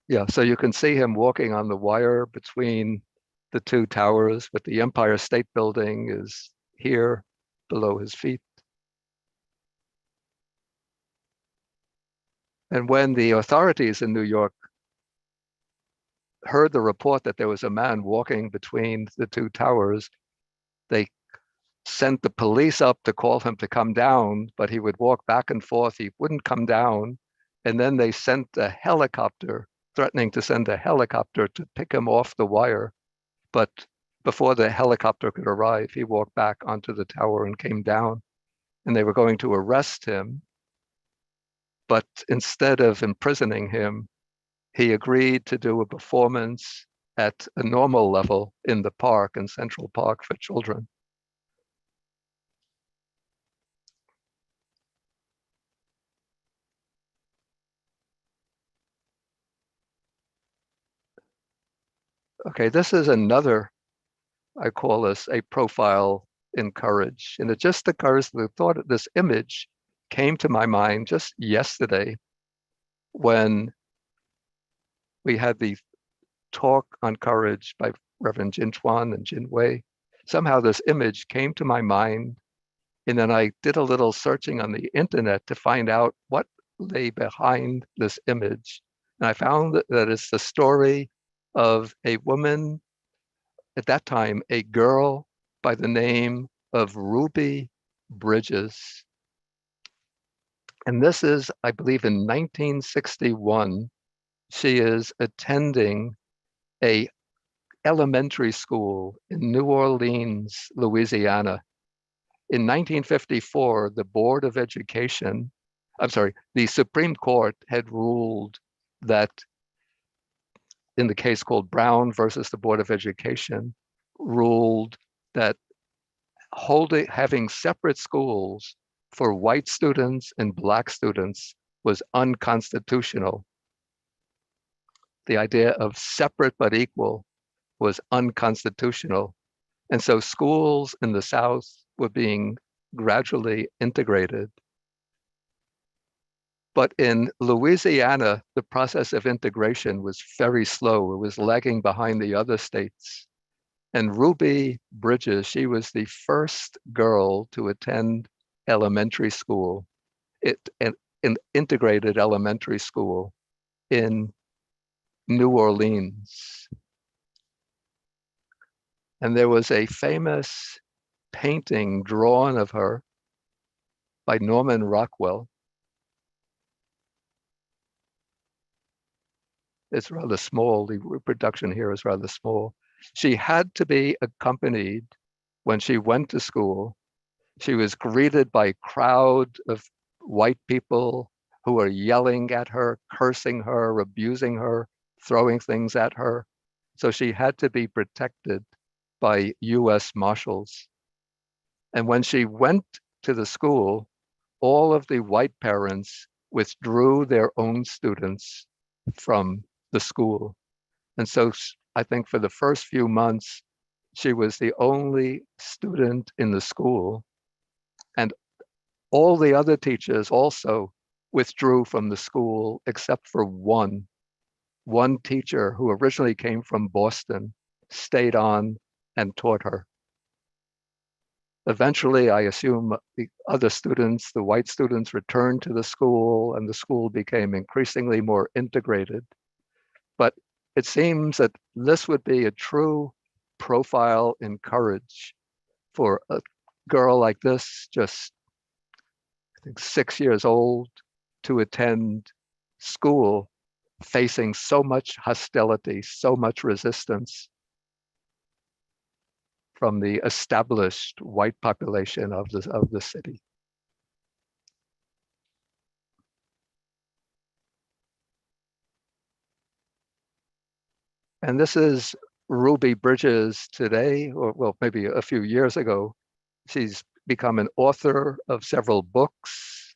Yeah, so you can see him walking on the wire between the two towers, but the Empire State Building is here below his feet. And when the authorities in New York heard the report that there was a man walking between the two towers, they sent the police up to call him to come down, but he would walk back and forth. He wouldn't come down. And then they sent a helicopter, threatening to send a helicopter to pick him off the wire. But before the helicopter could arrive, he walked back onto the tower and came down. And they were going to arrest him. But instead of imprisoning him, he agreed to do a performance at a normal level in the park, in Central Park for children. Okay, this is another, I call this a profile in courage. And it just occurs, the thought of this image came to my mind just yesterday when we had the talk on courage by Reverend Jin Chuan and Jin Wei. Somehow this image came to my mind, and then I did a little searching on the internet to find out what lay behind this image. And I found that it's the story of a woman, at that time, a girl by the name of Ruby Bridges. And this is, I believe, in 1961. She is attending a elementary school in New Orleans, Louisiana. In 1954, the Board of Education, the Supreme Court had ruled that, in the case called Brown versus the Board of Education, ruled that having separate schools for white students and black students was unconstitutional. The idea of separate but equal was unconstitutional. And so schools in the South were being gradually integrated. But in Louisiana, the process of integration was very slow. It was lagging behind the other states. And Ruby Bridges, she was the first girl to attend elementary school, an integrated elementary school in New Orleans. And there was a famous painting drawn of her by Norman Rockwell. It's rather small. The reproduction here is rather small. She had to be accompanied when she went to school. She was greeted by a crowd of white people who were yelling at her, cursing her, abusing her, throwing things at her. So she had to be protected by US Marshals. And when she went to the school, all of the white parents withdrew their own students from the school. And so I think for the first few months, she was the only student in the school. And all the other teachers also withdrew from the school except for one teacher who originally came from Boston, stayed on and taught her. Eventually, I assume the other students, the white students, returned to the school and the school became increasingly more integrated. But it seems that this would be a true profile in courage for a girl like this, just I think 6 years old, to attend school facing so much hostility, so much resistance from the established white population of the city. And this is Ruby Bridges today, or well, maybe a few years ago. She's become an author of several books.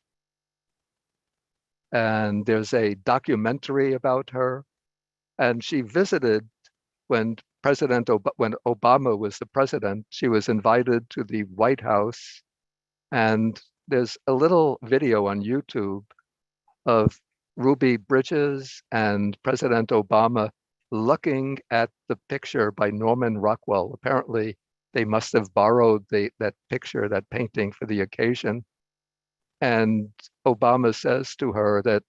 And there's a documentary about her. And she visited when Obama was the president. She was invited to the White House. And there's a little video on YouTube of Ruby Bridges and President Obama looking at the picture by Norman Rockwell. Apparently, they must have borrowed that picture, that painting for the occasion. And Obama says to her that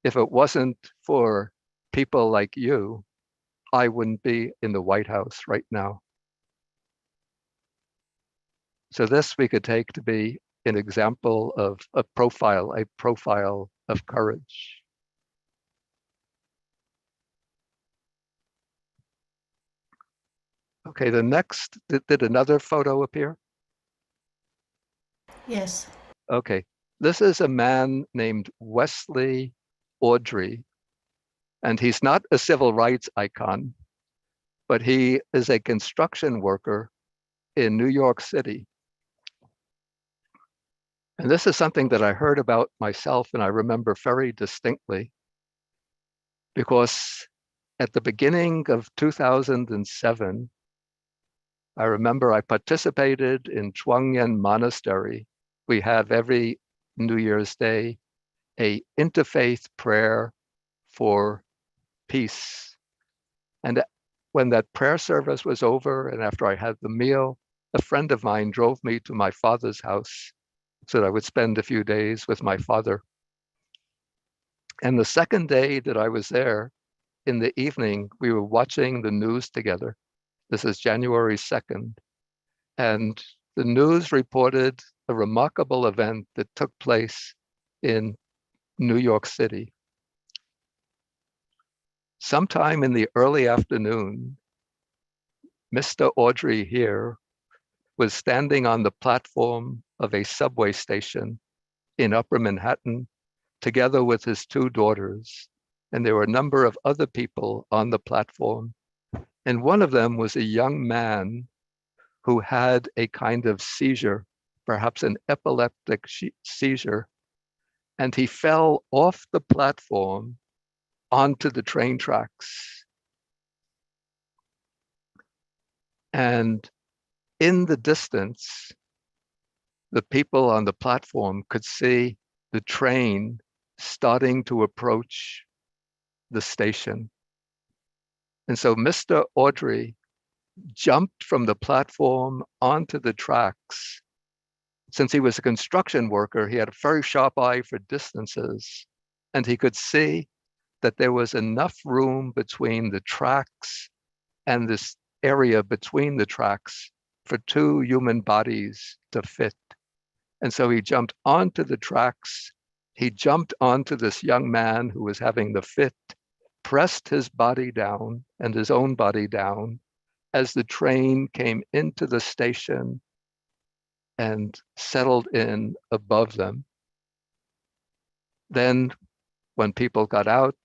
if it wasn't for people like you, I wouldn't be in the White House right now. So this we could take to be an example of a profile of courage. Okay, the next, did another photo appear? Yes. Okay, this is a man named Wesley Audrey, and he's not a civil rights icon, but he is a construction worker in New York City. And this is something that I heard about myself and I remember very distinctly, because at the beginning of 2007, I remember I participated in Chuangyen Monastery. We have every New Year's Day a interfaith prayer for peace. And when that prayer service was over and after I had the meal, a friend of mine drove me to my father's house so that I would spend a few days with my father. And the second day that I was there, in the evening, we were watching the news together. This is January 2nd. And the news reported a remarkable event that took place in New York City. Sometime in the early afternoon, Mr. Audrey here was standing on the platform of a subway station in Upper Manhattan, together with his two daughters. And there were a number of other people on the platform. And one of them was a young man who had a kind of seizure, perhaps an epileptic seizure. And he fell off the platform onto the train tracks. And in the distance, the people on the platform could see the train starting to approach the station. And so Mr. Audrey jumped from the platform onto the tracks. Since he was a construction worker, he had a very sharp eye for distances, and he could see that there was enough room between the tracks and this area between the tracks for two human bodies to fit. And so he jumped onto the tracks. He jumped onto this young man who was having the fit, pressed his body down and his own body down as the train came into the station and settled in above them. Then when people got out,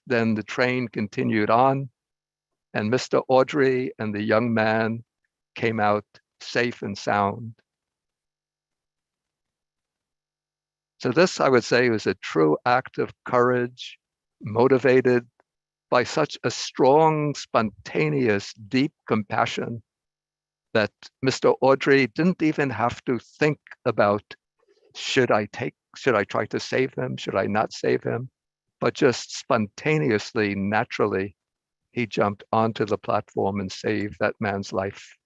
then the train continued on, and Mr. Audrey and the young man came out safe and sound. So this, I would say, was a true act of courage, motivated by such a strong, spontaneous, deep compassion that Mr. Audrey didn't even have to think about, should I try to save him? Should I not save him? But just spontaneously, naturally, he jumped onto the platform and saved that man's life.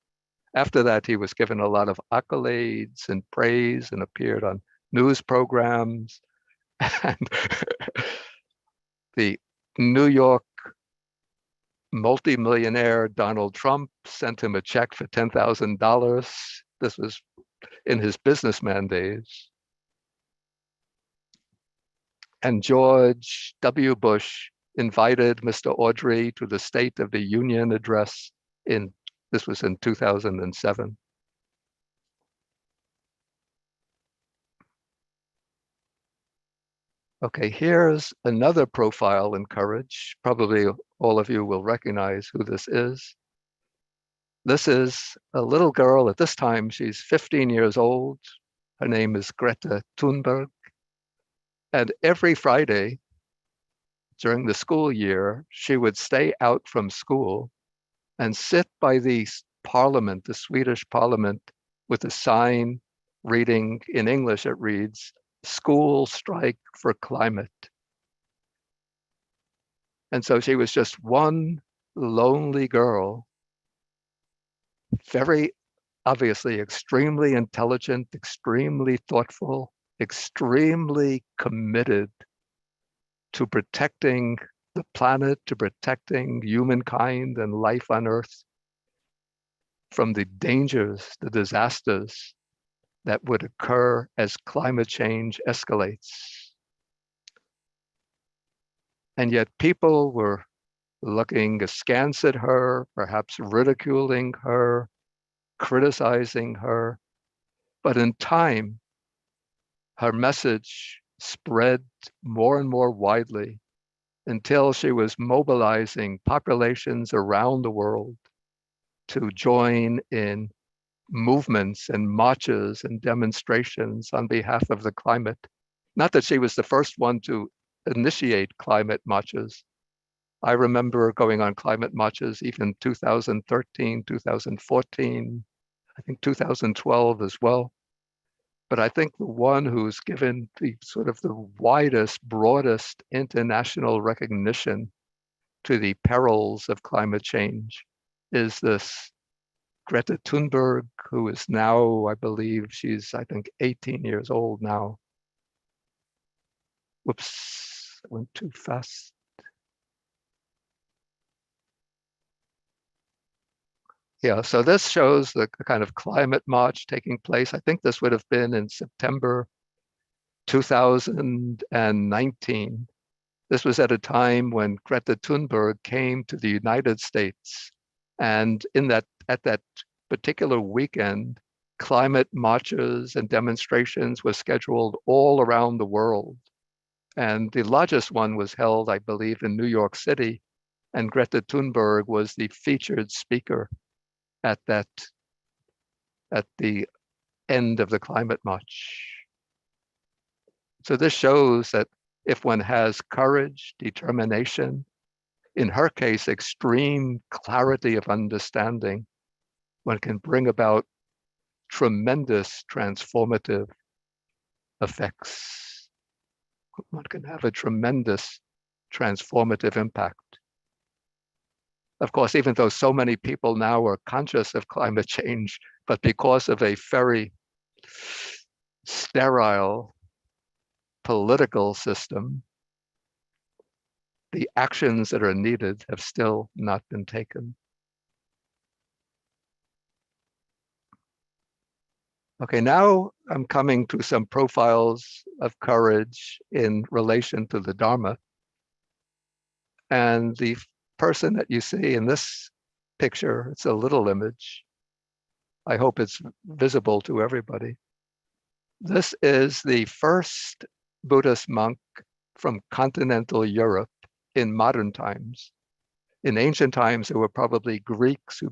After that, he was given a lot of accolades and praise and appeared on news programs. And the New York multimillionaire Donald Trump sent him a check for $10,000. This was in his businessman days. And George W. Bush invited Mr. Audrey to the State of the Union address this was in 2007. Okay, here's another profile in courage. Probably all of you will recognize who this is. This is a little girl. At this time, she's 15 years old. Her name is Greta Tunberg. And every Friday during the school year, she would stay out from school and sit by the parliament, the Swedish parliament, with a sign reading in English. It reads, "School strike for climate." And so she was just one lonely girl, very obviously extremely intelligent, extremely thoughtful, extremely committed to protecting the planet, to protecting humankind and life on Earth from the dangers, the disasters that would occur as climate change escalates. And yet people were looking askance at her, perhaps ridiculing her, criticizing her. But in time, her message spread more and more widely until she was mobilizing populations around the world to join in movements and marches and demonstrations on behalf of the climate. Not that she was the first one to initiate climate marches. I remember going on climate marches even 2013, 2014, I think 2012 as well. But I think the one who's given the sort of the widest, broadest international recognition to the perils of climate change is this Greta Tunberg, who is now, I believe she's, 18 years old now. Whoops, I went too fast. Yeah, so this shows the kind of climate march taking place. I think this would have been in September 2019. This was at a time when Greta Tunberg came to the United States. And at that particular weekend, climate marches and demonstrations were scheduled all around the world. And the largest one was held, I believe, in New York City. And Greta Tunberg was the featured speaker at the end of the climate march. So this shows that if one has courage, determination, in her case, extreme clarity of understanding, one can bring about tremendous transformative effects. one can have a tremendous transformative impact. Of course, even though so many people now are conscious of climate change, but because of a very sterile political system, the actions that are needed have still not been taken. Okay, now I'm coming to some profiles of courage in relation to the Dharma. And the person that you see in this picture, it's a little image. I hope it's visible to everybody. This is the first Buddhist monk from continental Europe in modern times. In ancient times, there were probably Greeks who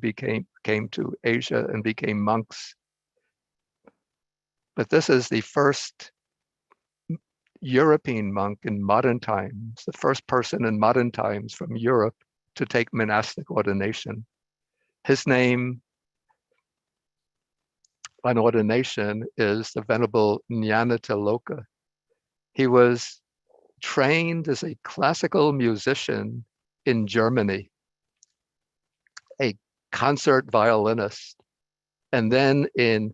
came to Asia and became monks. But this is the first European monk in modern times, the first person in modern times from Europe to take monastic ordination. His name on ordination is the Venerable Nyanatiloka. He was trained as a classical musician in Germany, a concert violinist, and then in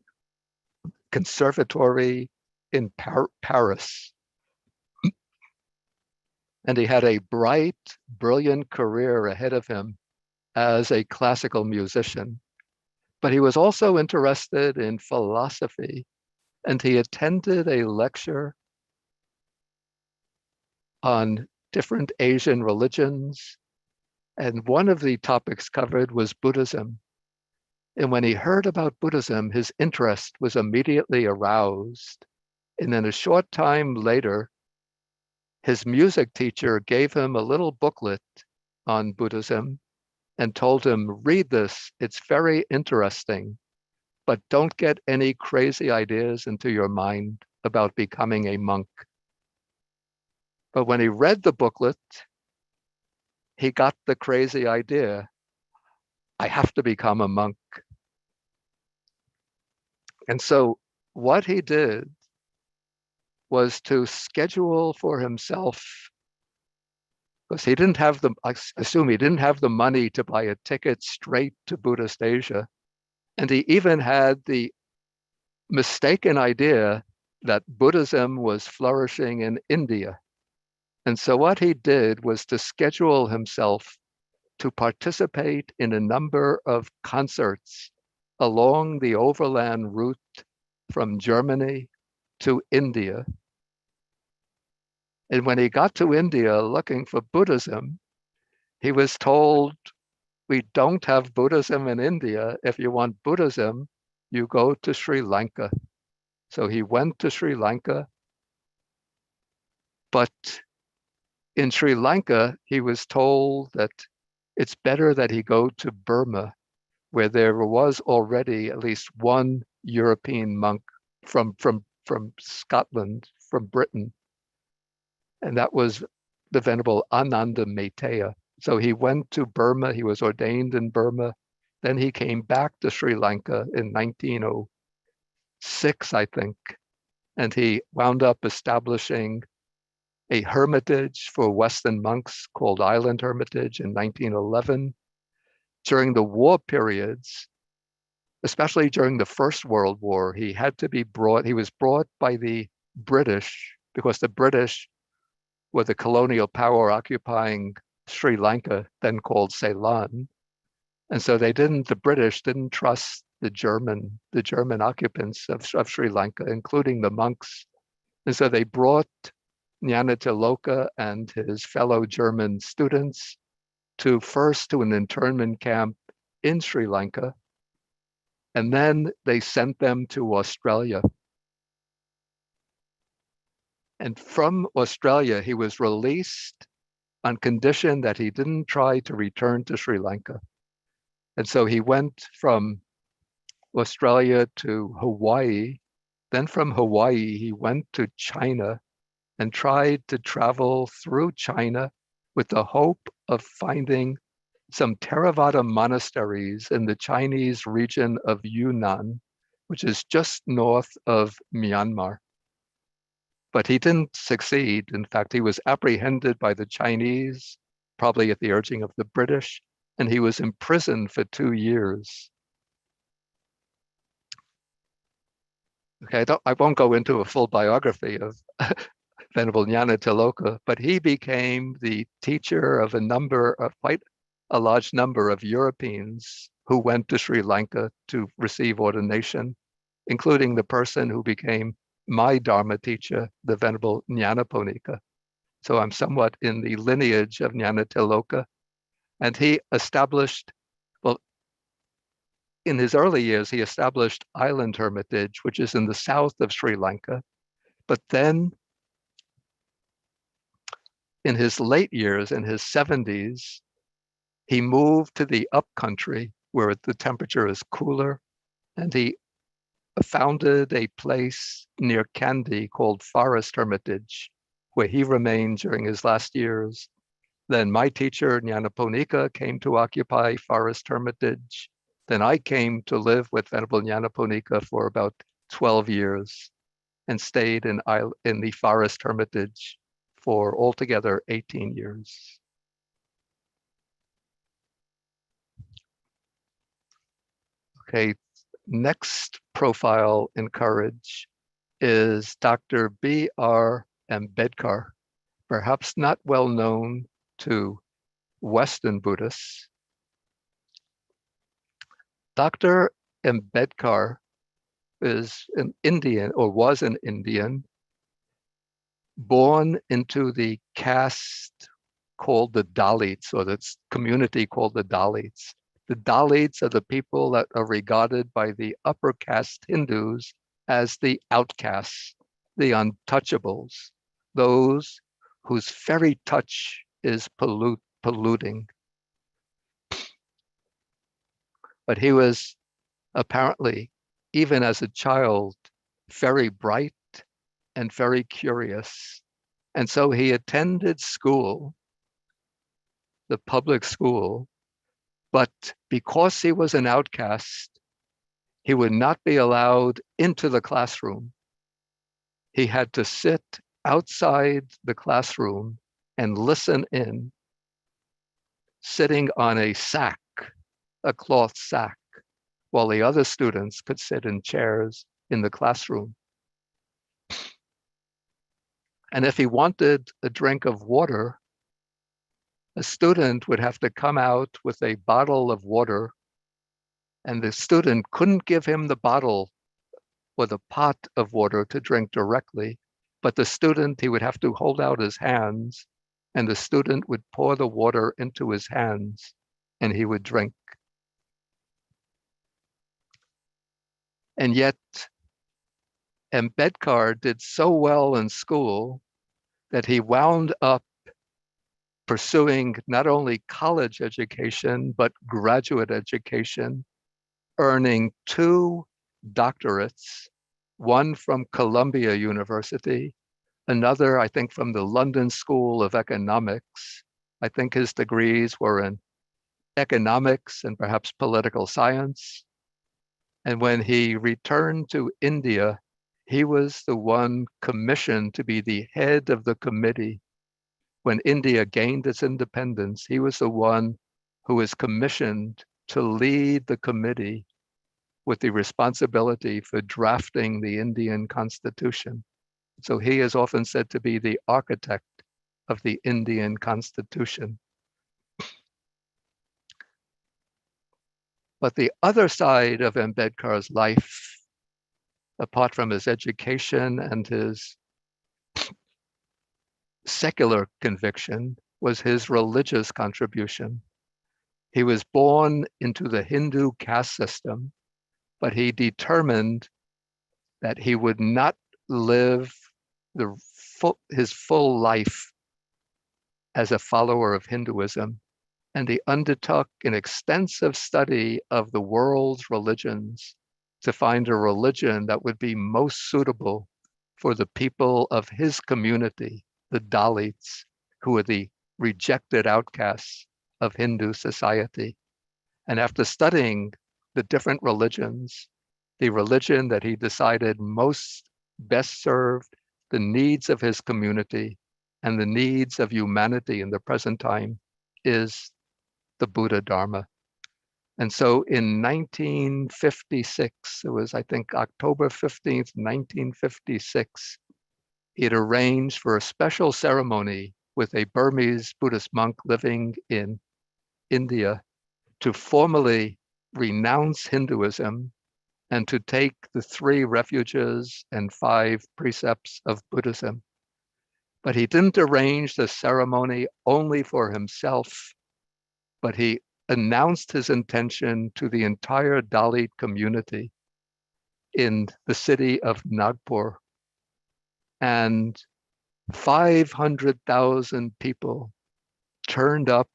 conservatory in Paris. And he had a bright, brilliant career ahead of him as a classical musician. But he was also interested in philosophy, and he attended a lecture on different Asian religions. And one of the topics covered was Buddhism. And when he heard about Buddhism, his interest was immediately aroused. And then a short time later, his music teacher gave him a little booklet on Buddhism and told him, read this, it's very interesting, but don't get any crazy ideas into your mind about becoming a monk. But when he read the booklet, he got the crazy idea, I have to become a monk. And so what he did was to schedule for himself, because he didn't have I assume he didn't have the money to buy a ticket straight to Buddhist Asia. And he even had the mistaken idea that Buddhism was flourishing in India. And so what he did was to schedule himself to participate in a number of concerts along the overland route from Germany to India. And when he got to India looking for Buddhism, he was told, we don't have Buddhism in India. If you want Buddhism, you go to Sri Lanka. So he went to Sri Lanka, but in Sri Lanka, he was told that it's better that he go to Burma, where there was already at least one European monk from Scotland, from Britain. And that was the Venerable Ananda Metteyya. So he went to Burma, he was ordained in Burma. Then he came back to Sri Lanka in 1906, I think. And he wound up establishing a hermitage for Western monks called Island Hermitage in 1911. During the war periods, especially during the First World War, he was brought by the British, because the British were the colonial power occupying Sri Lanka, then called Ceylon. And so the British didn't trust the German occupants of Sri Lanka, including the monks. And so they brought Nyanatiloka and his fellow German students first to an internment camp in Sri Lanka, and then they sent them to Australia. And from Australia, he was released on condition that he didn't try to return to Sri Lanka. And so he went from Australia to Hawaii. Then from Hawaii, he went to China and tried to travel through China with the hope of finding some Theravada monasteries in the Chinese region of Yunnan, which is just north of Myanmar. but he didn't succeed. In fact, he was apprehended by the Chinese, probably at the urging of the British, and he was imprisoned for 2 years. Okay, I won't go into a full biography of Venerable Nyanatiloka, but he became the teacher of quite a large number of Europeans who went to Sri Lanka to receive ordination, including the person who became my Dharma teacher, the Venerable Nyanaponika. So I'm somewhat in the lineage of Nyanatiloka. And he established, well, in his early years, he established Island Hermitage, which is in the south of Sri Lanka. But then in his late years, in his 70s, he moved to the upcountry where the temperature is cooler, and he founded a place near Kandy called Forest Hermitage, where he remained during his last years. Then my teacher, Nyanaponika, came to occupy Forest Hermitage. Then I came to live with Venerable Nyanaponika for about 12 years and stayed in the Forest Hermitage for altogether 18 years. Okay, next profile in courage is Dr. Brm Bedkar, perhaps not well known to Western Buddhists. Dr. Bedkar is an Indian, or was an Indian, born into the caste called the Dalits, or the community called the Dalits. The Dalits are the people that are regarded by the upper caste Hindus as the outcasts, the untouchables, those whose very touch is polluting. But he was apparently, even as a child, very bright and very curious. And so he attended school, the public school, but because he was an outcast, he would not be allowed into the classroom. He had to sit outside the classroom and listen in, sitting on a sack, a cloth sack, while the other students could sit in chairs in the classroom. And if he wanted a drink of water, a student would have to come out with a bottle of water, and the student couldn't give him the bottle or the pot of water to drink directly, but the student, he would have to hold out his hands, and the student would pour the water into his hands, and he would drink. And yet, Bedkar did so well in school that he wound up pursuing not only college education, but graduate education, earning 2 doctorates, one from Columbia University, another, I think, from the London School of Economics. I think his degrees were in economics and perhaps political science. And when he returned to India, he was the one commissioned to be the head of the committee. When India gained its independence, he was the one who was commissioned to lead the committee with the responsibility for drafting the Indian Constitution. So he is often said to be the architect of the Indian Constitution. But the other side of Bedkar's life, apart from his education and his secular conviction, was his religious contribution. He was born into the Hindu caste system, but he determined that he would not live his full life as a follower of Hinduism, and he undertook an extensive study of the world's religions to find a religion that would be most suitable for the people of his community, the Dalits, who are the rejected outcasts of Hindu society. And after studying the different religions, the religion that he decided most best served the needs of his community and the needs of humanity in the present time is the Buddha Dharma. And so in 1956, it was, I think, October 15th, 1956, he had arranged for a special ceremony with a Burmese Buddhist monk living in India to formally renounce Hinduism and to take the 3 refuges and 5 precepts of Buddhism. But he didn't arrange the ceremony only for himself, but he announced his intention to the entire Dalit community in the city of Nagpur. And 500,000 people turned up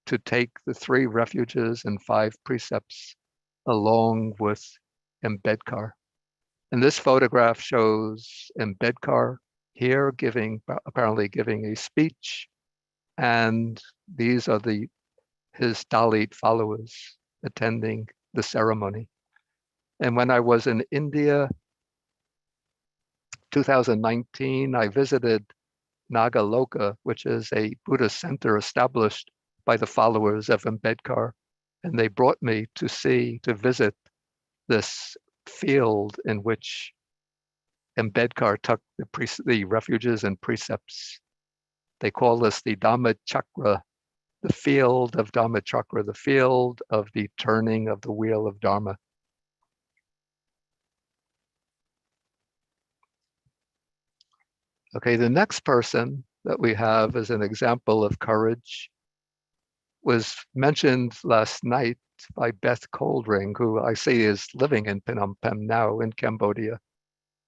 to take the 3 refuges and 5 precepts along with Bedkar. And this photograph shows Bedkar here apparently giving a speech. And these are his Dalit followers attending the ceremony. And when I was in India, 2019, I visited Nagaloka, which is a Buddhist center established by the followers of Bedkar. And they brought me to visit this field in which Bedkar took the refuges and precepts. They call this the Dhamma Chakra, the field of Dhamma Chakra, the field of the turning of the wheel of Dharma. Okay, the next person that we have as an example of courage was mentioned last night by Beth Coldring, who I see is living in Phnom Penh now in Cambodia.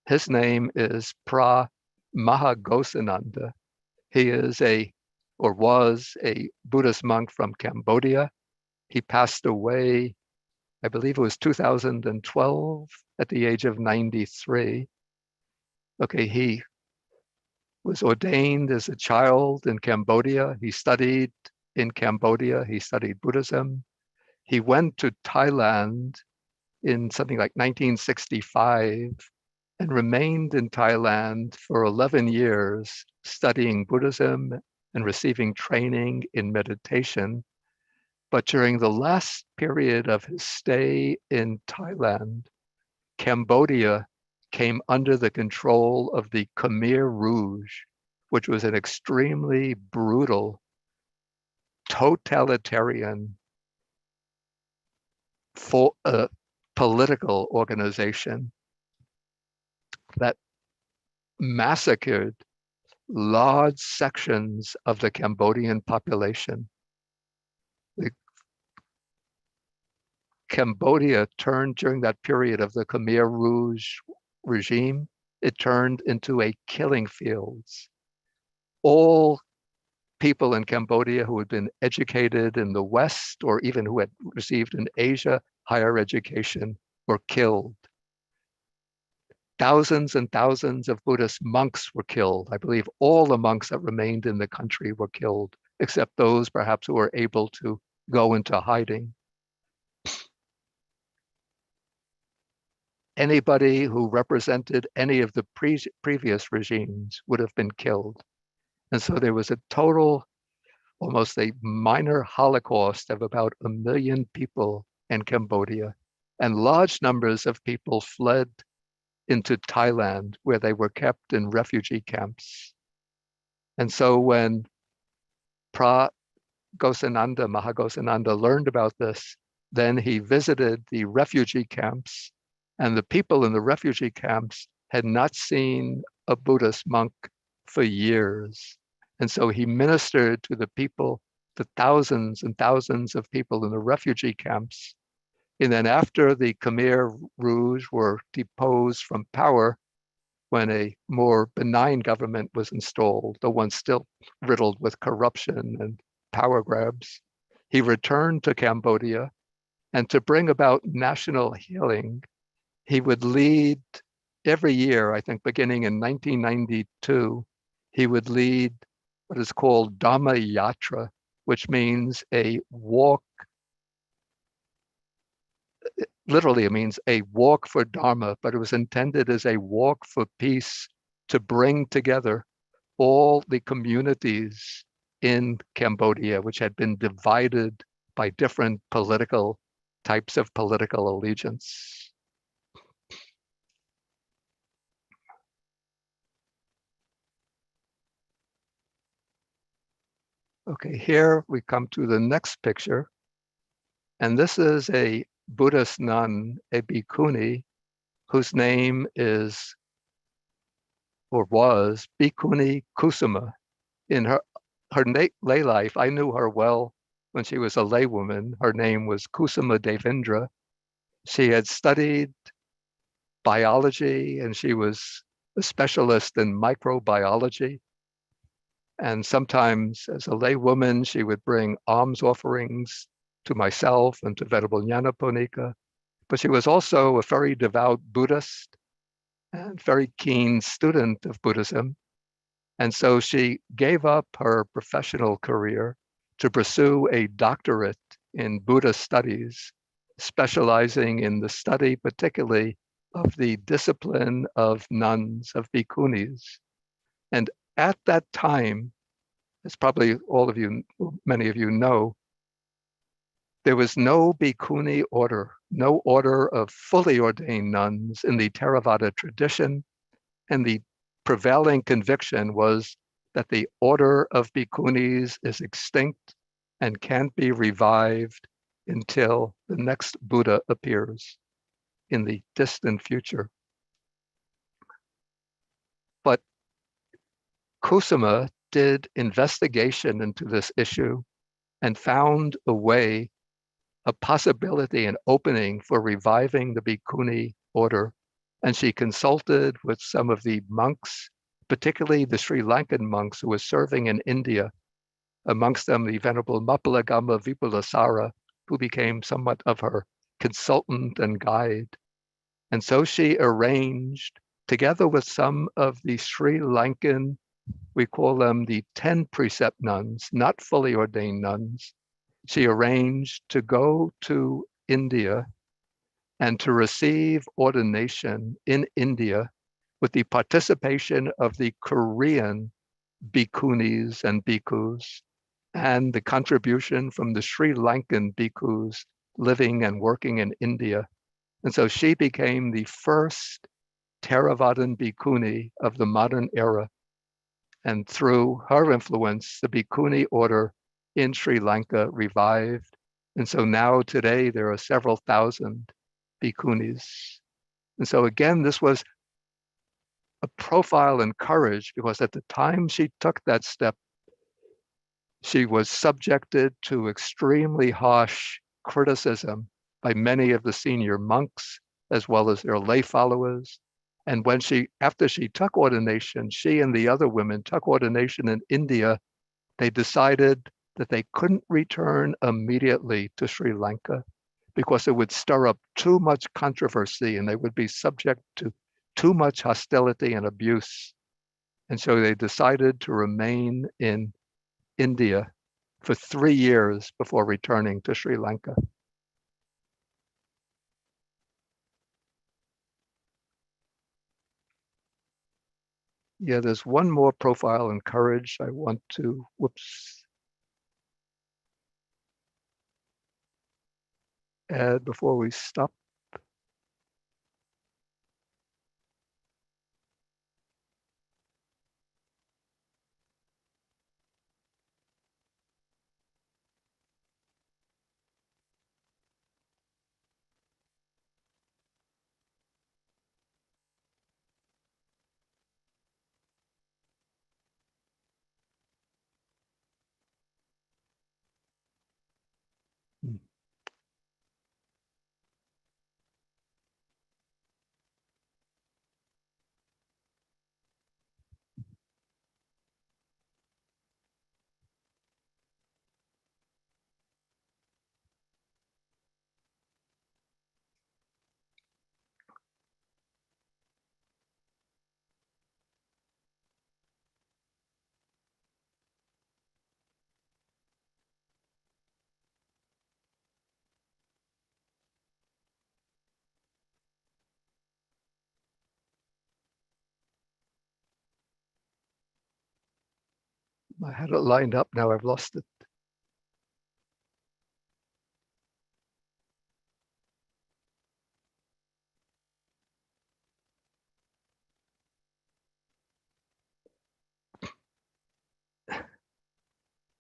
His name is Pra Mahagosananda. He is was a Buddhist monk from Cambodia. He passed away, I believe it was 2012, at the age of 93. Okay, he was ordained as a child in Cambodia. He studied in Cambodia. He studied Buddhism. He went to Thailand in something like 1965 and remained in Thailand for 11 years, studying Buddhism and receiving training in meditation. But during the last period of his stay in Thailand, Cambodia came under the control of the Khmer Rouge, which was an extremely brutal, totalitarian political organization that massacred large sections of the Cambodian population. Cambodia turned, during that period of the Khmer Rouge regime, it turned into a killing fields. All people in Cambodia who had been educated in the West or even who had received in Asia higher education were killed. Thousands and thousands of Buddhist monks were killed. I believe all the monks that remained in the country were killed, except those perhaps who were able to go into hiding. Anybody who represented any of the previous regimes would have been killed. And so there was a total, almost a minor Holocaust of about 1 million people in Cambodia. And large numbers of people fled into Thailand, where they were kept in refugee camps. And so when Mahagosananda learned about this, then he visited the refugee camps, and the people in the refugee camps had not seen a Buddhist monk for years. And so he ministered to the people, the thousands and thousands of people in the refugee camps. And then after the Khmer Rouge were deposed from power, when a more benign government was installed, the one still riddled with corruption and power grabs, he returned to Cambodia. And to bring about national healing, he would lead every year, I think beginning in 1992, he would lead what is called Dhamma Yatra, which means a walk. Literally, it means a walk for Dharma, but it was intended as a walk for peace to bring together all the communities in Cambodia, which had been divided by different types of political allegiance. Okay, here we come to the next picture. And this is a Buddhist nun, a bhikkhuni, whose name is, or was, Bhikkhuni Kusuma. In her lay life, I knew her well when she was a laywoman. Her name was Kusuma Devendra. She had studied biology and she was a specialist in microbiology. And sometimes as a laywoman, she would bring alms offerings to myself and to Venerable Nyanaponika. But she was also a very devout Buddhist and very keen student of Buddhism. And so she gave up her professional career to pursue a doctorate in Buddhist studies, specializing in the study particularly of the discipline of nuns, of bhikkhunis. And at that time, as probably all of you, many of you know, there was no bhikkhuni order, no order of fully ordained nuns in the Theravada tradition, and the prevailing conviction was that the order of bhikkhunis is extinct and can't be revived until the next Buddha appears in the distant future. But Kusuma did investigation into this issue and found a way, a possibility, an opening for reviving the bhikkhuni order. And she consulted with some of the monks, particularly the Sri Lankan monks who were serving in India, amongst them the Venerable Mapalagama Vipulasara, who became somewhat of her consultant and guide. And so she arranged, together with some of the Sri Lankan, we call them the 10 precept nuns, not fully ordained nuns, she arranged to go to India and to receive ordination in India with the participation of the Korean bhikkhunis and bhikkhus and the contribution from the Sri Lankan bhikkhus living and working in India. And so she became the first Theravadan bhikkhuni of the modern era. And through her influence, the bhikkhuni order in Sri Lanka revived. And so now today there are several thousand bhikkhunis. And so again, this was a profile in courage because at the time she took that step, she was subjected to extremely harsh criticism by many of the senior monks as well as their lay followers. And when after she took ordination, she and the other women took ordination in India, they decided that they couldn't return immediately to Sri Lanka because it would stir up too much controversy and they would be subject to too much hostility and abuse. And so they decided to remain in India for 3 years before returning to Sri Lanka. Yeah, there's one more profile in courage I want to, add before we stop. I had it lined up, now I've lost it.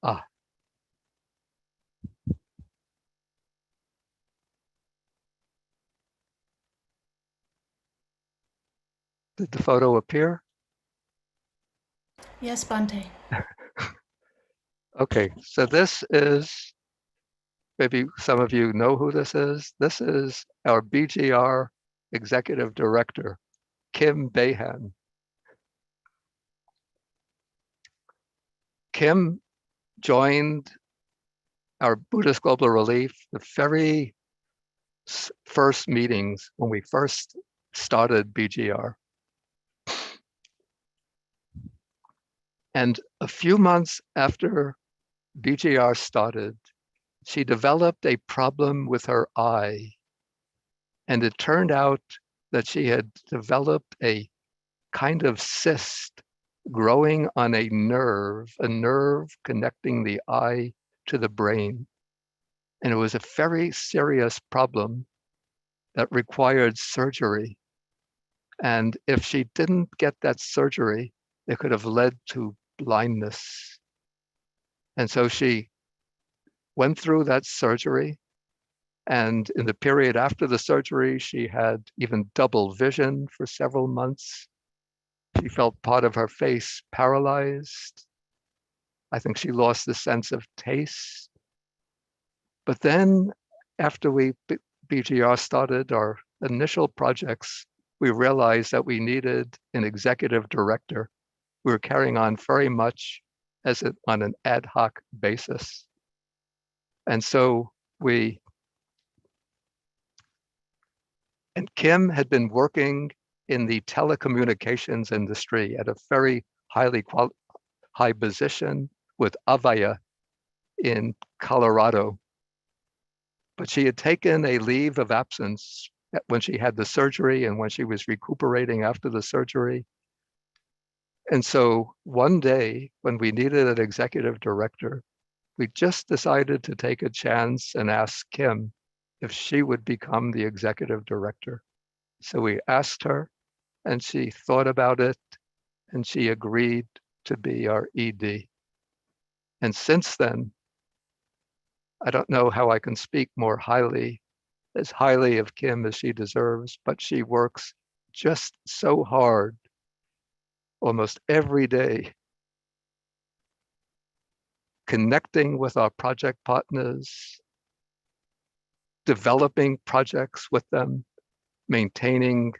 Ah. Did the photo appear? Yes, Bante. Okay, so this is, maybe some of you know who this is. This is our BGR Executive Director, Kim Behan. Kim joined our Buddhist Global Relief the very first meetings when we first started BGR. And a few months after BGR started, she developed a problem with her eye. And it turned out that she had developed a kind of cyst growing on a nerve connecting the eye to the brain. And it was a very serious problem that required surgery. And if she didn't get that surgery, it could have led to blindness. And so she went through that surgery. And in the period after the surgery, she had even double vision for several months. She felt part of her face paralyzed. I think she lost the sense of taste. But then after BGR started our initial projects, we realized that we needed an executive director. We were carrying on very much on an ad hoc basis. And so and Kim had been working in the telecommunications industry at a very high position with Avaya in Colorado. But she had taken a leave of absence when she had the surgery and when she was recuperating after the surgery. And so one day when we needed an executive director, we just decided to take a chance and ask Kim if she would become the executive director. So we asked her and she thought about it and she agreed to be our ED. And since then, I don't know how I can speak as highly of Kim as she deserves, but she works just so hard almost every day, connecting with our project partners, developing projects with them, maintaining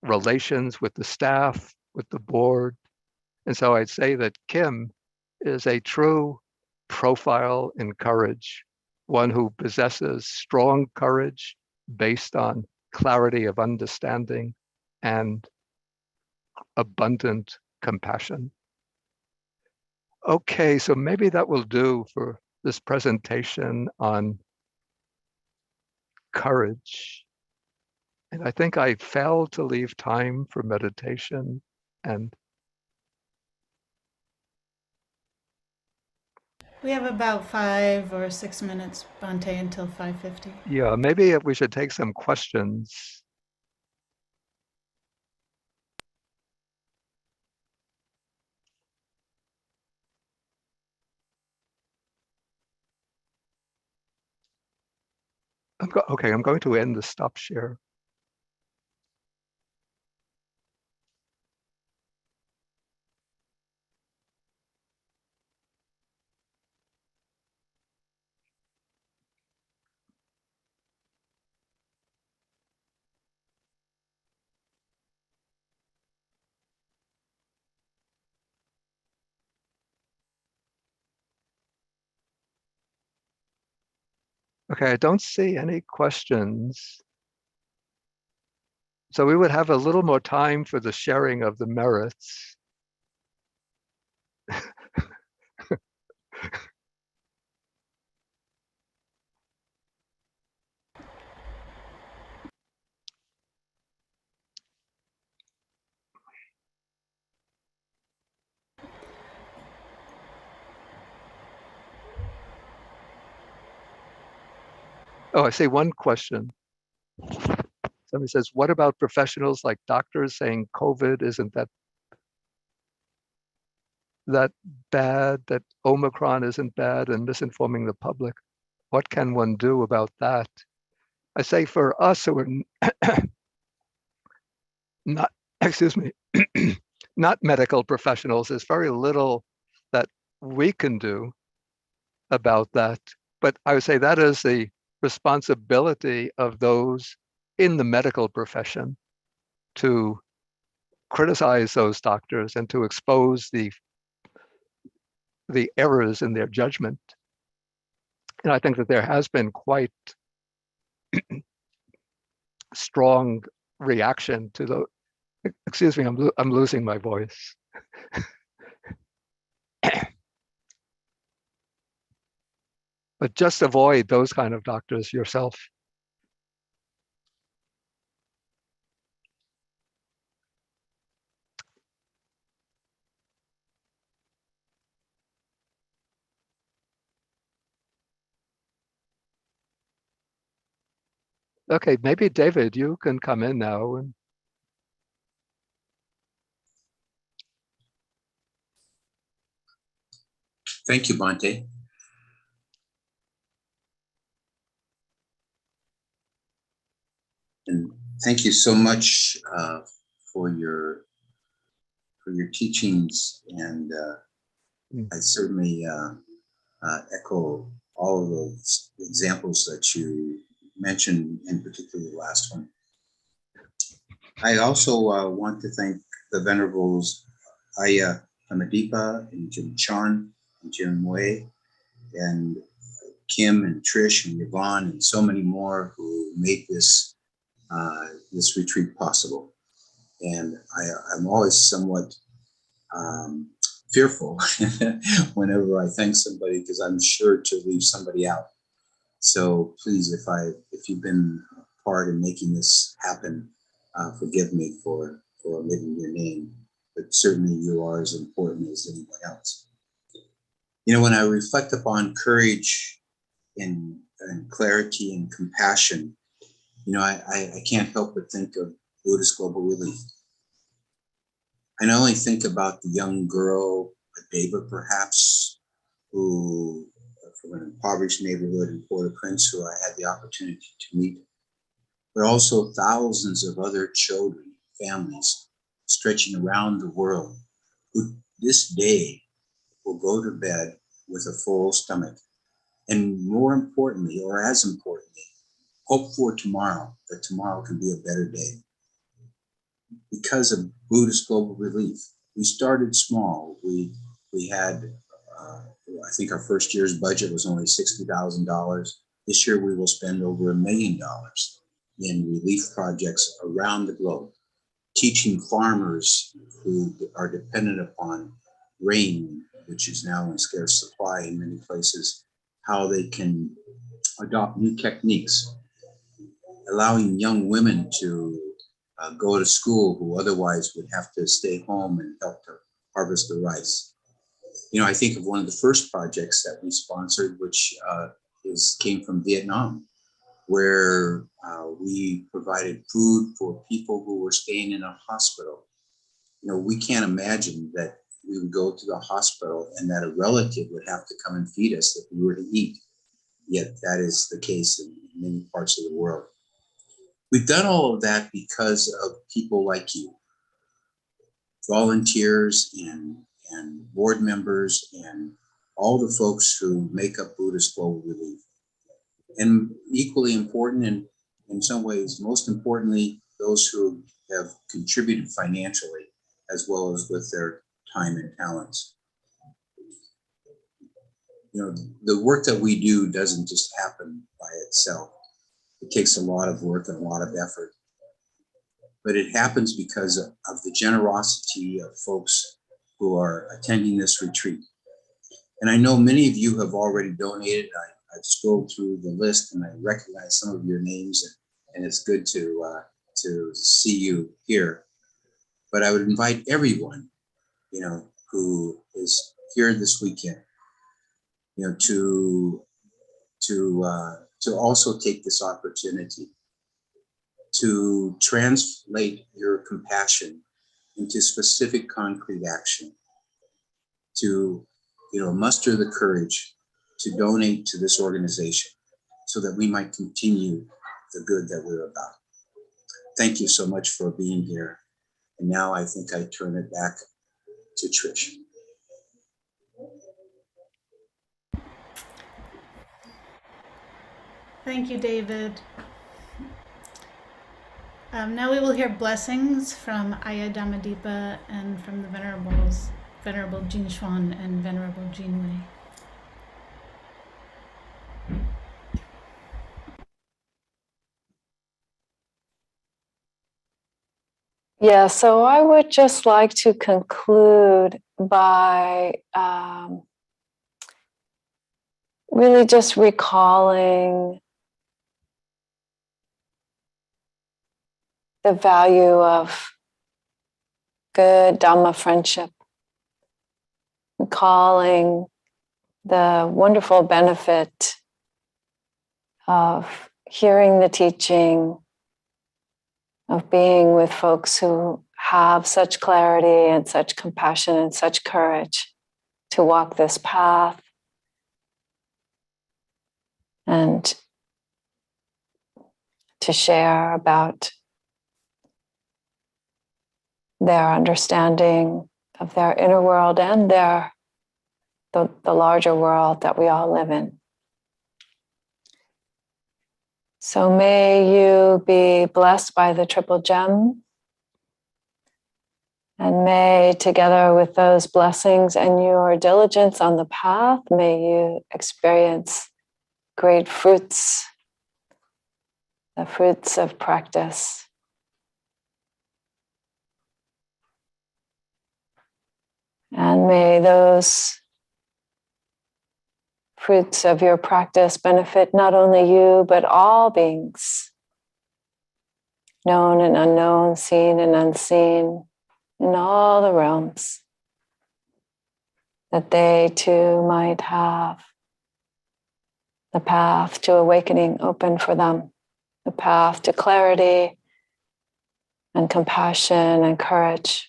relations with the staff, with the board. And so I'd say that Kim is a true profile in courage, one who possesses strong courage based on clarity of understanding and abundant compassion. Okay, so maybe that will do for this presentation on courage. And I think I failed to leave time for meditation. And We have about 5 or 6 minutes, Bante, until 5:50. yeah, maybe we should take some questions. Okay, I'm going to end the stop share. Okay, I don't see any questions. So we would have a little more time for the sharing of the merits. Oh, I see one question. Somebody says, what about professionals like doctors saying COVID isn't that bad, that Omicron isn't bad, and misinforming the public? What can one do about that? I say for us who are not, excuse me, not medical professionals, there's very little that we can do about that. But I would say that is the responsibility of those in the medical profession to criticize those doctors and to expose the errors in their judgment. And I think that there has been quite strong reaction to the, excuse me, I'm losing my voice. But just avoid those kind of doctors yourself. Okay, maybe David, you can come in now. And Thank you, Bhante. And thank you so much for your teachings. And I certainly echo all of those examples that you mentioned, in particular the last one. I also want to thank the Venerables Aya Amadipa and Jim Chan and Jim Wei and Kim and Trish and Yvonne and so many more who made this this retreat possible. And I'm always somewhat fearful whenever I thank somebody, because I'm sure to leave somebody out. So please, if you've been a part in making this happen, forgive me for omitting your name, but certainly you are as important as anyone else. You know, when I reflect upon courage and clarity and compassion, you know, I can't help but think of Buddhist Global Relief. I not only think about the young girl, a Deva perhaps, who from an impoverished neighborhood in Port-au-Prince, who I had the opportunity to meet, but also thousands of other children, families stretching around the world, who this day will go to bed with a full stomach. And more importantly, or as importantly, hope for tomorrow, that tomorrow can be a better day. Because of Buddhist Global Relief, we started small. We had, I think our first year's budget was only $60,000. This year we will spend over $1 million in relief projects around the globe, teaching farmers who are dependent upon rain, which is now in scarce supply in many places, how they can adopt new techniques, allowing young women to go to school who otherwise would have to stay home and help to harvest the rice. You know, I think of one of the first projects that we sponsored, which came from Vietnam, where we provided food for people who were staying in a hospital. You know, we can't imagine that we would go to the hospital and that a relative would have to come and feed us if we were to eat. Yet that is the case in many parts of the world. We've done all of that because of people like you, volunteers and board members and all the folks who make up Buddhist Global Relief. And equally important, and in some ways, most importantly, those who have contributed financially as well as with their time and talents. You know, the work that we do doesn't just happen by itself. It takes a lot of work and a lot of effort, but it happens because of the generosity of folks who are attending this retreat. And I know many of you have already donated. I've scrolled through the list and I recognize some of your names, and it's good to see you here. But I would invite everyone, you know, who is here this weekend, you know, to to also take this opportunity to translate your compassion into specific concrete action, to muster the courage to donate to this organization so that we might continue the good that we're about. Thank you so much for being here. And now I think I turn it back to Trish. Thank you, David. Now we will hear blessings from Ayya Dhammadipa and from the Venerables, Venerable Jin Chuan and Venerable Jin Wei. Yeah, so I would just like to conclude by really just recalling the value of good Dhamma friendship, recalling the wonderful benefit of hearing the teaching, of being with folks who have such clarity and such compassion and such courage to walk this path, and to share about their understanding of their inner world and the larger world that we all live in. So may you be blessed by the Triple Gem, and may, together with those blessings and your diligence on the path, may you experience great fruits, the fruits of practice. And may those fruits of your practice benefit not only you, but all beings, known and unknown, seen and unseen, in all the realms, that they too might have the path to awakening open for them, the path to clarity and compassion and courage.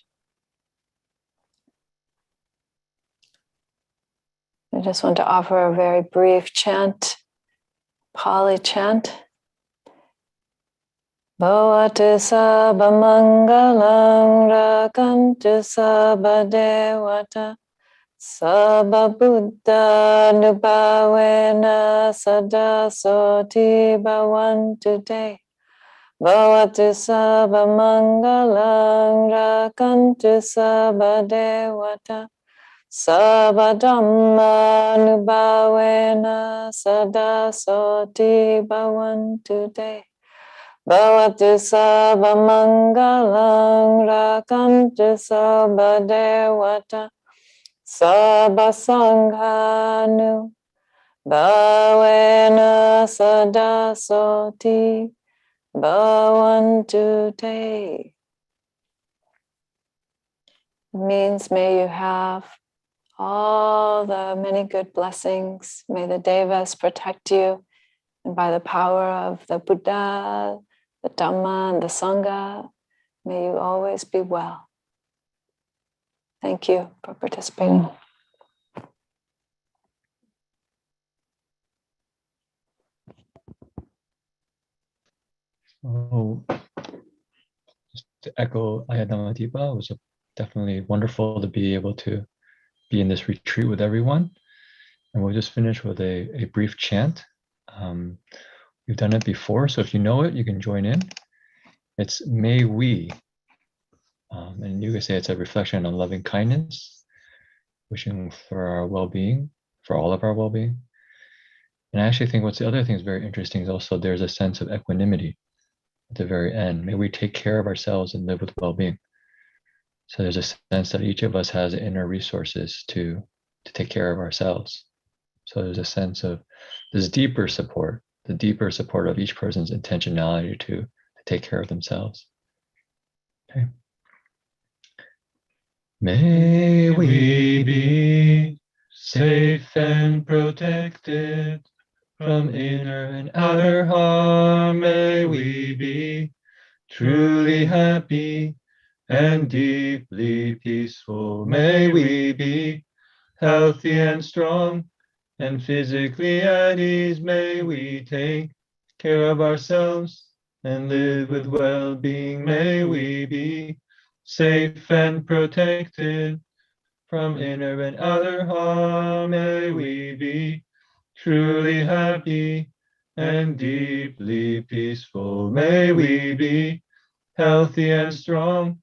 I just want to offer a very brief chant, Pali chant. Bhavatu sabba mangalam rakantu sabba devata sabba buddha nubhavena sada soti bhavantu te. Bhavatu sabba mangalam rakantu sabba devata sabba dhamma nubhavena sada soti bhavantu te. Bhavatu sabba mangalam rakantu sabba devata sabba sanghanu bhavena sada soti bhavantu te. It means may you have all the many good blessings. May the devas protect you. And by the power of the Buddha, the Dhamma, and the Sangha, may you always be well. Thank you for participating. Oh, just to echo Ayya Dhammadipa, it was definitely wonderful to be able to be in this retreat with everyone. And we'll just finish with a brief chant. We've done it before, so if you know it, you can join in. It's may we, and you can say it's a reflection on loving kindness, wishing for our well-being, for all of our well-being. And I actually think what's the other thing is very interesting is also there's a sense of equanimity at the very end. May we take care of ourselves and live with well-being. So there's a sense that each of us has inner resources to take care of ourselves. So there's a sense of this deeper support, the deeper support of each person's intentionality to take care of themselves. Okay. May we be safe and protected From inner and outer harm may we be truly happy and deeply peaceful. May we be healthy and strong and physically at ease. May we take care of ourselves and live with well-being. May we be safe and protected from inner and outer harm. May we be truly happy and deeply peaceful. May we be healthy and strong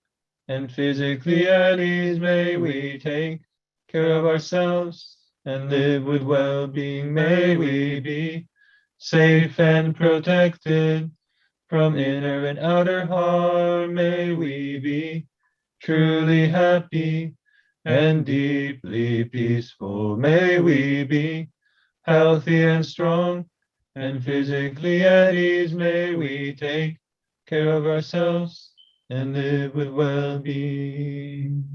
and physically at ease. May we take care of ourselves and live with well-being. May we be safe and protected from inner and outer harm. May we be truly happy and deeply peaceful. May we be healthy and strong and physically at ease. May we take care of ourselves and live with well-being.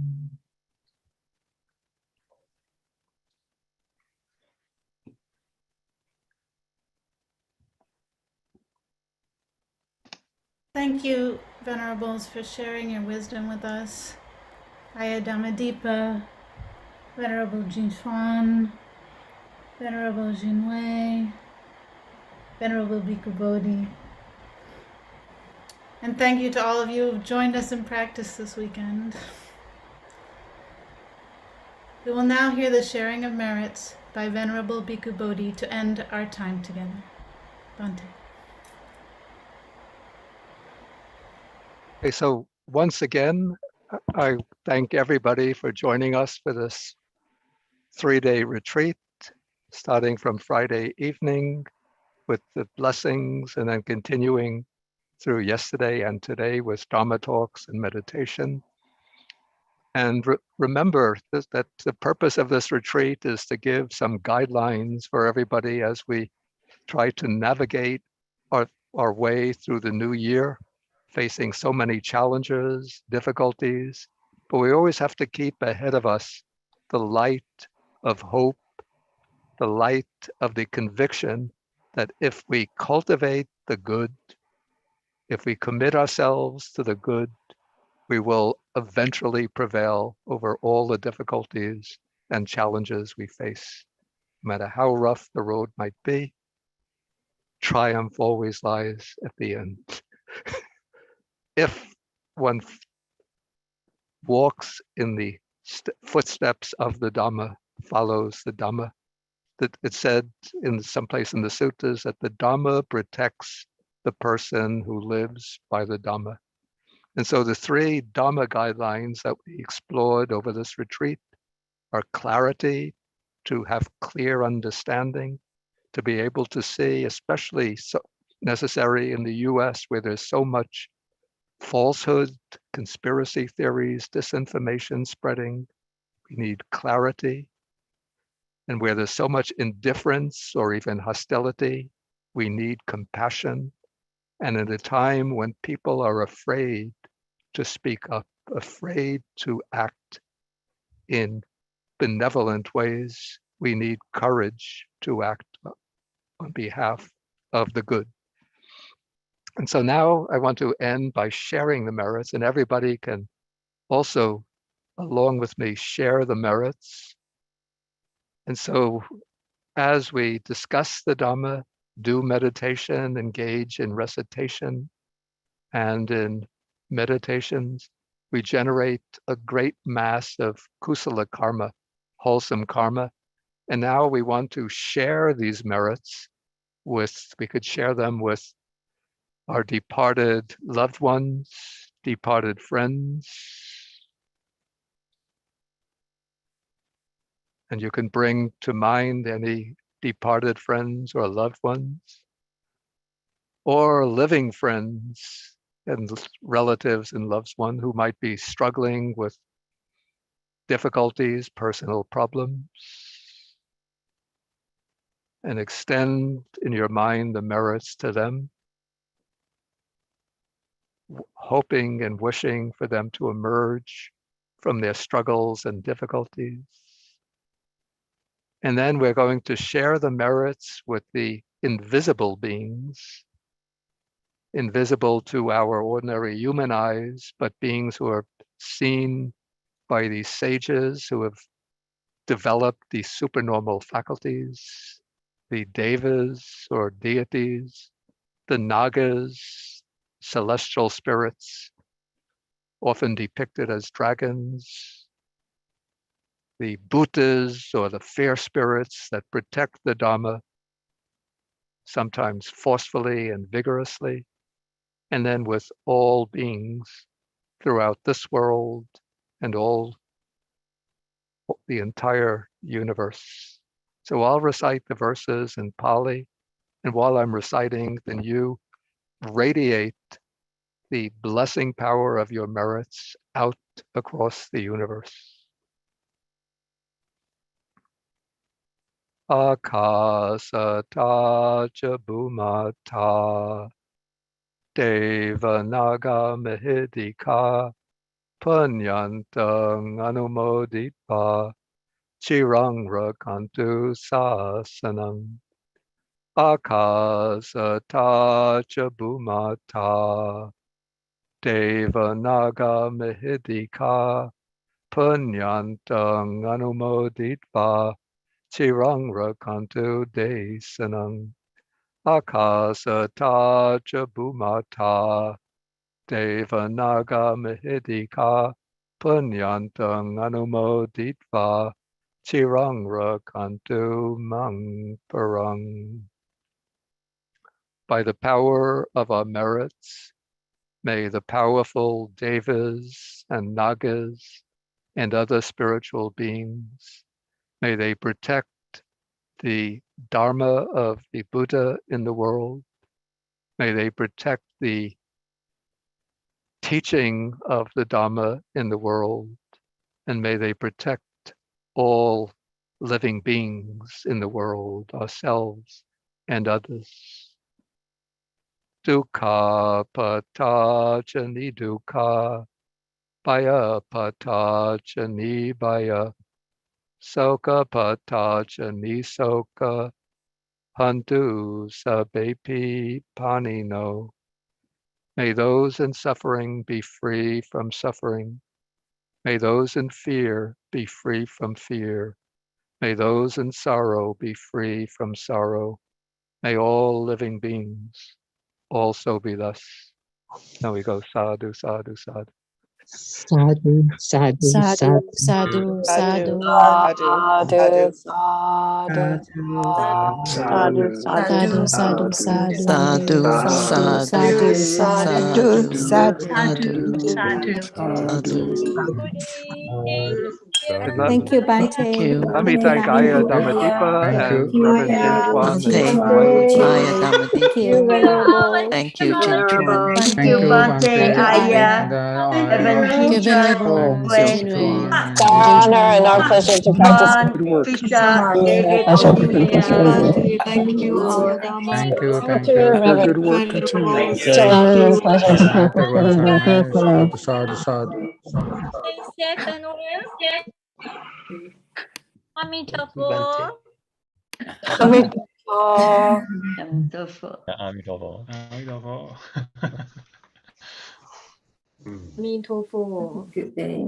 Thank you, Venerables, for sharing your wisdom with us. Aya Dhammadeepa, Venerable Jinshuan, Venerable Jinwei, Venerable Bhikkhu Bodhi. And thank you to all of you who've joined us in practice this weekend. We will now hear the sharing of merits by Venerable Bhikkhu Bodhi to end our time together. Bhante. Okay, so once again, I thank everybody for joining us for this 3-day retreat, starting from Friday evening with the blessings and then continuing through yesterday and today with Dharma talks and meditation. And remember that the purpose of this retreat is to give some guidelines for everybody as we try to navigate our way through the new year, facing so many challenges, difficulties, but we always have to keep ahead of us the light of hope, the light of the conviction that if we cultivate the good, if we commit ourselves to the good, we will eventually prevail over all the difficulties and challenges we face. No matter how rough the road might be, triumph always lies at the end. If one walks in the footsteps of the Dhamma, follows the Dhamma, that it said in some place in the suttas that the Dhamma protects the person who lives by the Dhamma. And so the 3 Dhamma guidelines that we explored over this retreat are clarity, to have clear understanding, to be able to see, especially so necessary in the US where there's so much falsehood, conspiracy theories, disinformation spreading. We need clarity. And where there's so much indifference or even hostility, we need compassion. And at a time when people are afraid to speak up, afraid to act in benevolent ways, we need courage to act on behalf of the good. And so now I want to end by sharing the merits, and everybody can also, along with me, share the merits. And so as we discuss the Dhamma, do meditation, engage in recitation and in meditations, we generate a great mass of kusala karma, wholesome karma. And now we want to share these merits we could share them with our departed loved ones, departed friends. And you can bring to mind any departed friends or loved ones, or living friends and relatives and loved ones who might be struggling with difficulties, personal problems. And extend in your mind the merits to them, hoping and wishing for them to emerge from their struggles and difficulties. And then we're going to share the merits with the invisible beings, invisible to our ordinary human eyes, but beings who are seen by these sages who have developed these supernormal faculties, the devas or deities, the nagas, celestial spirits, often depicted as dragons, the bhutas or the fair spirits that protect the Dhamma, sometimes forcefully and vigorously, and then with all beings throughout this world and all the entire universe. So I'll recite the verses in Pali, and while I'm reciting, then you radiate the blessing power of your merits out across the universe. Akasata cha bhumata devanaga mahidika punyantang anumoditva chirang rakantu sasanam. Akasata cha bhumata devanaga mahidika punyantang anumoditva chirang rakantu desanam. Akasata cha bhumata devanaga mahidika punyantang anumoditva chirang rakantu mang parang. By the power of our merits, may the powerful devas and nagas and other spiritual beings, may they protect the Dharma of the Buddha in the world. May they protect the teaching of the Dhamma in the world. And may they protect all living beings in the world, ourselves and others. Dukkha patacha nidukkha, bhaya patacha nibhaya, soka patacha nisoka, hantu sabepi panino. May those in suffering be free from suffering. May those in fear be free from fear. May those in sorrow be free from sorrow. May all living beings also be thus. Now we go sadhu, sadhu, sadhu. Sadhu, sadhu, sadhu, Sadhu, sadhu, Sadhu, sadhu. Sadhu, sadhu, sadhu, sadhu, Sadhu, sadhu, sadhu, sadhu, sadhu, sadhu. And let, Thank you, Thank Bante. you. let me thank Aya Dhammadippa Thank and you. Reverend Jinchuan and Bante, Jinwei. Maya Thank you, Dhammadippa. Venerable. Thank you, Jinchuan. Thank Thank you, you, Bante, Bante, Aya, Evan Thank you, Jinchan, Venerable Wei, Jinwei It's our and honor and our Jinchuan. pleasure to practice. John, Krista, David, Bhante, thank you, our Dharma. thank you, Thank thank you, you. Your Reverend. good work continues. It's our honor and pleasure to Thank you once again. practice. Sadhu, sadhu, sadhu. Amitabha. Wonderful. Amitabha. Me tofu. Good day.